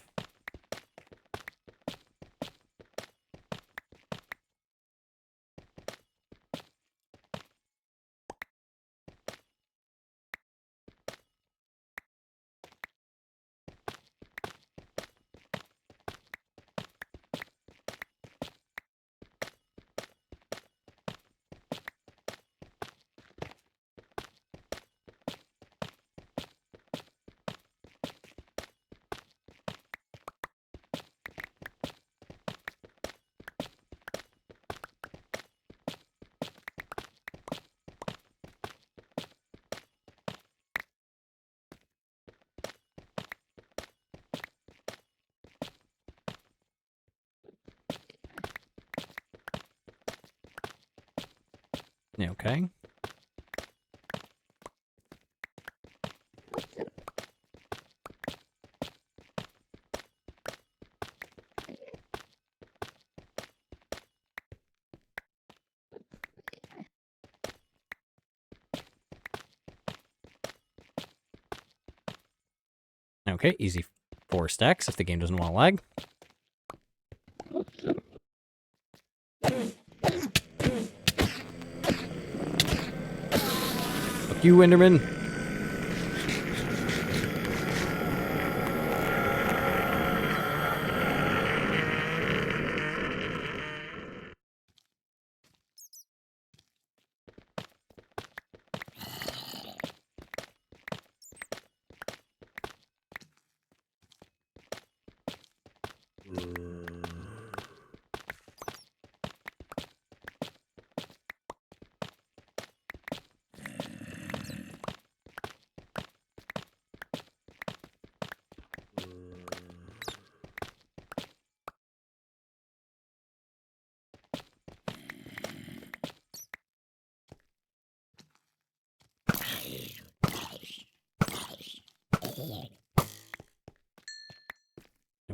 Yeah, okay. Okay, easy 4 stacks if the game doesn't want to lag. Fuck you, Enderman.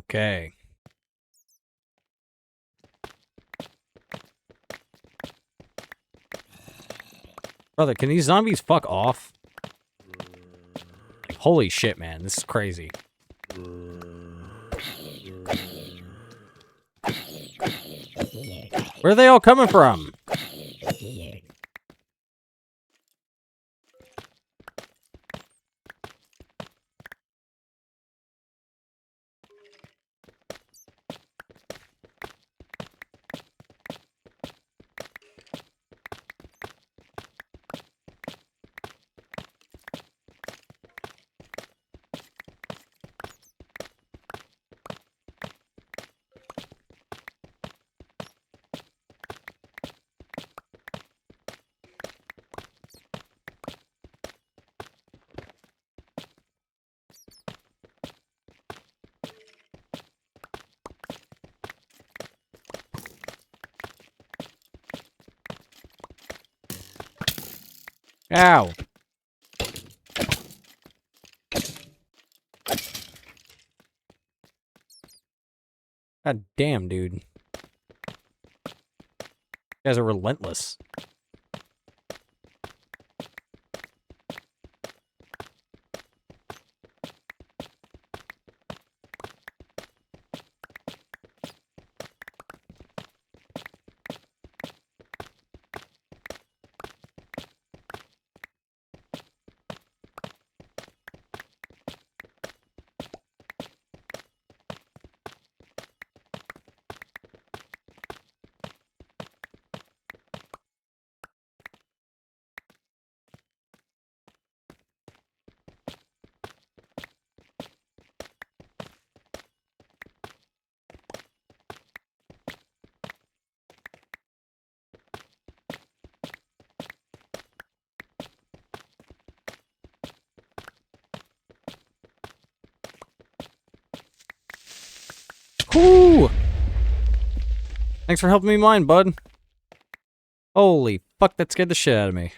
Okay. Brother, can these zombies fuck off? Like, holy shit, man. This is crazy. Where are they all coming from? Ow. God damn, dude. You guys are relentless. Whoo! Thanks for helping me mine, bud. Holy fuck, that scared the shit out of me.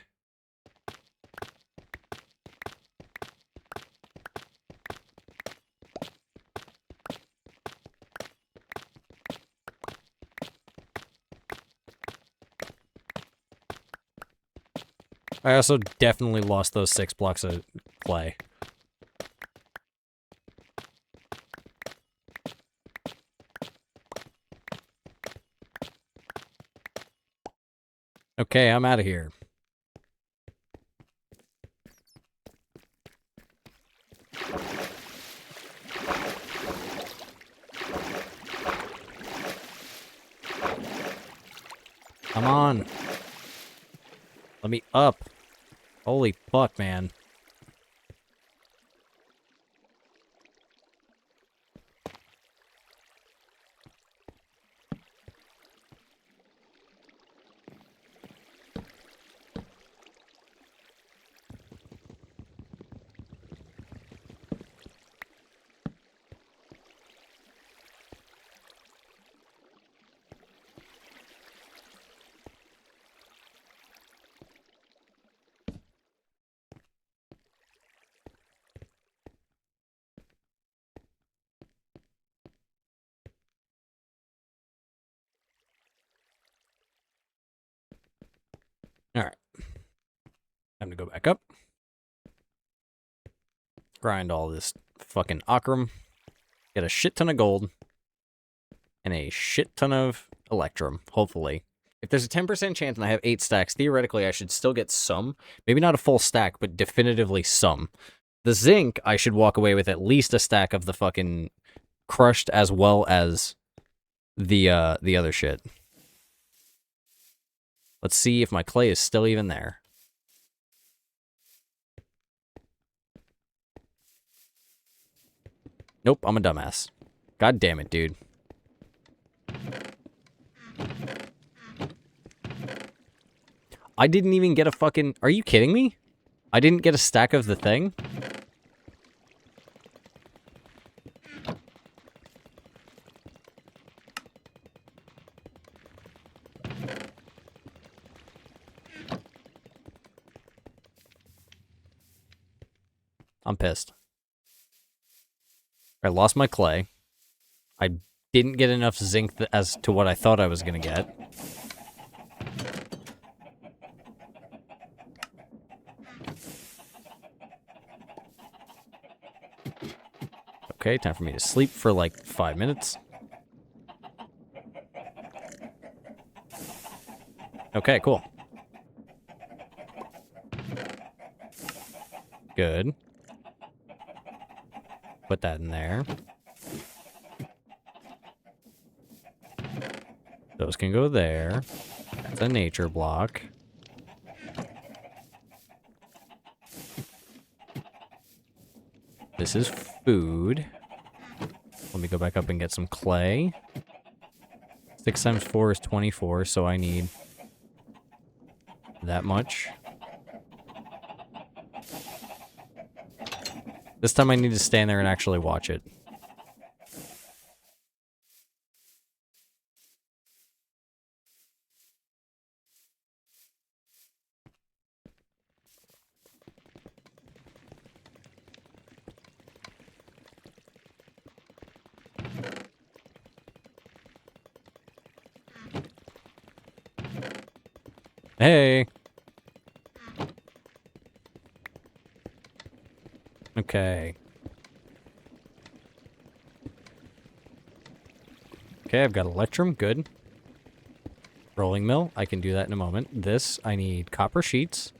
I also definitely lost those 6 blocks of clay. Okay, I'm out of here. Come on. Let me up. Holy fuck, man. Alright. Time to go back up. Grind all this fucking Akram. Get a shit ton of gold. And a shit ton of Electrum, hopefully. If there's a 10% chance and I have 8 stacks, theoretically I should still get some. Maybe not a full stack, but definitively some. The zinc, I should walk away with at least a stack of the fucking crushed as well as the other shit. Let's see if my clay is still even there. Nope, I'm a dumbass. God damn it, dude. I didn't even get a fucking... Are you kidding me? I didn't get a stack of the thing? I'm pissed. I lost my clay. I didn't get enough zinc as to what I thought I was going to get. Okay, time for me to sleep for like 5 minutes. Okay, cool. Good. Put that in there. Those can go there. That's a nature block. This is food. Let me go back up and get some clay. 6 times 4 is 24, so I need that much. This time I need to stand there and actually watch it. Hey! Okay. Okay, I've got Electrum, good. Rolling mill, I can do that in a moment. This, I need copper sheets.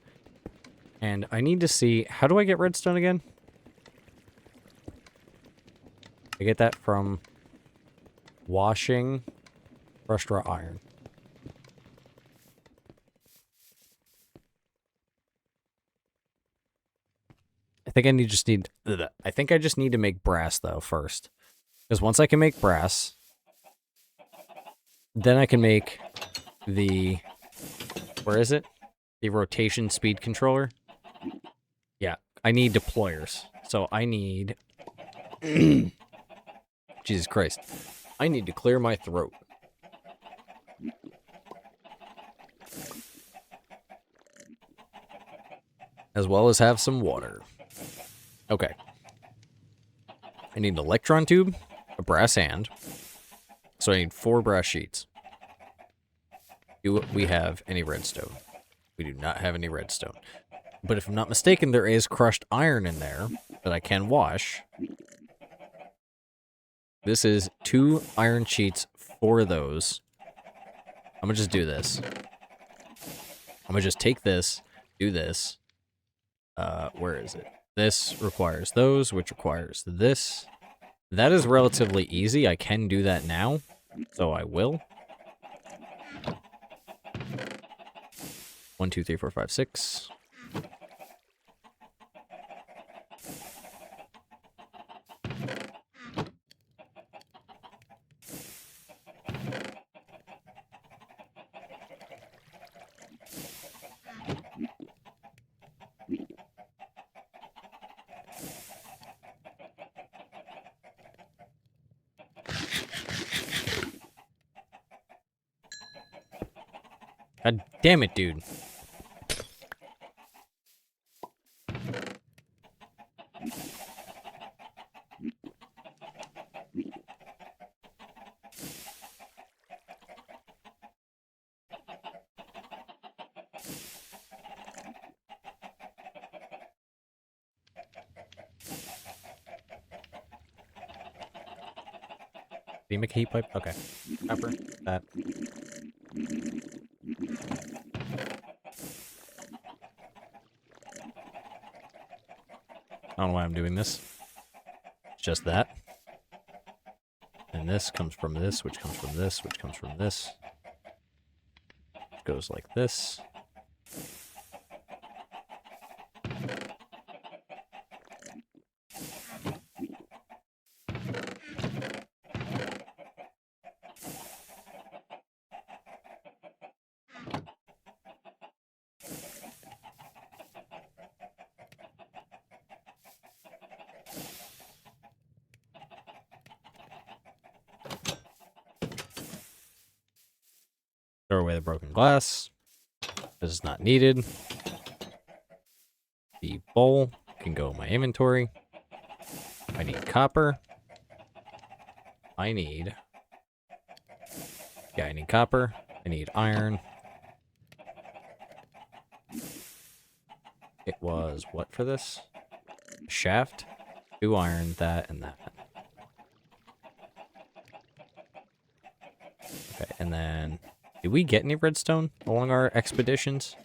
And I need to see, how do I get redstone again? I get that from washing crushed raw iron. I think I just need to make brass though first. Because once I can make brass, then I can make the, where is it? The rotation speed controller. Yeah, I need deployers. So I need, Jesus Christ. I need to clear my throat. As well as have some water. Okay. I need an electron tube, a brass hand. So I need 4 brass sheets. Do we have any redstone? We do not have any redstone. But if I'm not mistaken, there is crushed iron in there that I can wash. This is 2 iron sheets for those. I'm gonna just do this. I'm gonna just take this, do this. Where is it? This requires those, which requires this. That is relatively easy. I can do that now, so I will. 1, 2, 3, 4, 5, 6. God damn it, dude. Did you make a heat pipe? Okay. Copper. That. I don't know why I'm doing this. It's just that. And this comes from this, which comes from this, which comes from this. It goes like this. Throw away the broken glass. This is not needed. The bowl can go in my inventory. I need copper. I need copper. I need iron. It was what for this? Shaft, 2 iron, that, and that. Okay, and then, did we get any redstone along our expeditions?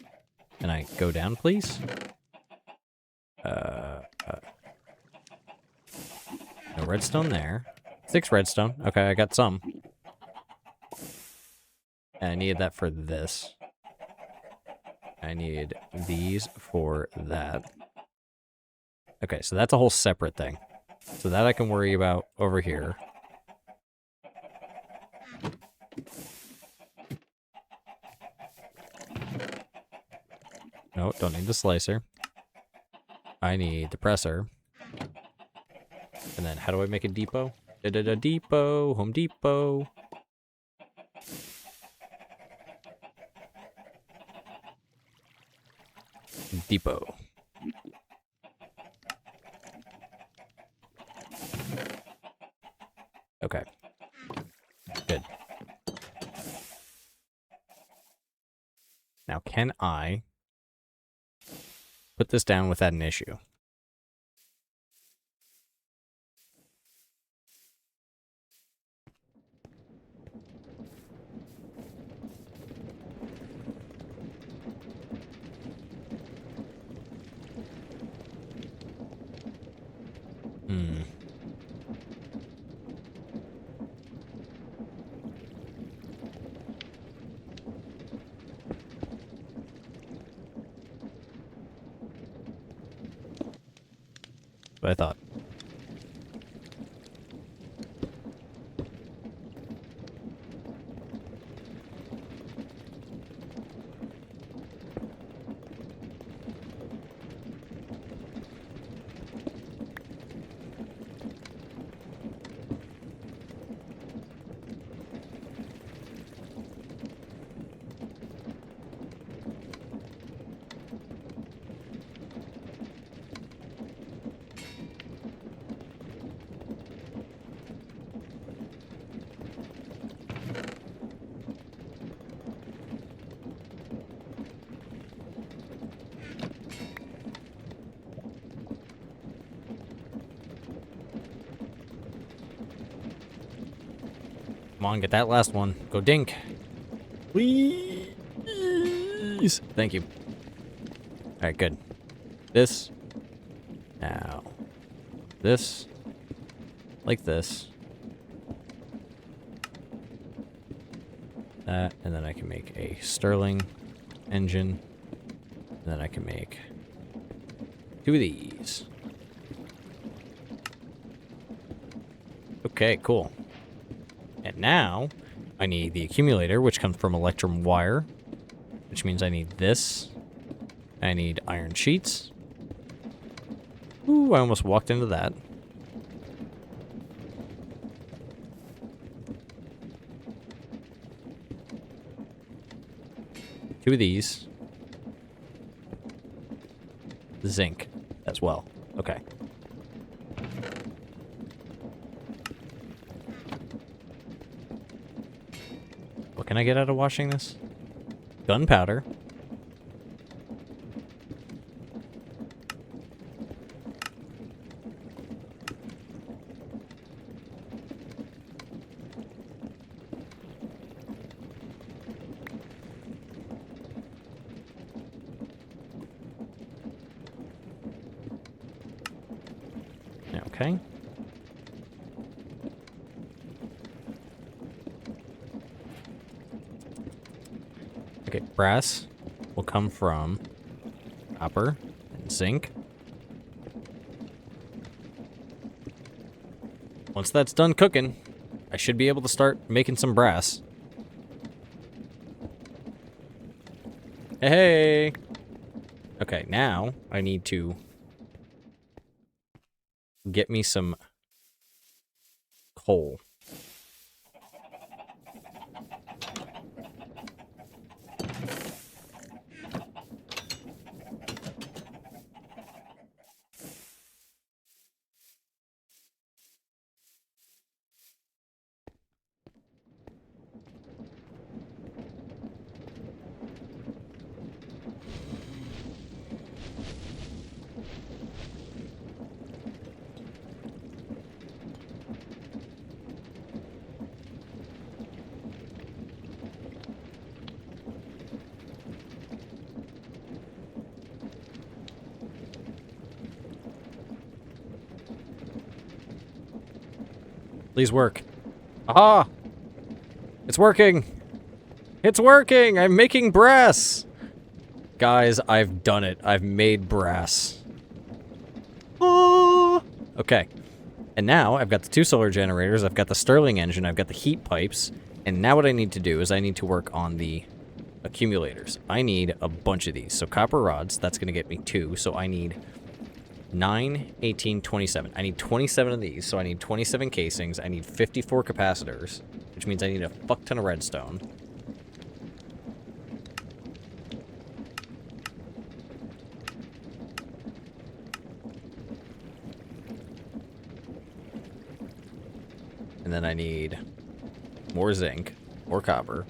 Can I go down, please? No redstone there. 6 redstone. Okay, I got some. And I needed that for this. I need these for that. Okay, so that's a whole separate thing. So that I can worry about over here. No, don't need the slicer. I need the presser. And then how do I make a depot? Depot, Home Depot. Depot. Okay. Good. Now, can I put this down without an issue? What I thought. Come on, get that last one. Go dink. Please. Thank you. Alright, good. This. Now. This. Like this. That. And then I can make a Stirling engine. And then I can make 2 of these. Okay, cool. And now, I need the accumulator, which comes from electrum wire, which means I need this. I need iron sheets. Ooh, I almost walked into that. Two of these. Zinc as well. Okay. What can I get out of washing this? Gunpowder. Okay. Okay, brass will come from copper and zinc. Once that's done cooking, I should be able to start making some brass. Hey! Okay, now I need to get me some coal. Please work. Aha! It's working! It's working! I'm making brass! Guys, I've done it. I've made brass. Ah! Okay. And now I've got the 2 solar generators, I've got the Stirling engine, I've got the heat pipes, and now what I need to do is I need to work on the accumulators. I need a bunch of these. So copper rods, that's going to get me 2, so I need 9, 18, 27. I need 27 of these, so I need 27 casings. I need 54 capacitors, which means I need a fuck ton of redstone. And then I need more zinc, more copper.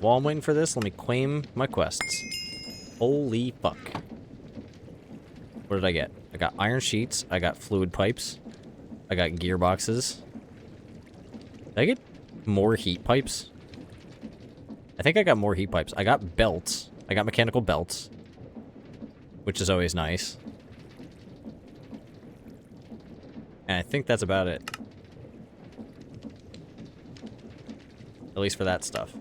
While I'm waiting for this, let me claim my quests. Holy fuck. What did I get? I got iron sheets, I got fluid pipes, I got gearboxes. Did I get more heat pipes? I think I got more heat pipes. I got belts. I got mechanical belts, which is always nice. And I think that's about it. At least for that stuff.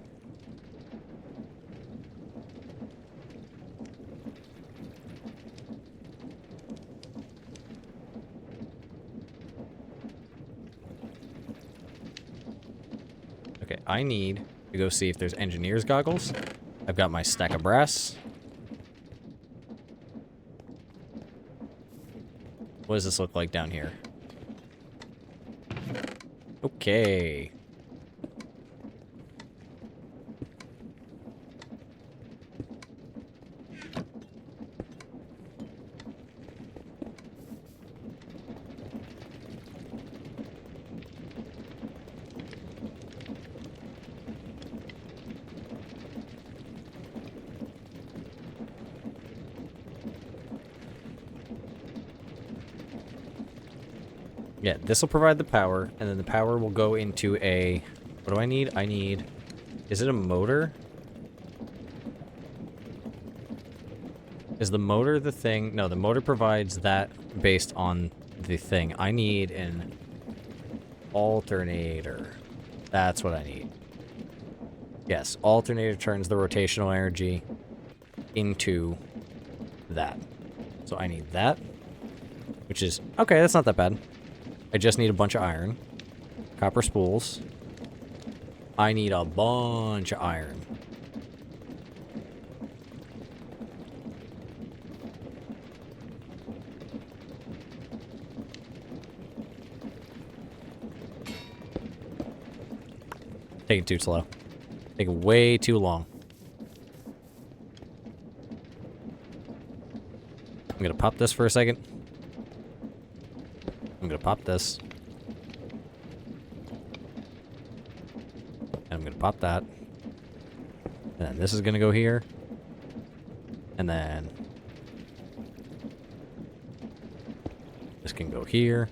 Okay, I need to go see if there's engineer's goggles. I've got my stack of brass. What does this look like down here? Okay. Yeah, this will provide the power, and then the power will go into a... What do I need? I need... Is it a motor? Is the motor the thing? No, the motor provides that based on the thing. I need an alternator. That's what I need. Yes, alternator turns the rotational energy into that. So I need that, which is... Okay, that's not that bad. I just need a bunch of iron. Copper spools. I need a bunch of iron. Taking too slow. Taking way too long. I'm gonna pop this for a second. I'm gonna pop this. And I'm gonna pop that. And then this is gonna go here. And then This can go here.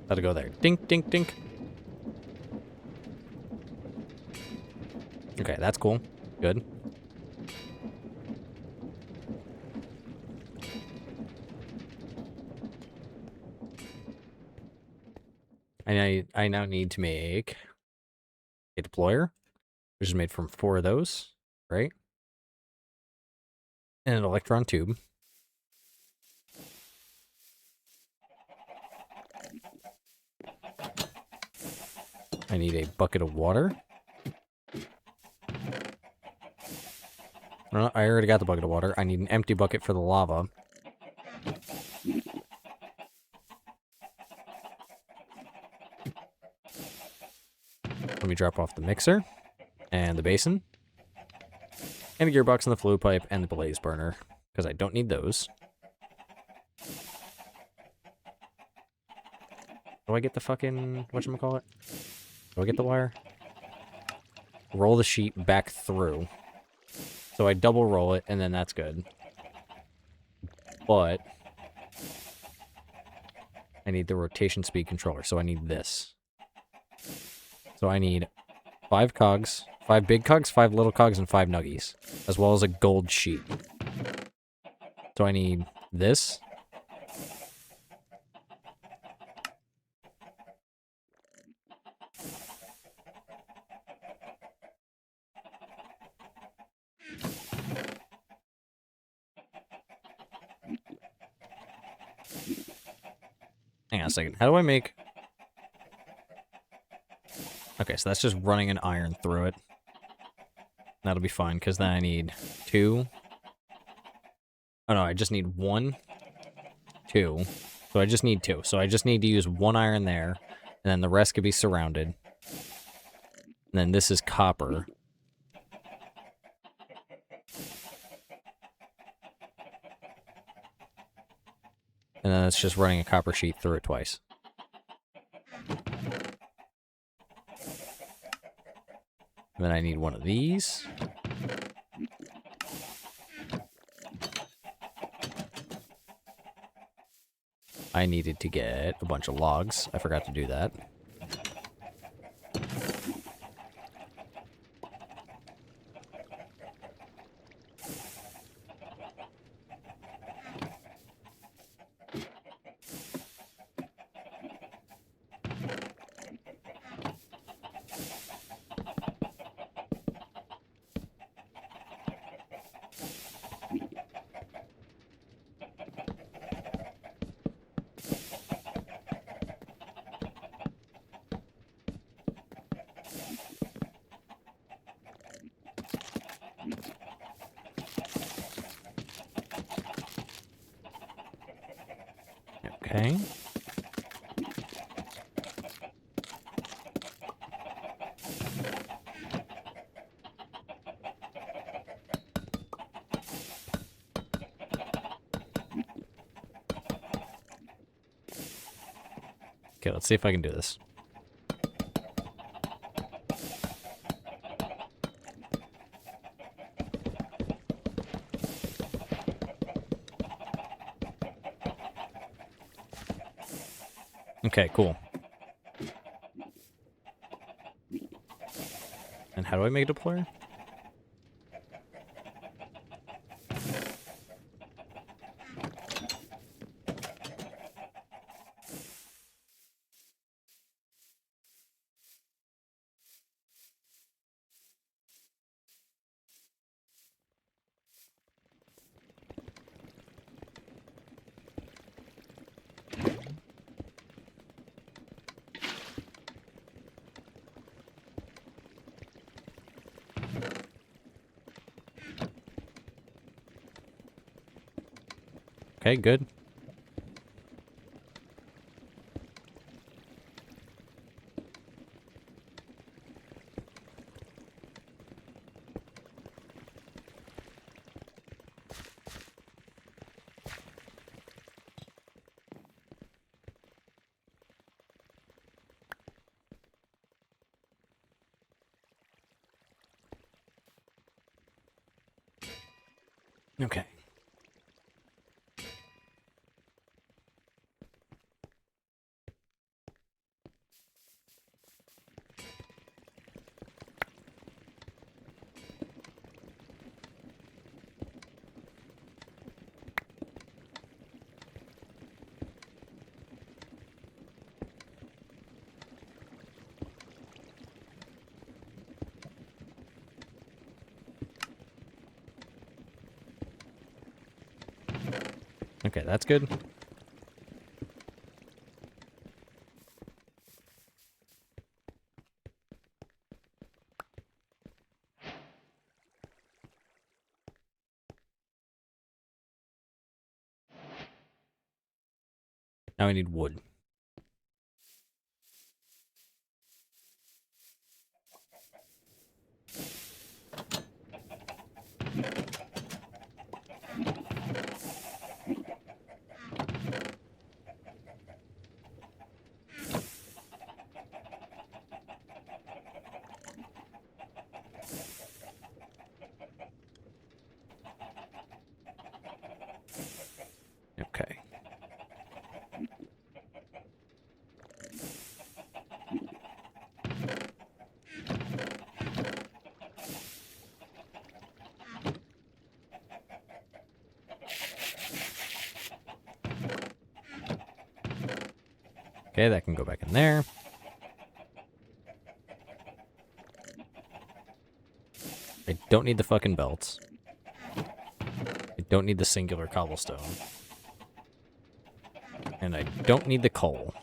Gotta go there. Dink, dink, dink. Okay, that's cool. Good. I now need to make a deployer, which is made from 4 of those, right? And an electron tube. I need a bucket of water. No, I already got the bucket of water. I need an empty bucket for the lava. Let me drop off the mixer and the basin and the gearbox and the fluid pipe and the blaze burner because I don't need those. Do I get the fucking whatchamacallit? Do I get the wire? Roll the sheet back through. So I double roll it and then that's good. But I need the rotation speed controller, so I need this. So I need 5 cogs, 5 big cogs, 5 little cogs, and 5 nuggies, as well as a gold sheet. So I need this. Hang on a second. How do I make... Okay, so that's just running an iron through it. That'll be fine, because then I need 2. Oh no, I just need 1, 2. So I just need 2. So I just need to use 1 iron there, and then the rest could be surrounded. And then this is copper. And then it's just running a copper sheet through it twice. And then I need 1 of these. I needed to get a bunch of logs. I forgot to do that. Okay. Okay, let's see if I can do this. Okay, cool. And how do I make a deployer? Okay, good. Okay. Okay, that's good. Now we need wood. Okay. Okay, that can go back in there. I don't need the fucking belts. I don't need the singular cobblestone. And I don't need the coal.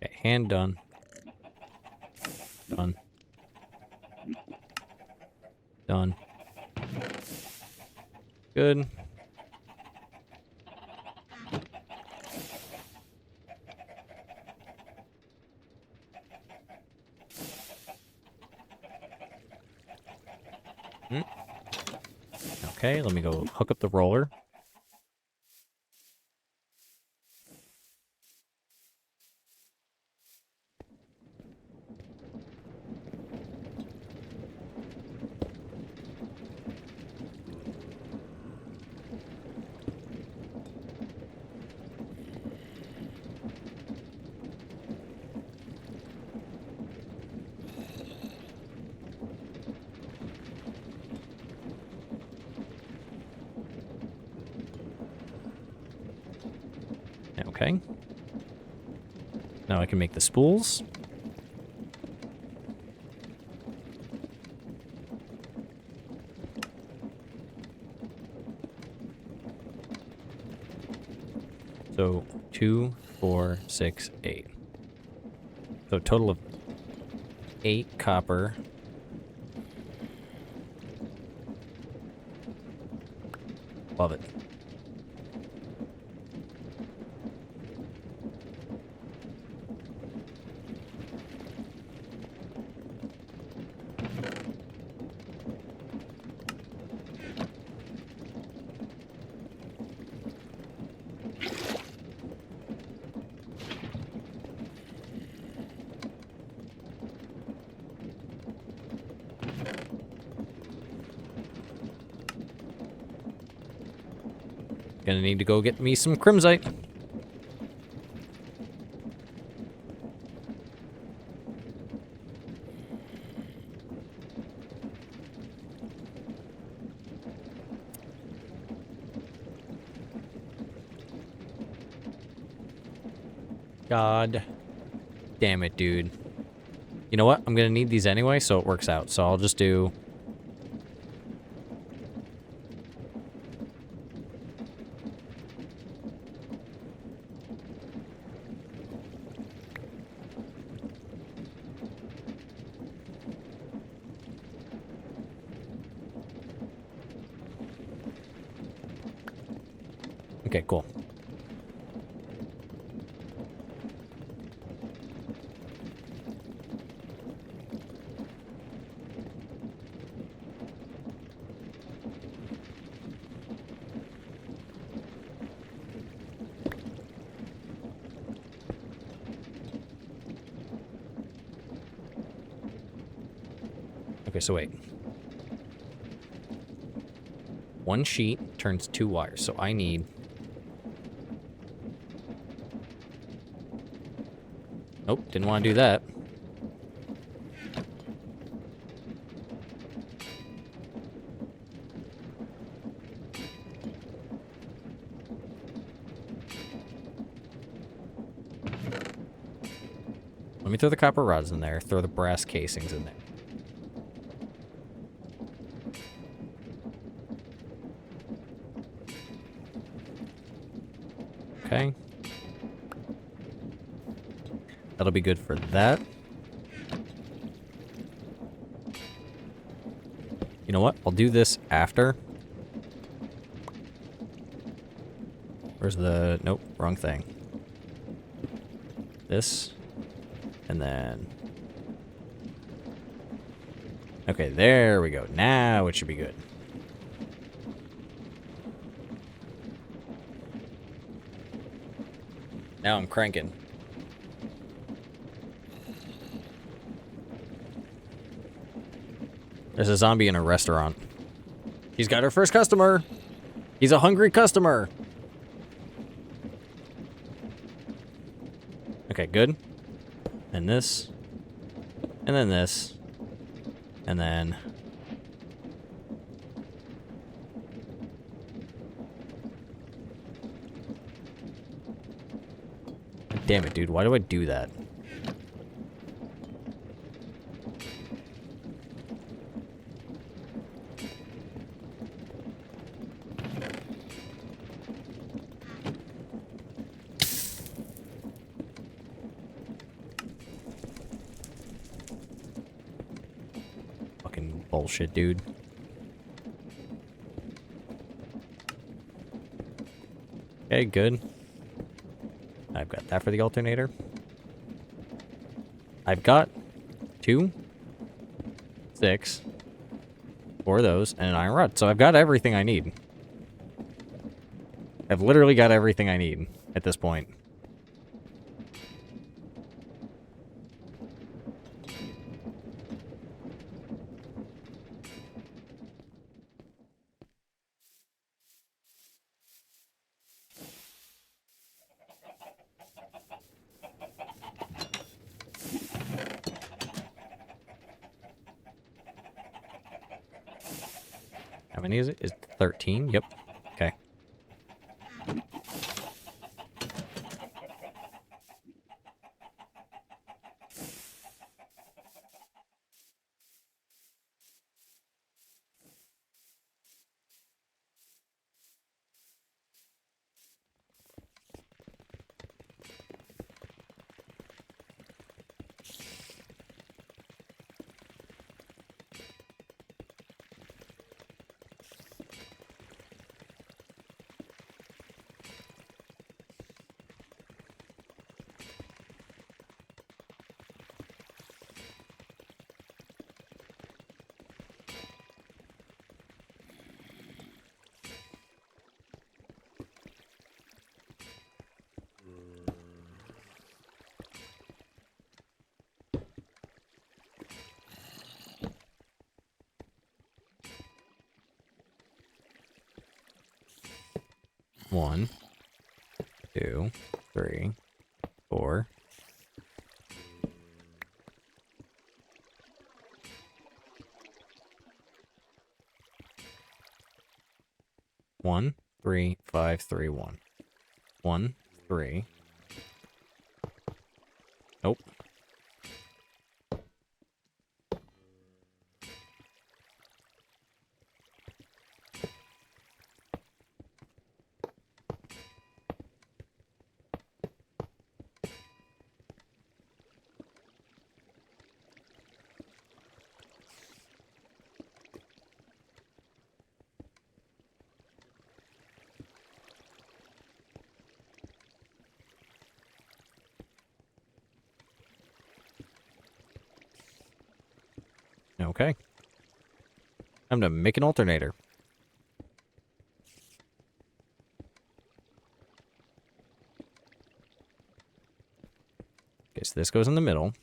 Okay, hand done. Done. Done. Good. Okay, let me go hook up the roller. Okay. Now I can make the spools. So 2, 4, 6, 8. So a total of 8 copper. Love it. Gonna need to go get me some crimsite. God damn it, dude. You know what? I'm gonna need these anyway, so it works out. So I'll just do... Okay, cool. Okay, so wait. 1 sheet turns 2 wires, so I need... Nope, didn't want to do that. Let me throw the copper rods in there. Throw the brass casings in there. Okay. That'll be good for that. You know what? I'll do this after. Where's the... Nope, wrong thing. This. And then... Okay, there we go. Now it should be good. Now I'm cranking. There's a zombie in a restaurant. He's got our first customer. He's a hungry customer. Okay, good. And this. And then this. And then... Damn it, dude. Why do I do that? Fucking bullshit, dude. Okay, good. I've got that for the alternator. I've got 2, 6, 4 of those, and an iron rod. So I've got everything I need. I've literally got everything I need at this point. How many is it? Is it 13? Yep. Okay. One, 2, 3, 4. One, 3, 5, 3, 1. 1, 3. Nope. Okay. Time to make an alternator. Okay, so this goes in the middle.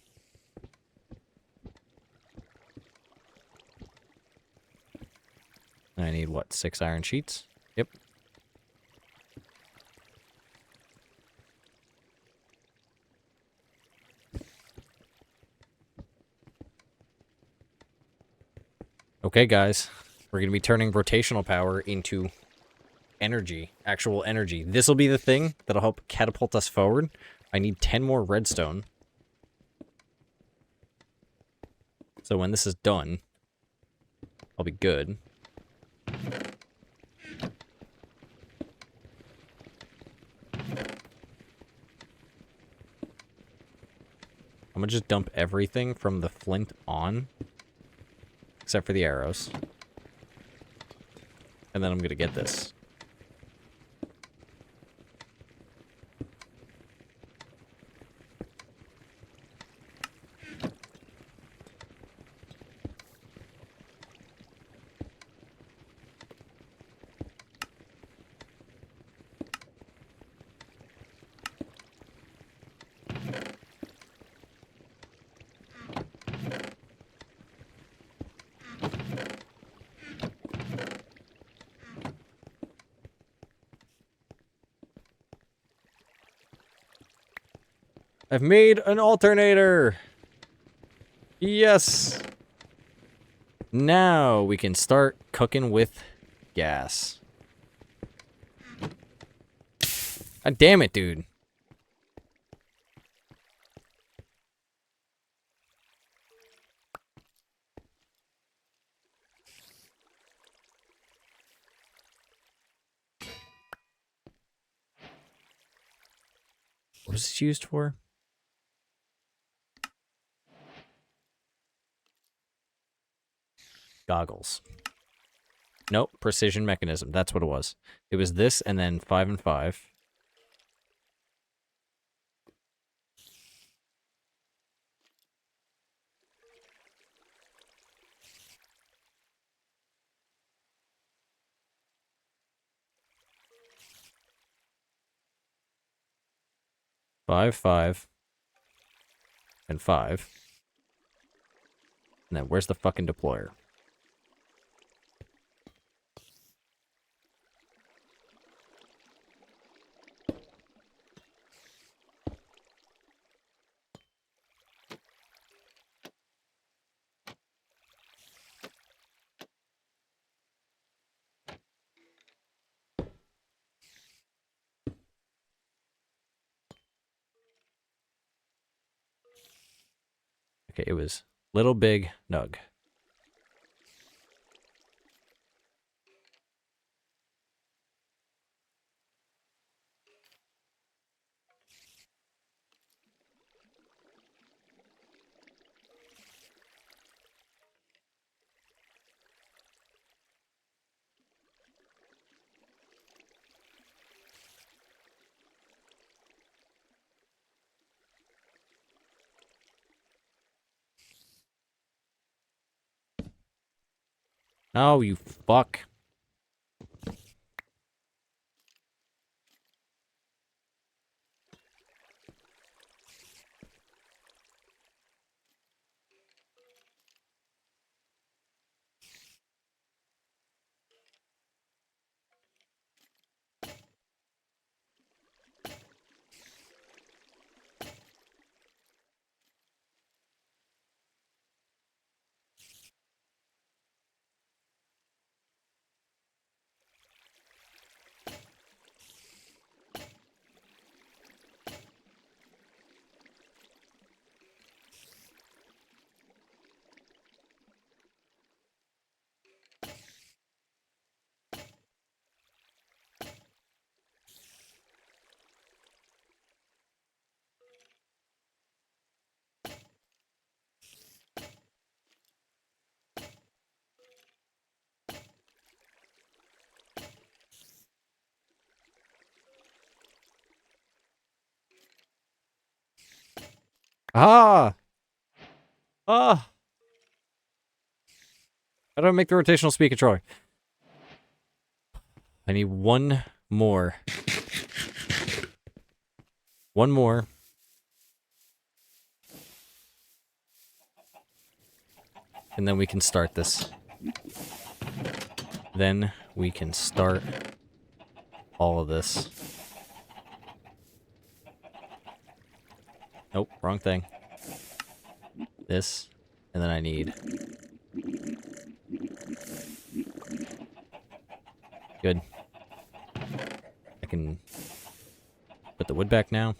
I need, what, 6 iron sheets? Yep. Okay, guys. We're going to be turning rotational power into energy, actual energy. This will be the thing that'll help catapult us forward. I need 10 more redstone. So when this is done, I'll be good. I'm gonna just dump everything from the flint on, except for the arrows. And then I'm gonna get this. I've made an alternator! Yes! Now we can start cooking with gas. God damn it, dude. What is this used for? Goggles. Nope, precision mechanism. That's what it was. It was this and then 5 and 5. Five, 5, and 5. And then where's the fucking deployer? Okay, it was Little Big Nug. Oh, you fuck. Ah! Ah! How do I make the rotational speed controller? I need one more. One more. And then we can start this. Then we can start all of this. Nope, wrong thing. This, and then I need... Good. I can put the wood back now.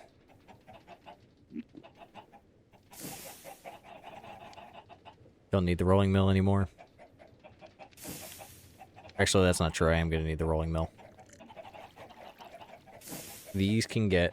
Don't need the rolling mill anymore. Actually, that's not true. I am going to need the rolling mill. These can get...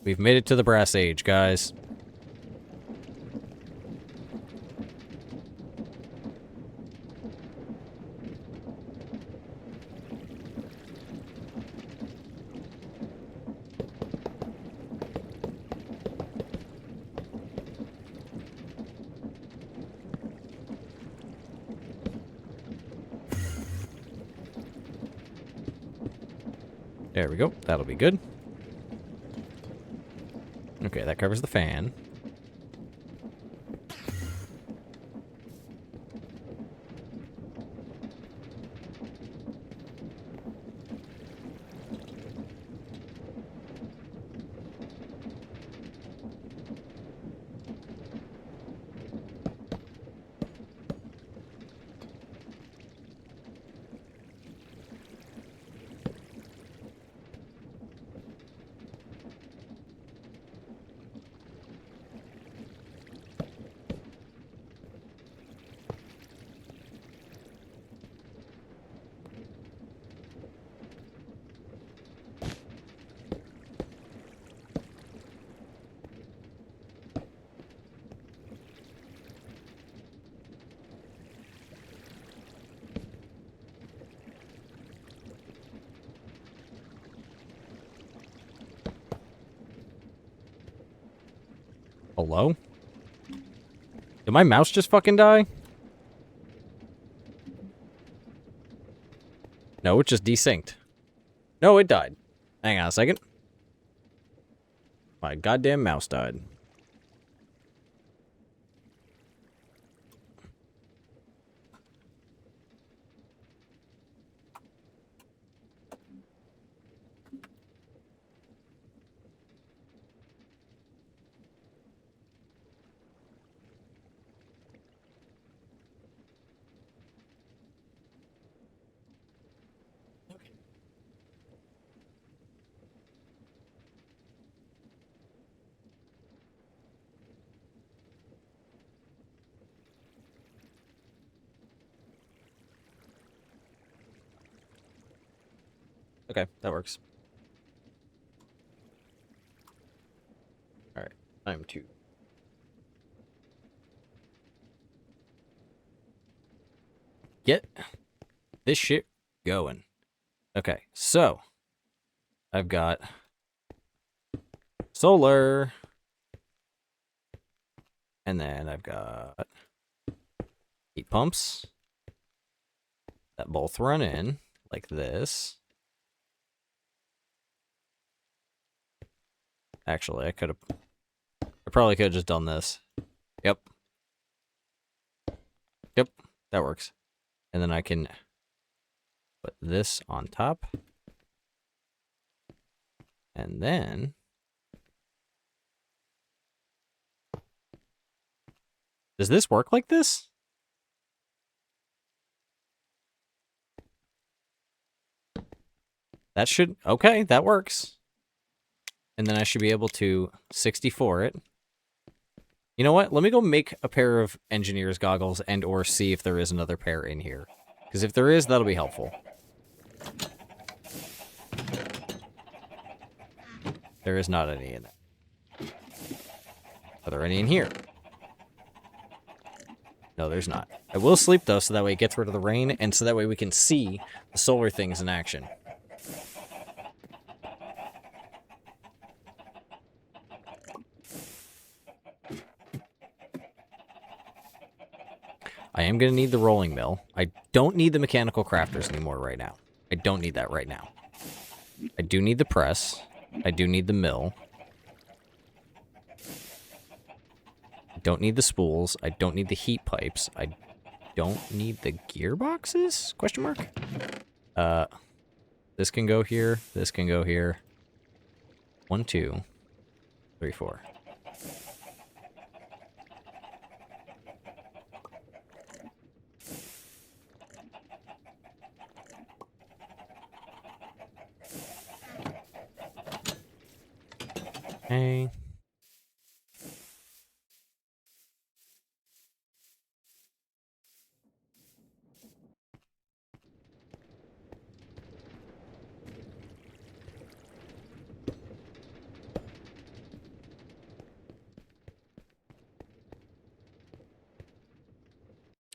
We've made it to the Brass Age, guys. There we go. That'll be good. Okay, that covers the fan. Hello? Did my mouse just fucking die? No, it just desynced. No, it died. Hang on a second. My goddamn mouse died. Okay, that works. Alright, time to... get this shit going. Okay, so... I've got... solar... and then I've got... heat pumps. That both run in, like this. Actually, I probably could have just done this. Yep. Yep, that works. And then I can put this on top. And then... does this work like this? That should... okay, that works. And then I should be able to 64 it. You know what? Let me go make a pair of engineer's goggles and or see if there is another pair in here. Because if there is, that'll be helpful. There is not any in there. Are there any in here? No, there's not. I will sleep, though, so that way it gets rid of the rain, and so that way we can see the solar things in action. I am going to need the rolling mill. I don't need the mechanical crafters anymore right now. I don't need that right now. I do need the press. I do need the mill. I don't need the spools. I don't need the heat pipes. I don't need the gearboxes? Question mark? This can go here. This can go here. 1, 2, 3, 4. Okay.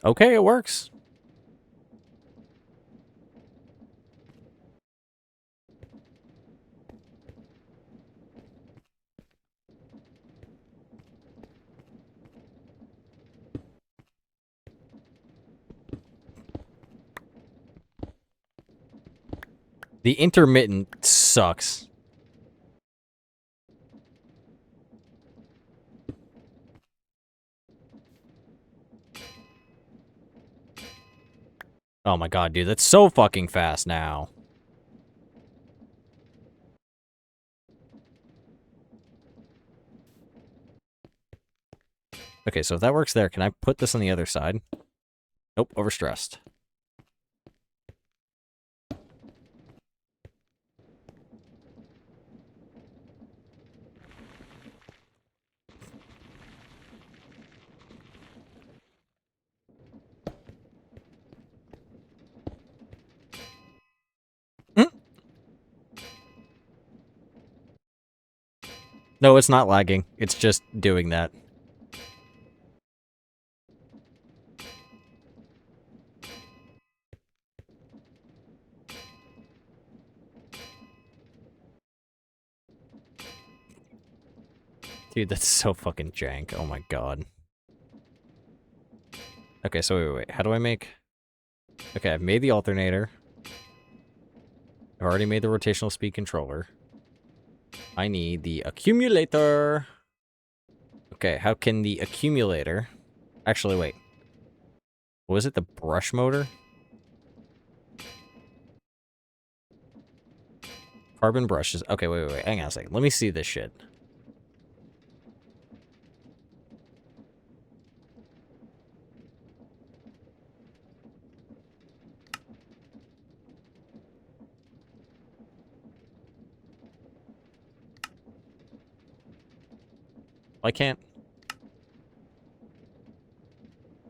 Okay, it works. The intermittent sucks. Oh my god, dude, that's so fucking fast now. Okay, so if that works there, can I put this on the other side? Nope, overstressed. No, it's not lagging. It's just doing that. Dude, that's so fucking jank. Oh my god. Okay, so wait. How do I make... Okay, I've made the alternator. I've already made the rotational speed controller. I need the accumulator. Okay, how can the accumulator... Actually, wait. Was it the brush motor? Carbon brushes. Okay, wait. Hang on a second. Let me see this shit.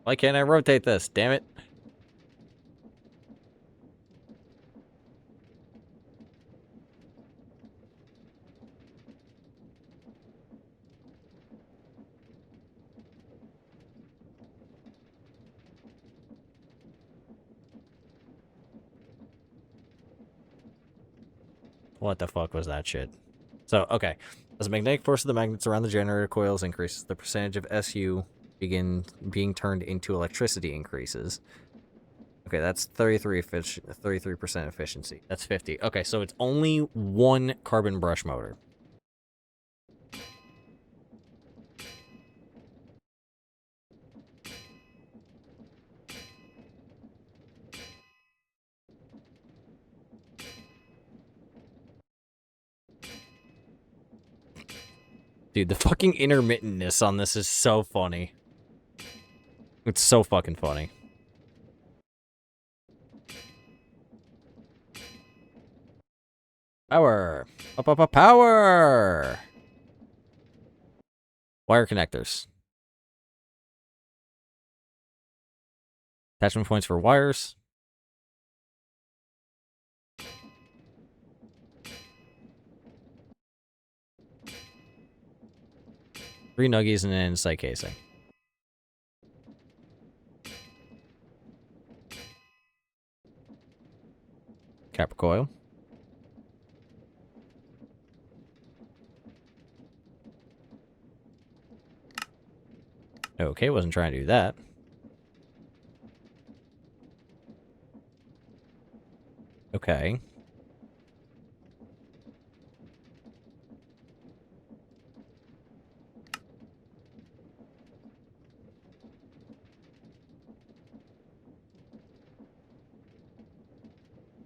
Why can't I rotate this? Damn it. What the fuck was that shit? So, okay. As the magnetic force of the magnets around the generator coils increases, the percentage of SU being turned into electricity increases. Okay, that's 33% efficiency. That's 50. Okay, so it's only one carbon brush motor. Dude, the fucking intermittentness on this is so funny. It's so fucking funny. Power! Power! Wire connectors. Attachment points for wires. Three nuggies and an inside casing. Capra coil. Okay, wasn't trying to do that. Okay.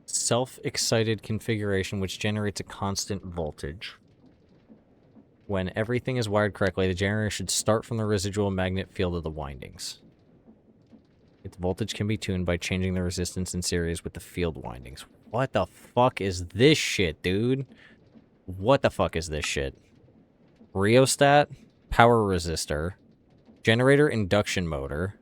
Self-excited configuration which generates a constant voltage. When everything is wired correctly, the generator should start from the residual magnet field of the windings. Its voltage can be tuned by changing the resistance in series with the field windings. What the fuck is this shit, dude? What the fuck is this shit? rheostat, power resistor, generator induction motor.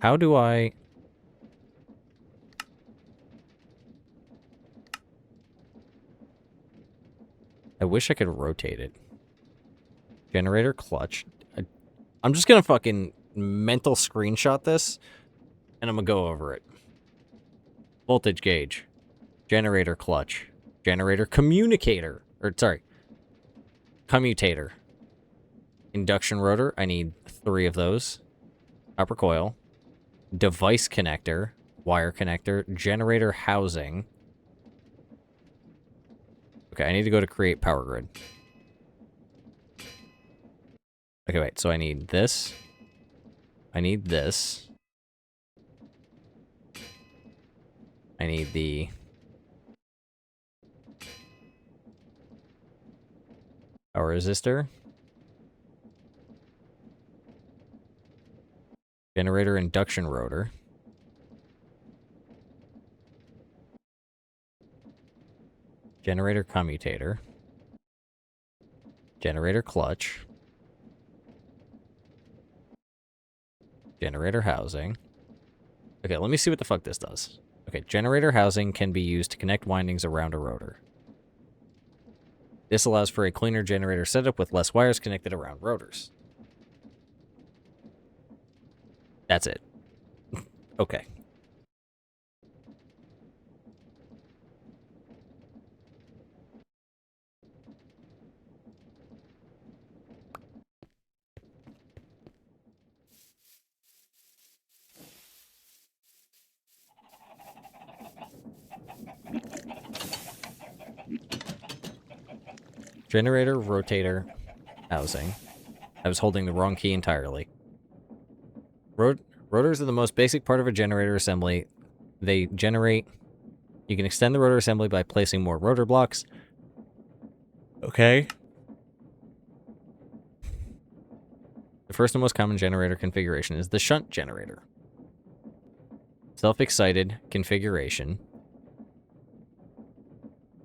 How do I... I wish I could rotate it. Generator clutch. I'm just gonna fucking mental screenshot this, and I'm gonna go over it. Voltage gauge. Generator clutch. Generator communicator. Or, sorry. Commutator. Induction rotor. I need 3 of those. Copper coil. Device connector. Wire connector. Generator housing. Okay, I need to go to create power grid. Okay, wait. So I need this. I need this. I need the... power resistor. Generator induction rotor. Generator commutator. Generator clutch. Generator housing. Okay, let me see what the fuck this does. Okay, generator housing can be used to connect windings around a rotor. This allows for a cleaner generator setup with less wires connected around rotors. That's it. Okay. Generator, rotator, housing. I was holding the wrong key entirely. Rotors are the most basic part of a generator assembly. They generate... You can extend the rotor assembly by placing more rotor blocks. Okay. The first and most common generator configuration is the shunt generator. Self-excited configuration.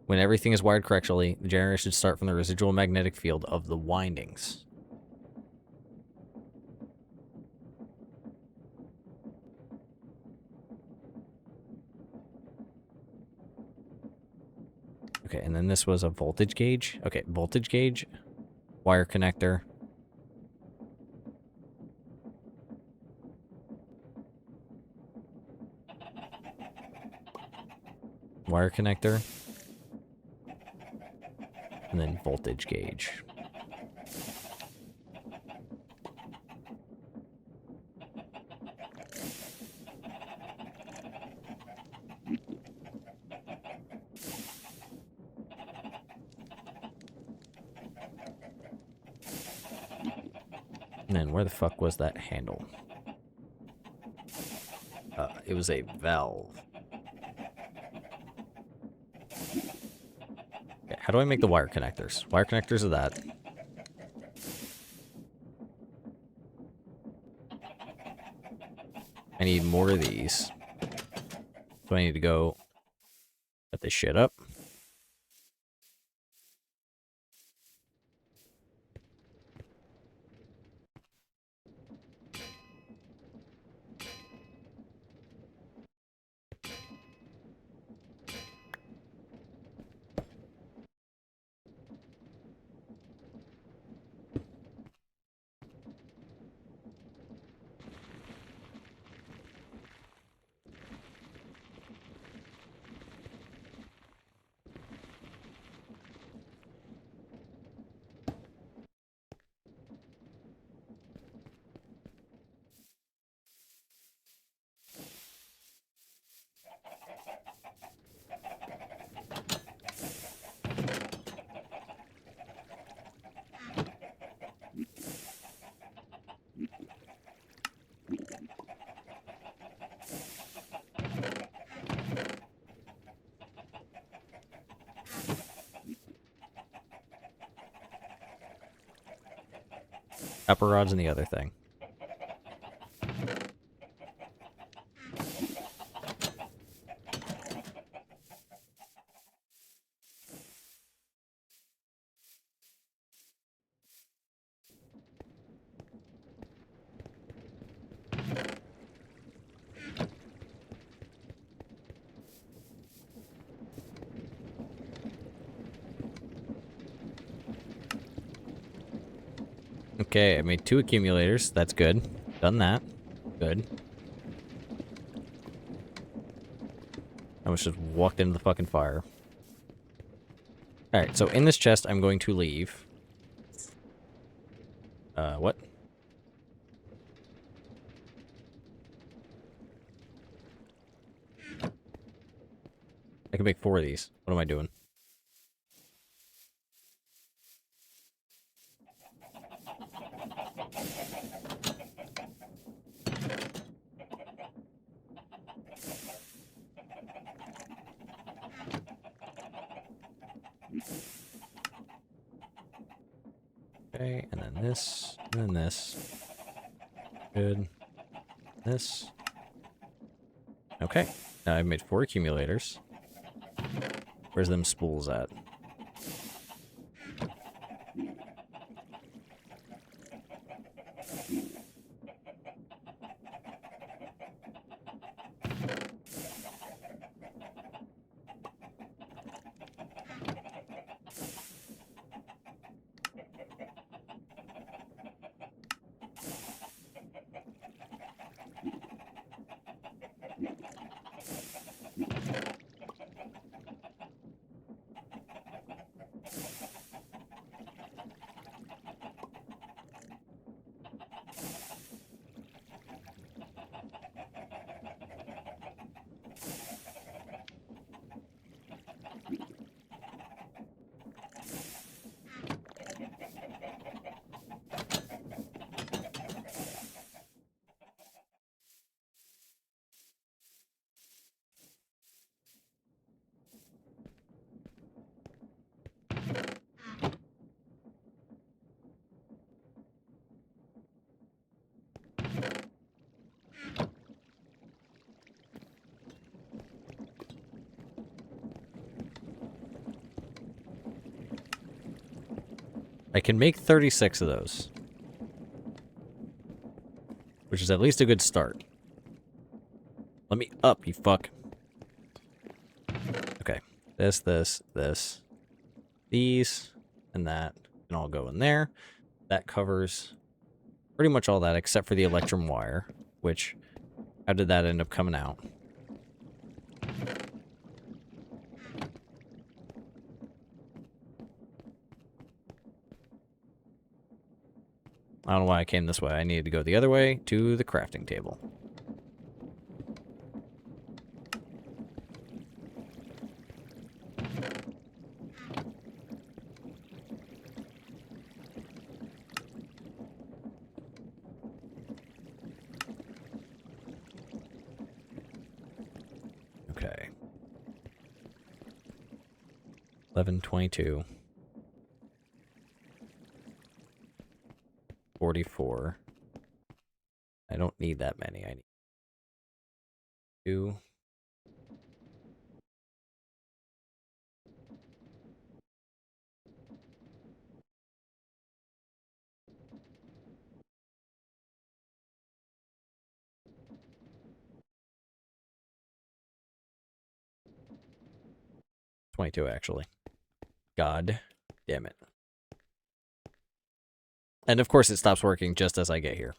When everything is wired correctly, the generator should start from the residual magnetic field of the windings. Okay, and then this was a voltage gauge. Okay, voltage gauge, wire connector. Wire connector. And then voltage gauge. And then where the fuck was that handle? It was a valve. Okay, how do I make the wire connectors? Wire connectors are that. I need more of these. So I need to go set this shit up. Copper rods and the other thing. Okay, I made 2 accumulators. That's good. Done that. Good. I almost just walked into the fucking fire. Alright, so in this chest, I'm going to leave. What? I can make 4 of these. What am I doing? Okay, and then this, and then this. Good. This. Okay, now I've made 4 accumulators. Where's them spools at? I can make 36 of those. Which is at least a good start. Let me up, you fuck. Okay. This. These, and that can all go in there. That covers pretty much all that except for the electrum wire, which, how did that end up coming out? I don't know why I came this way. I needed to go the other way to the crafting table. Okay. 1122. 44. I don't need that many. I need 2. $22 actually. God damn it. And of course it stops working just as I get here.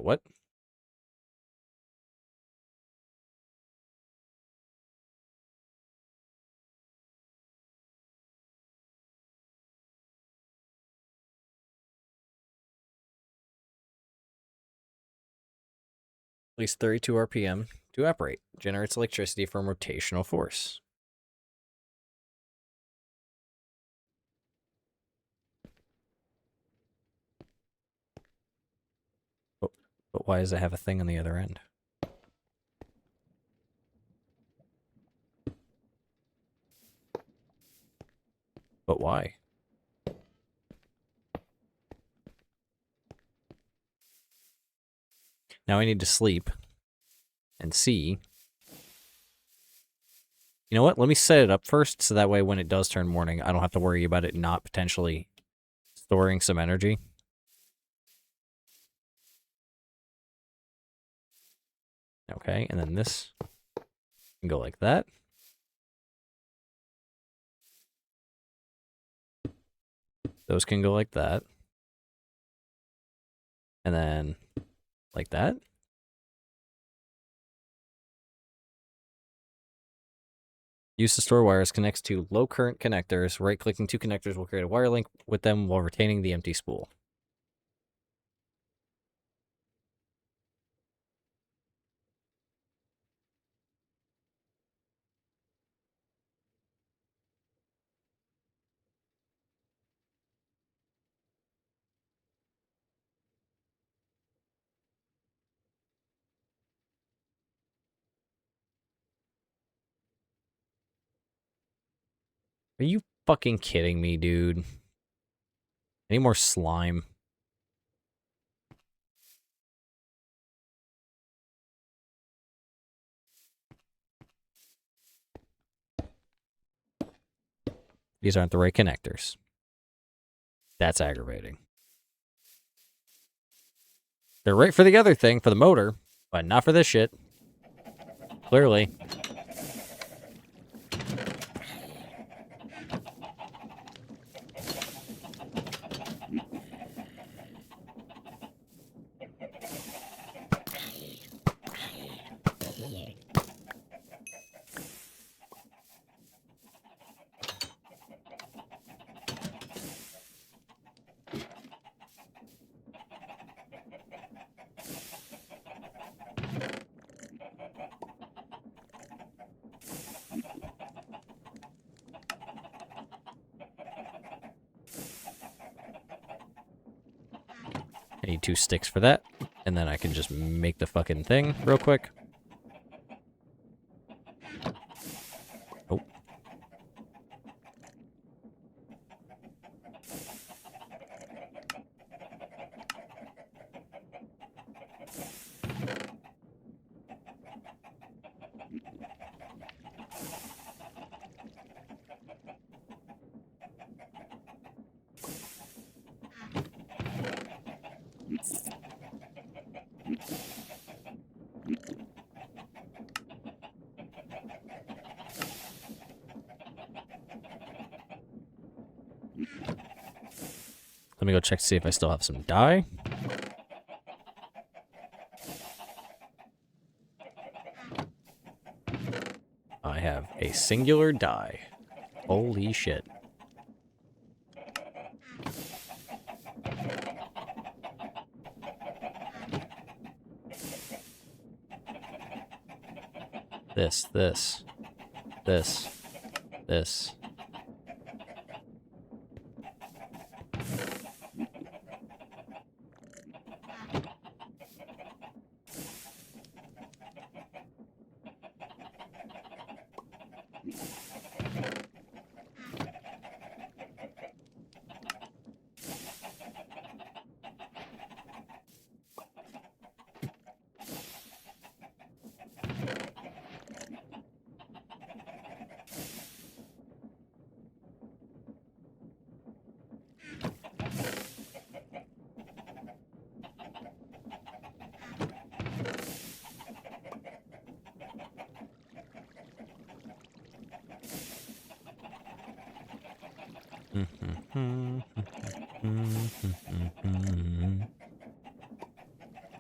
What? At least 32 RPM to operate. Generates electricity from rotational force. But why does it have a thing on the other end? But why? Now I need to sleep and see. You know what? Let me set it up first so that way when it does turn morning, I don't have to worry about it not potentially storing some energy. Okay, and then this can go like that. Those can go like that. And then like that. Use to store wires connects to low current connectors. Right-clicking two connectors will create a wire link with them while retaining the empty spool. Are you fucking kidding me, dude? Any more slime? These aren't the right connectors. That's aggravating. They're right for the other thing, for the motor, but not for this shit. Clearly. I need 2 sticks for that, and then I can just make the fucking thing real quick. Oh. Let me go check to see if I still have some dye. I have a singular dye. Holy shit. This.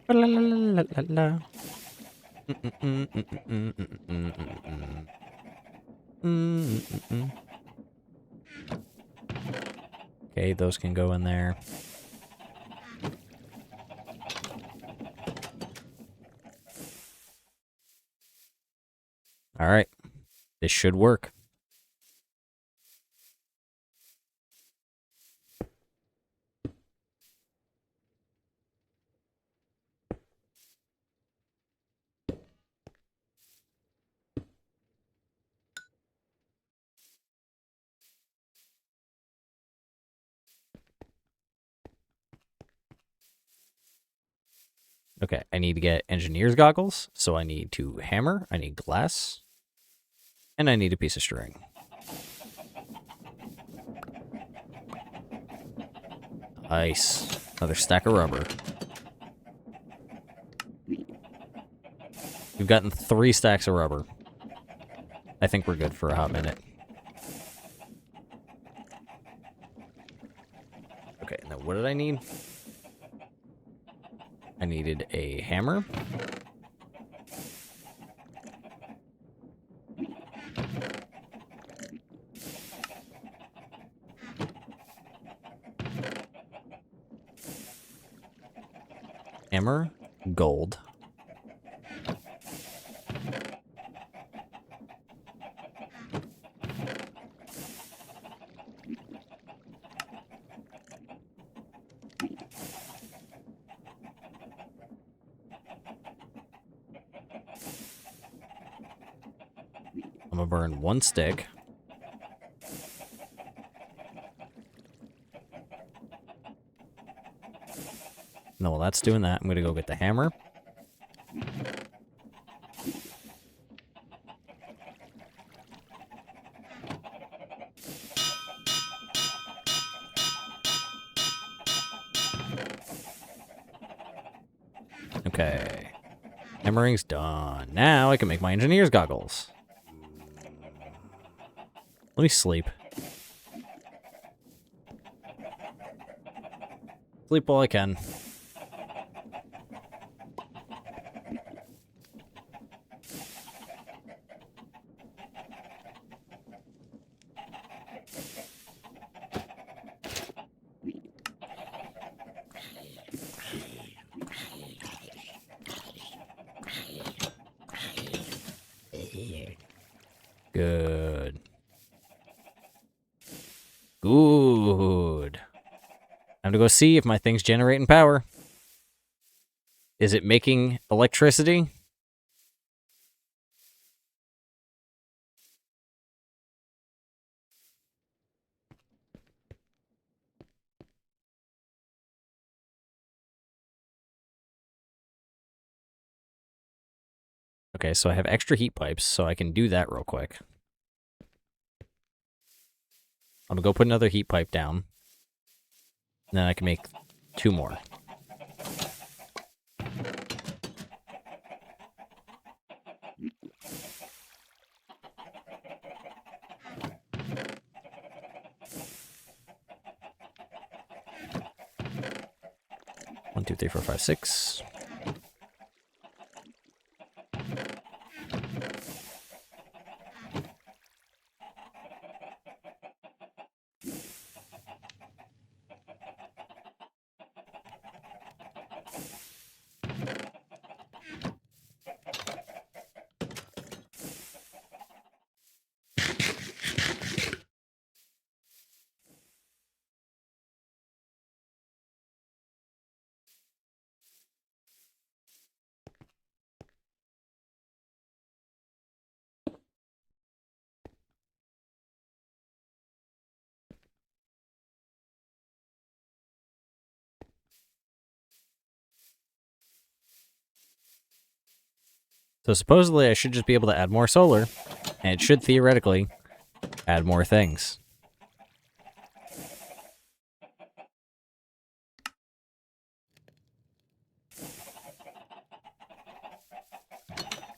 La la la la la. Okay, those can go in there. All right. This should work. Okay, I need to get engineer's goggles, so I need to hammer, I need glass, and I need a piece of string. Nice. Another stack of rubber. We've gotten 3 stacks of rubber. I think we're good for a hot minute. Okay, now what did I need? I needed a hammer. Hammer, gold. I'm gonna burn 1 stick. No, while that's doing that, I'm gonna go get the hammer. Okay. Hammering's done. Now I can make my engineer's goggles. Let me sleep. Sleep while I can. Good. Good. Time to go see if my thing's generating power. Is it making electricity? Okay, so I have extra heat pipes, so I can do that real quick. I'm gonna go put another heat pipe down. And then I can make 2 more. One, two, three, four, five, 6. So supposedly I should just be able to add more solar, and it should theoretically add more things.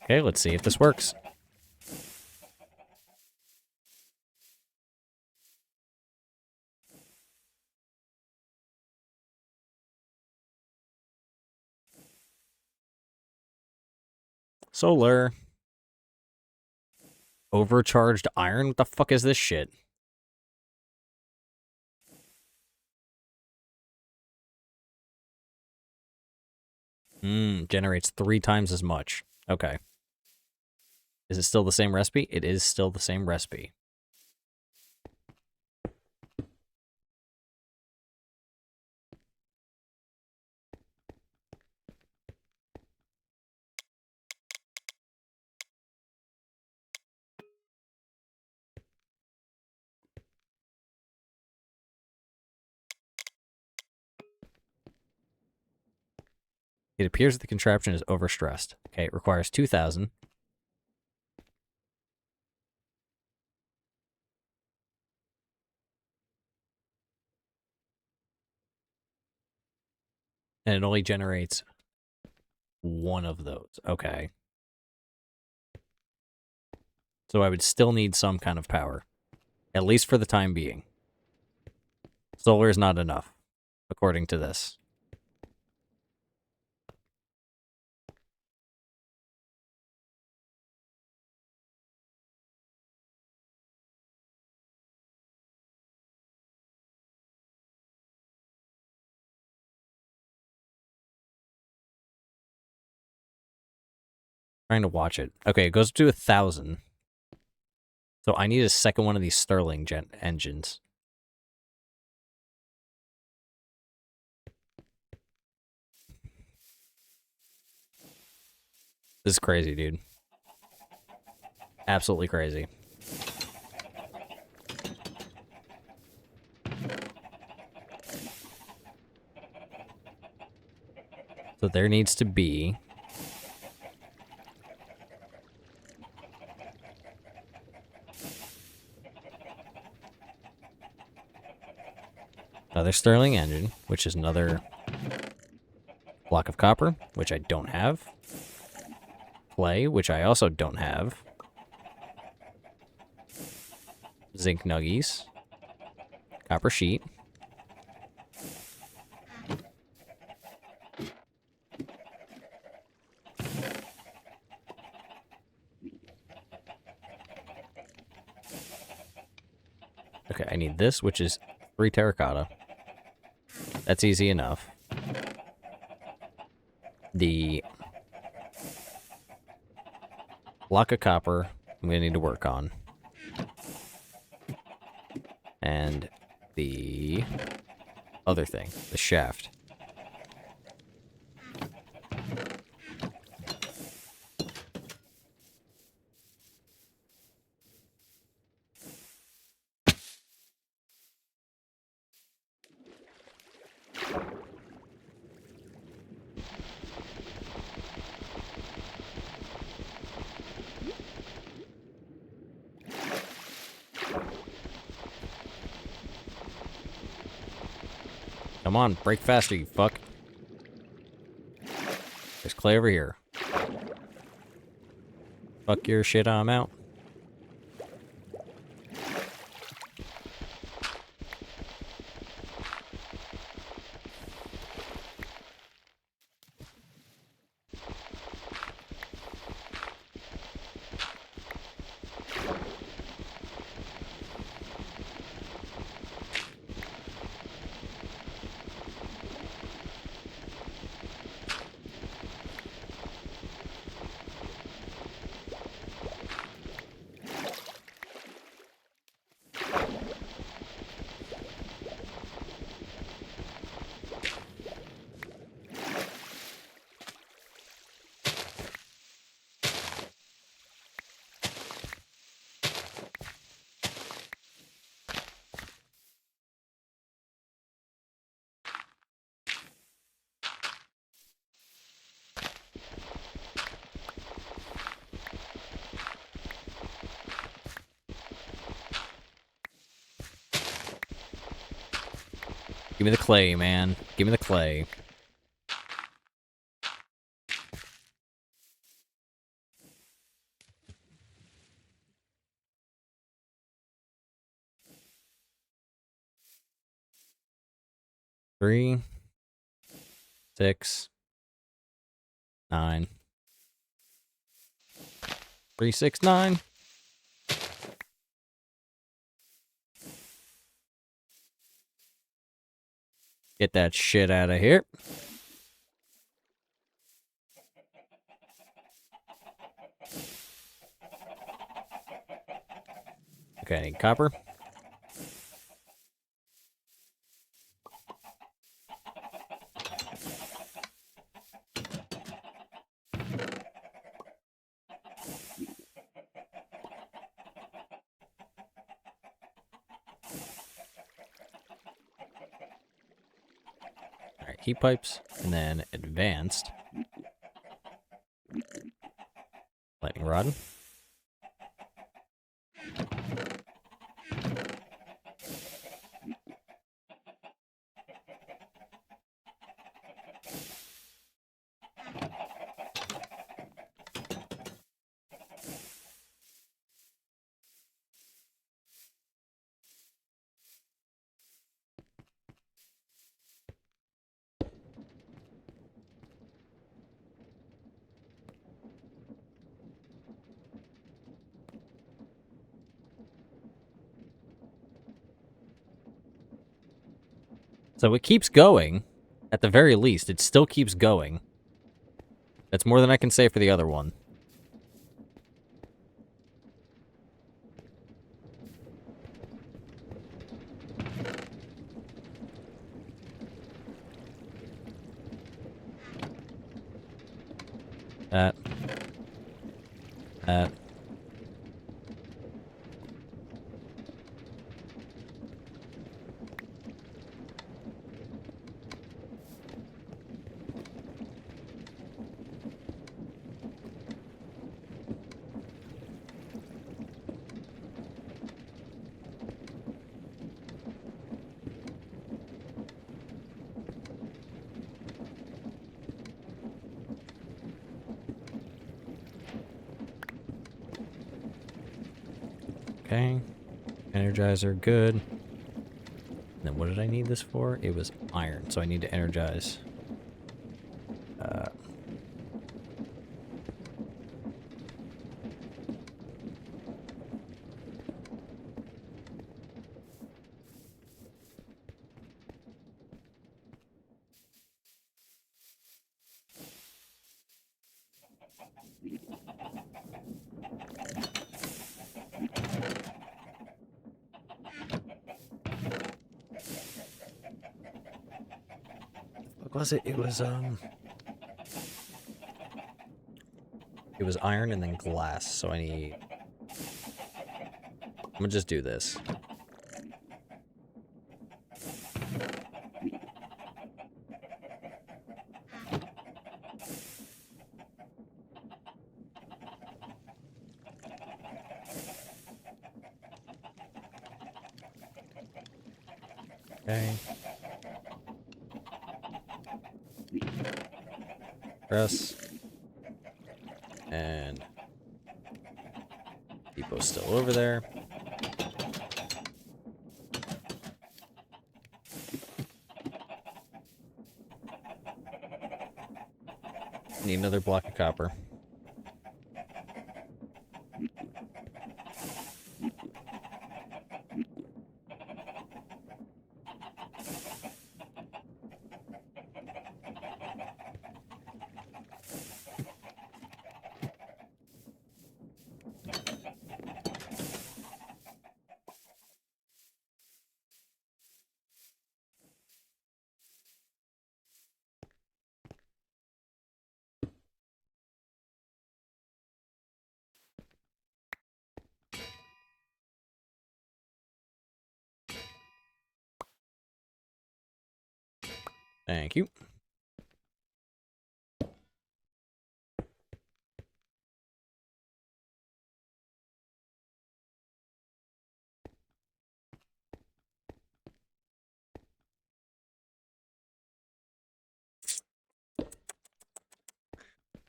Okay, let's see if this works. Solar. Overcharged iron? What the fuck is this shit? Generates 3 times as much. Okay. Is it still the same recipe? It is still the same recipe. It appears that the contraption is overstressed. Okay, it requires 2,000. And it only generates one of those. Okay. So I would still need some kind of power, at least for the time being. Solar is not enough, according to this. Trying to watch it. Okay, it goes to 1,000. So I need a second one of these Stirling engines. This is crazy, dude. Absolutely crazy. So there needs to be another Stirling engine, which is another block of copper, which I don't have. Clay, which I also don't have. Zinc nuggies. Copper sheet. Okay, I need this, which is 3 terracotta. That's easy enough. The block of copper I'm going to need to work on. And the other thing, the shaft. Come on, break faster, you fuck. There's clay over here. Fuck your shit, I'm out. Give me the clay, man. Give me the clay. Three, 6, 9. 3, 6, 9. Get that shit out of here. Okay, I need copper. Alright, heat pipes, and then advanced lightning rod. So it keeps going. At the very least, it still keeps going. That's more than I can say for the other one. That. Okay. Energizer, good. And then what did I need this for? It was iron, so I need to energize. What was it? It was iron and then glass, so I need... I'm gonna just do this. Okay. Press. And Depot's still over there. Need another block of copper. Thank you.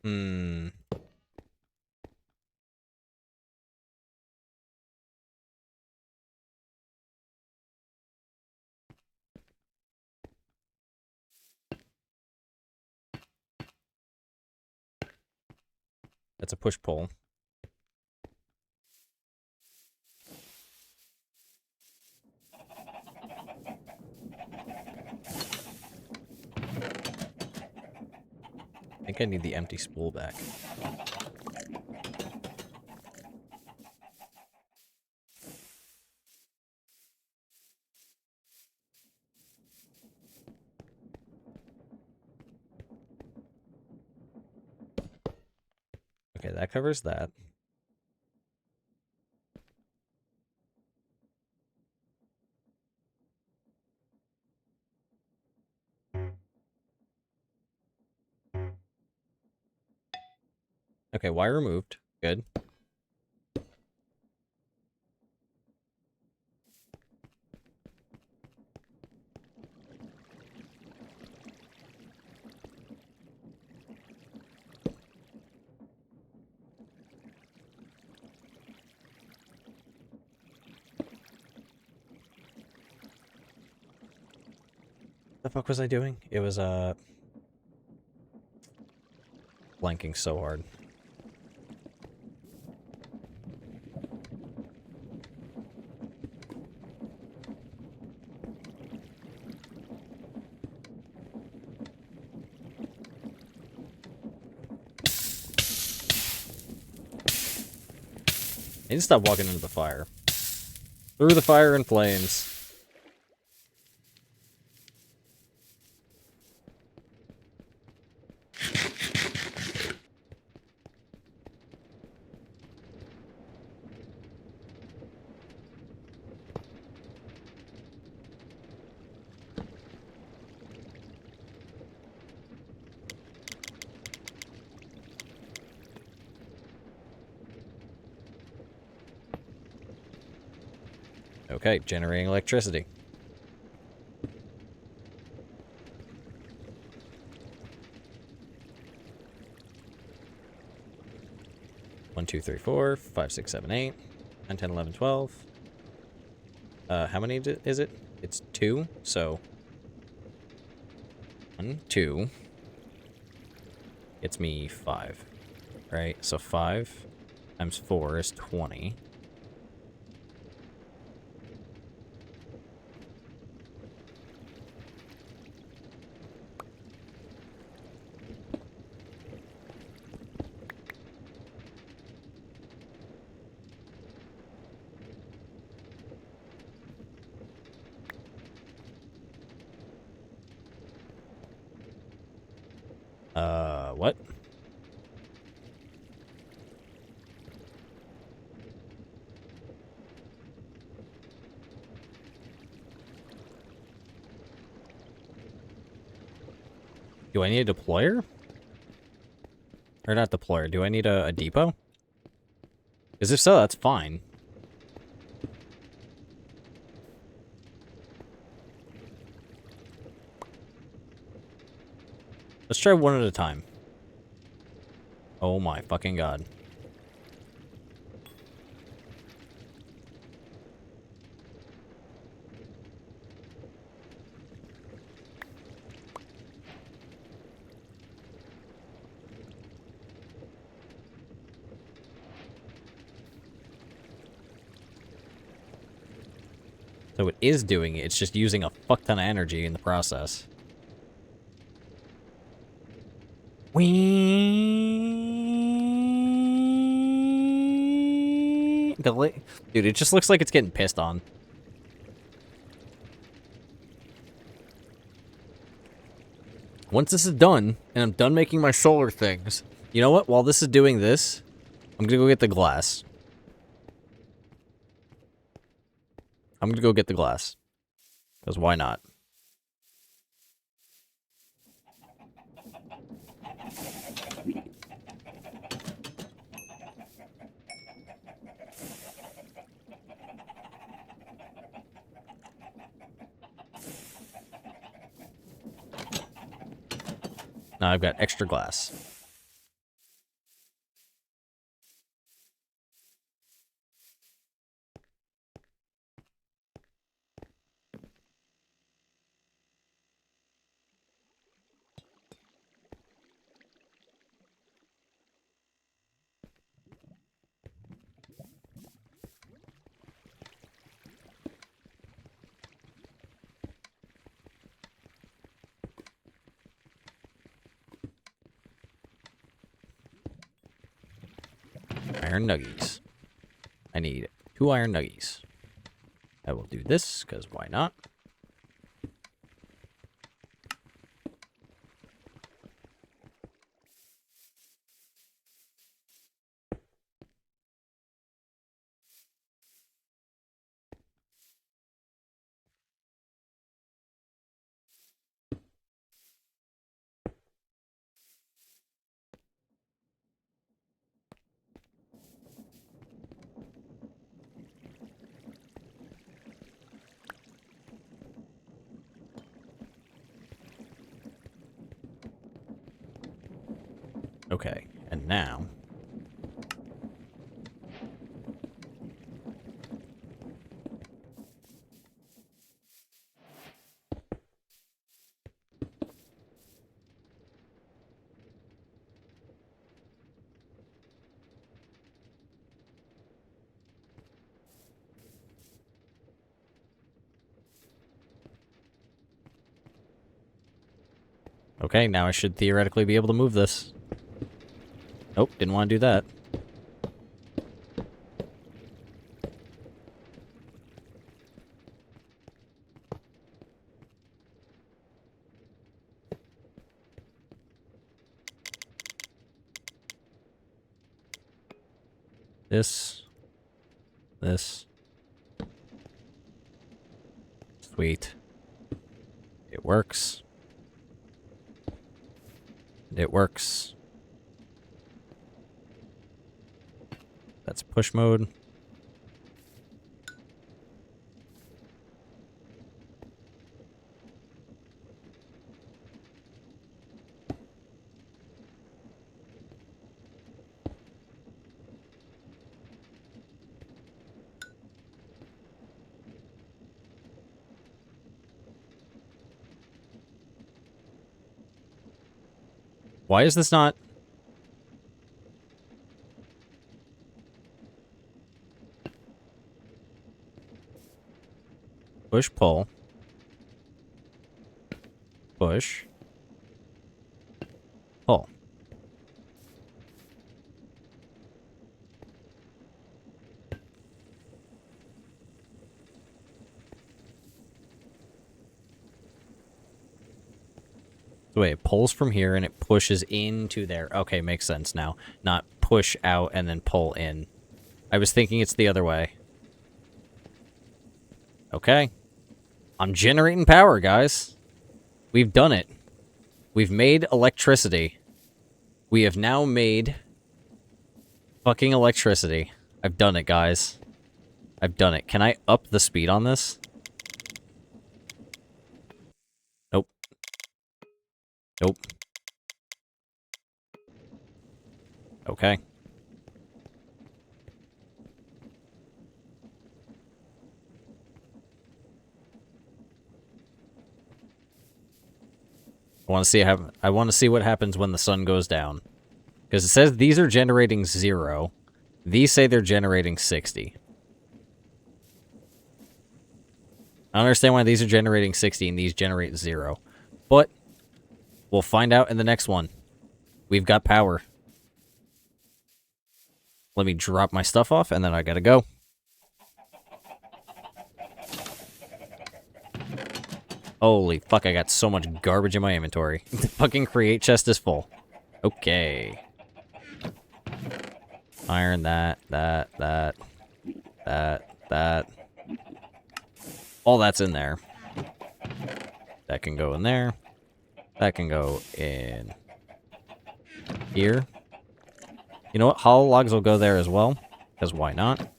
Hmm. That's a push-pull. I think I need the empty spool back. Okay, that covers that. Okay, wire removed. Good. The fuck was I doing? It was blanking so hard. I need to stop walking into the fire. Through the fire and flames. Okay, generating electricity. One, two, three, four, 5, 6, 7, 8, 9, 10, 11, 12. How many is it? It's 2, so 1, 2. It's me 5. Right? So 5 times 4 is 20. What? Do I need a deployer? Or not deployer, do I need a depot? Because if so, that's fine. Let's try one at a time. Oh my fucking god. So it is doing it, it's just using a fuck ton of energy in the process. Whee! Dude, it just looks like it's getting pissed on. Once this is done, and I'm done making my solar things, you know what? While this is doing this, I'm gonna go get the glass. I'm gonna go get the glass. Because why not? Now I've got extra glass. Iron nuggies. I need 2 iron nuggies. I will do this, because why not? Okay, and now... Okay, now I should theoretically be able to move this. Nope, didn't want to do that. This. Sweet. It works. It works. That's push mode. Why is this not... Push, pull. Push. Pull. So wait, it pulls from here and it pushes into there. Okay, makes sense now. Not push out and then pull in. I was thinking it's the other way. Okay. I'm generating power, guys. We've done it. We've made electricity. We have now made fucking electricity. I've done it, guys. I've done it. Can I up the speed on this? Nope. Nope. Okay. I want to see what happens when the sun goes down. Because it says these are generating 0. These say they're generating 60. I don't understand why these are generating 60 and these generate 0. But we'll find out in the next one. We've got power. Let me drop my stuff off and then I gotta go. Holy fuck, I got so much garbage in my inventory. The fucking create chest is full. Okay. Iron that. All that's in there. That can go in there. That can go in here. You know what? Hollow logs will go there as well. Because why not?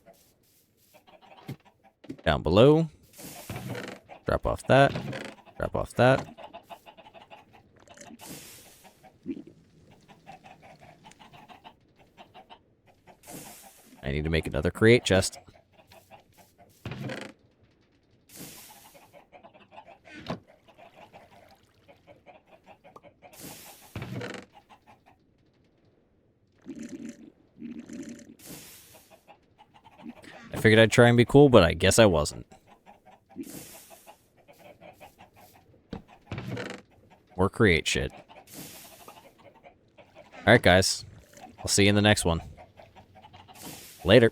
Down below. Drop off that. Drop off that. I need to make another create chest. I figured I'd try and be cool, but I guess I wasn't. Or create shit. Alright, guys. I'll see you in the next one. Later.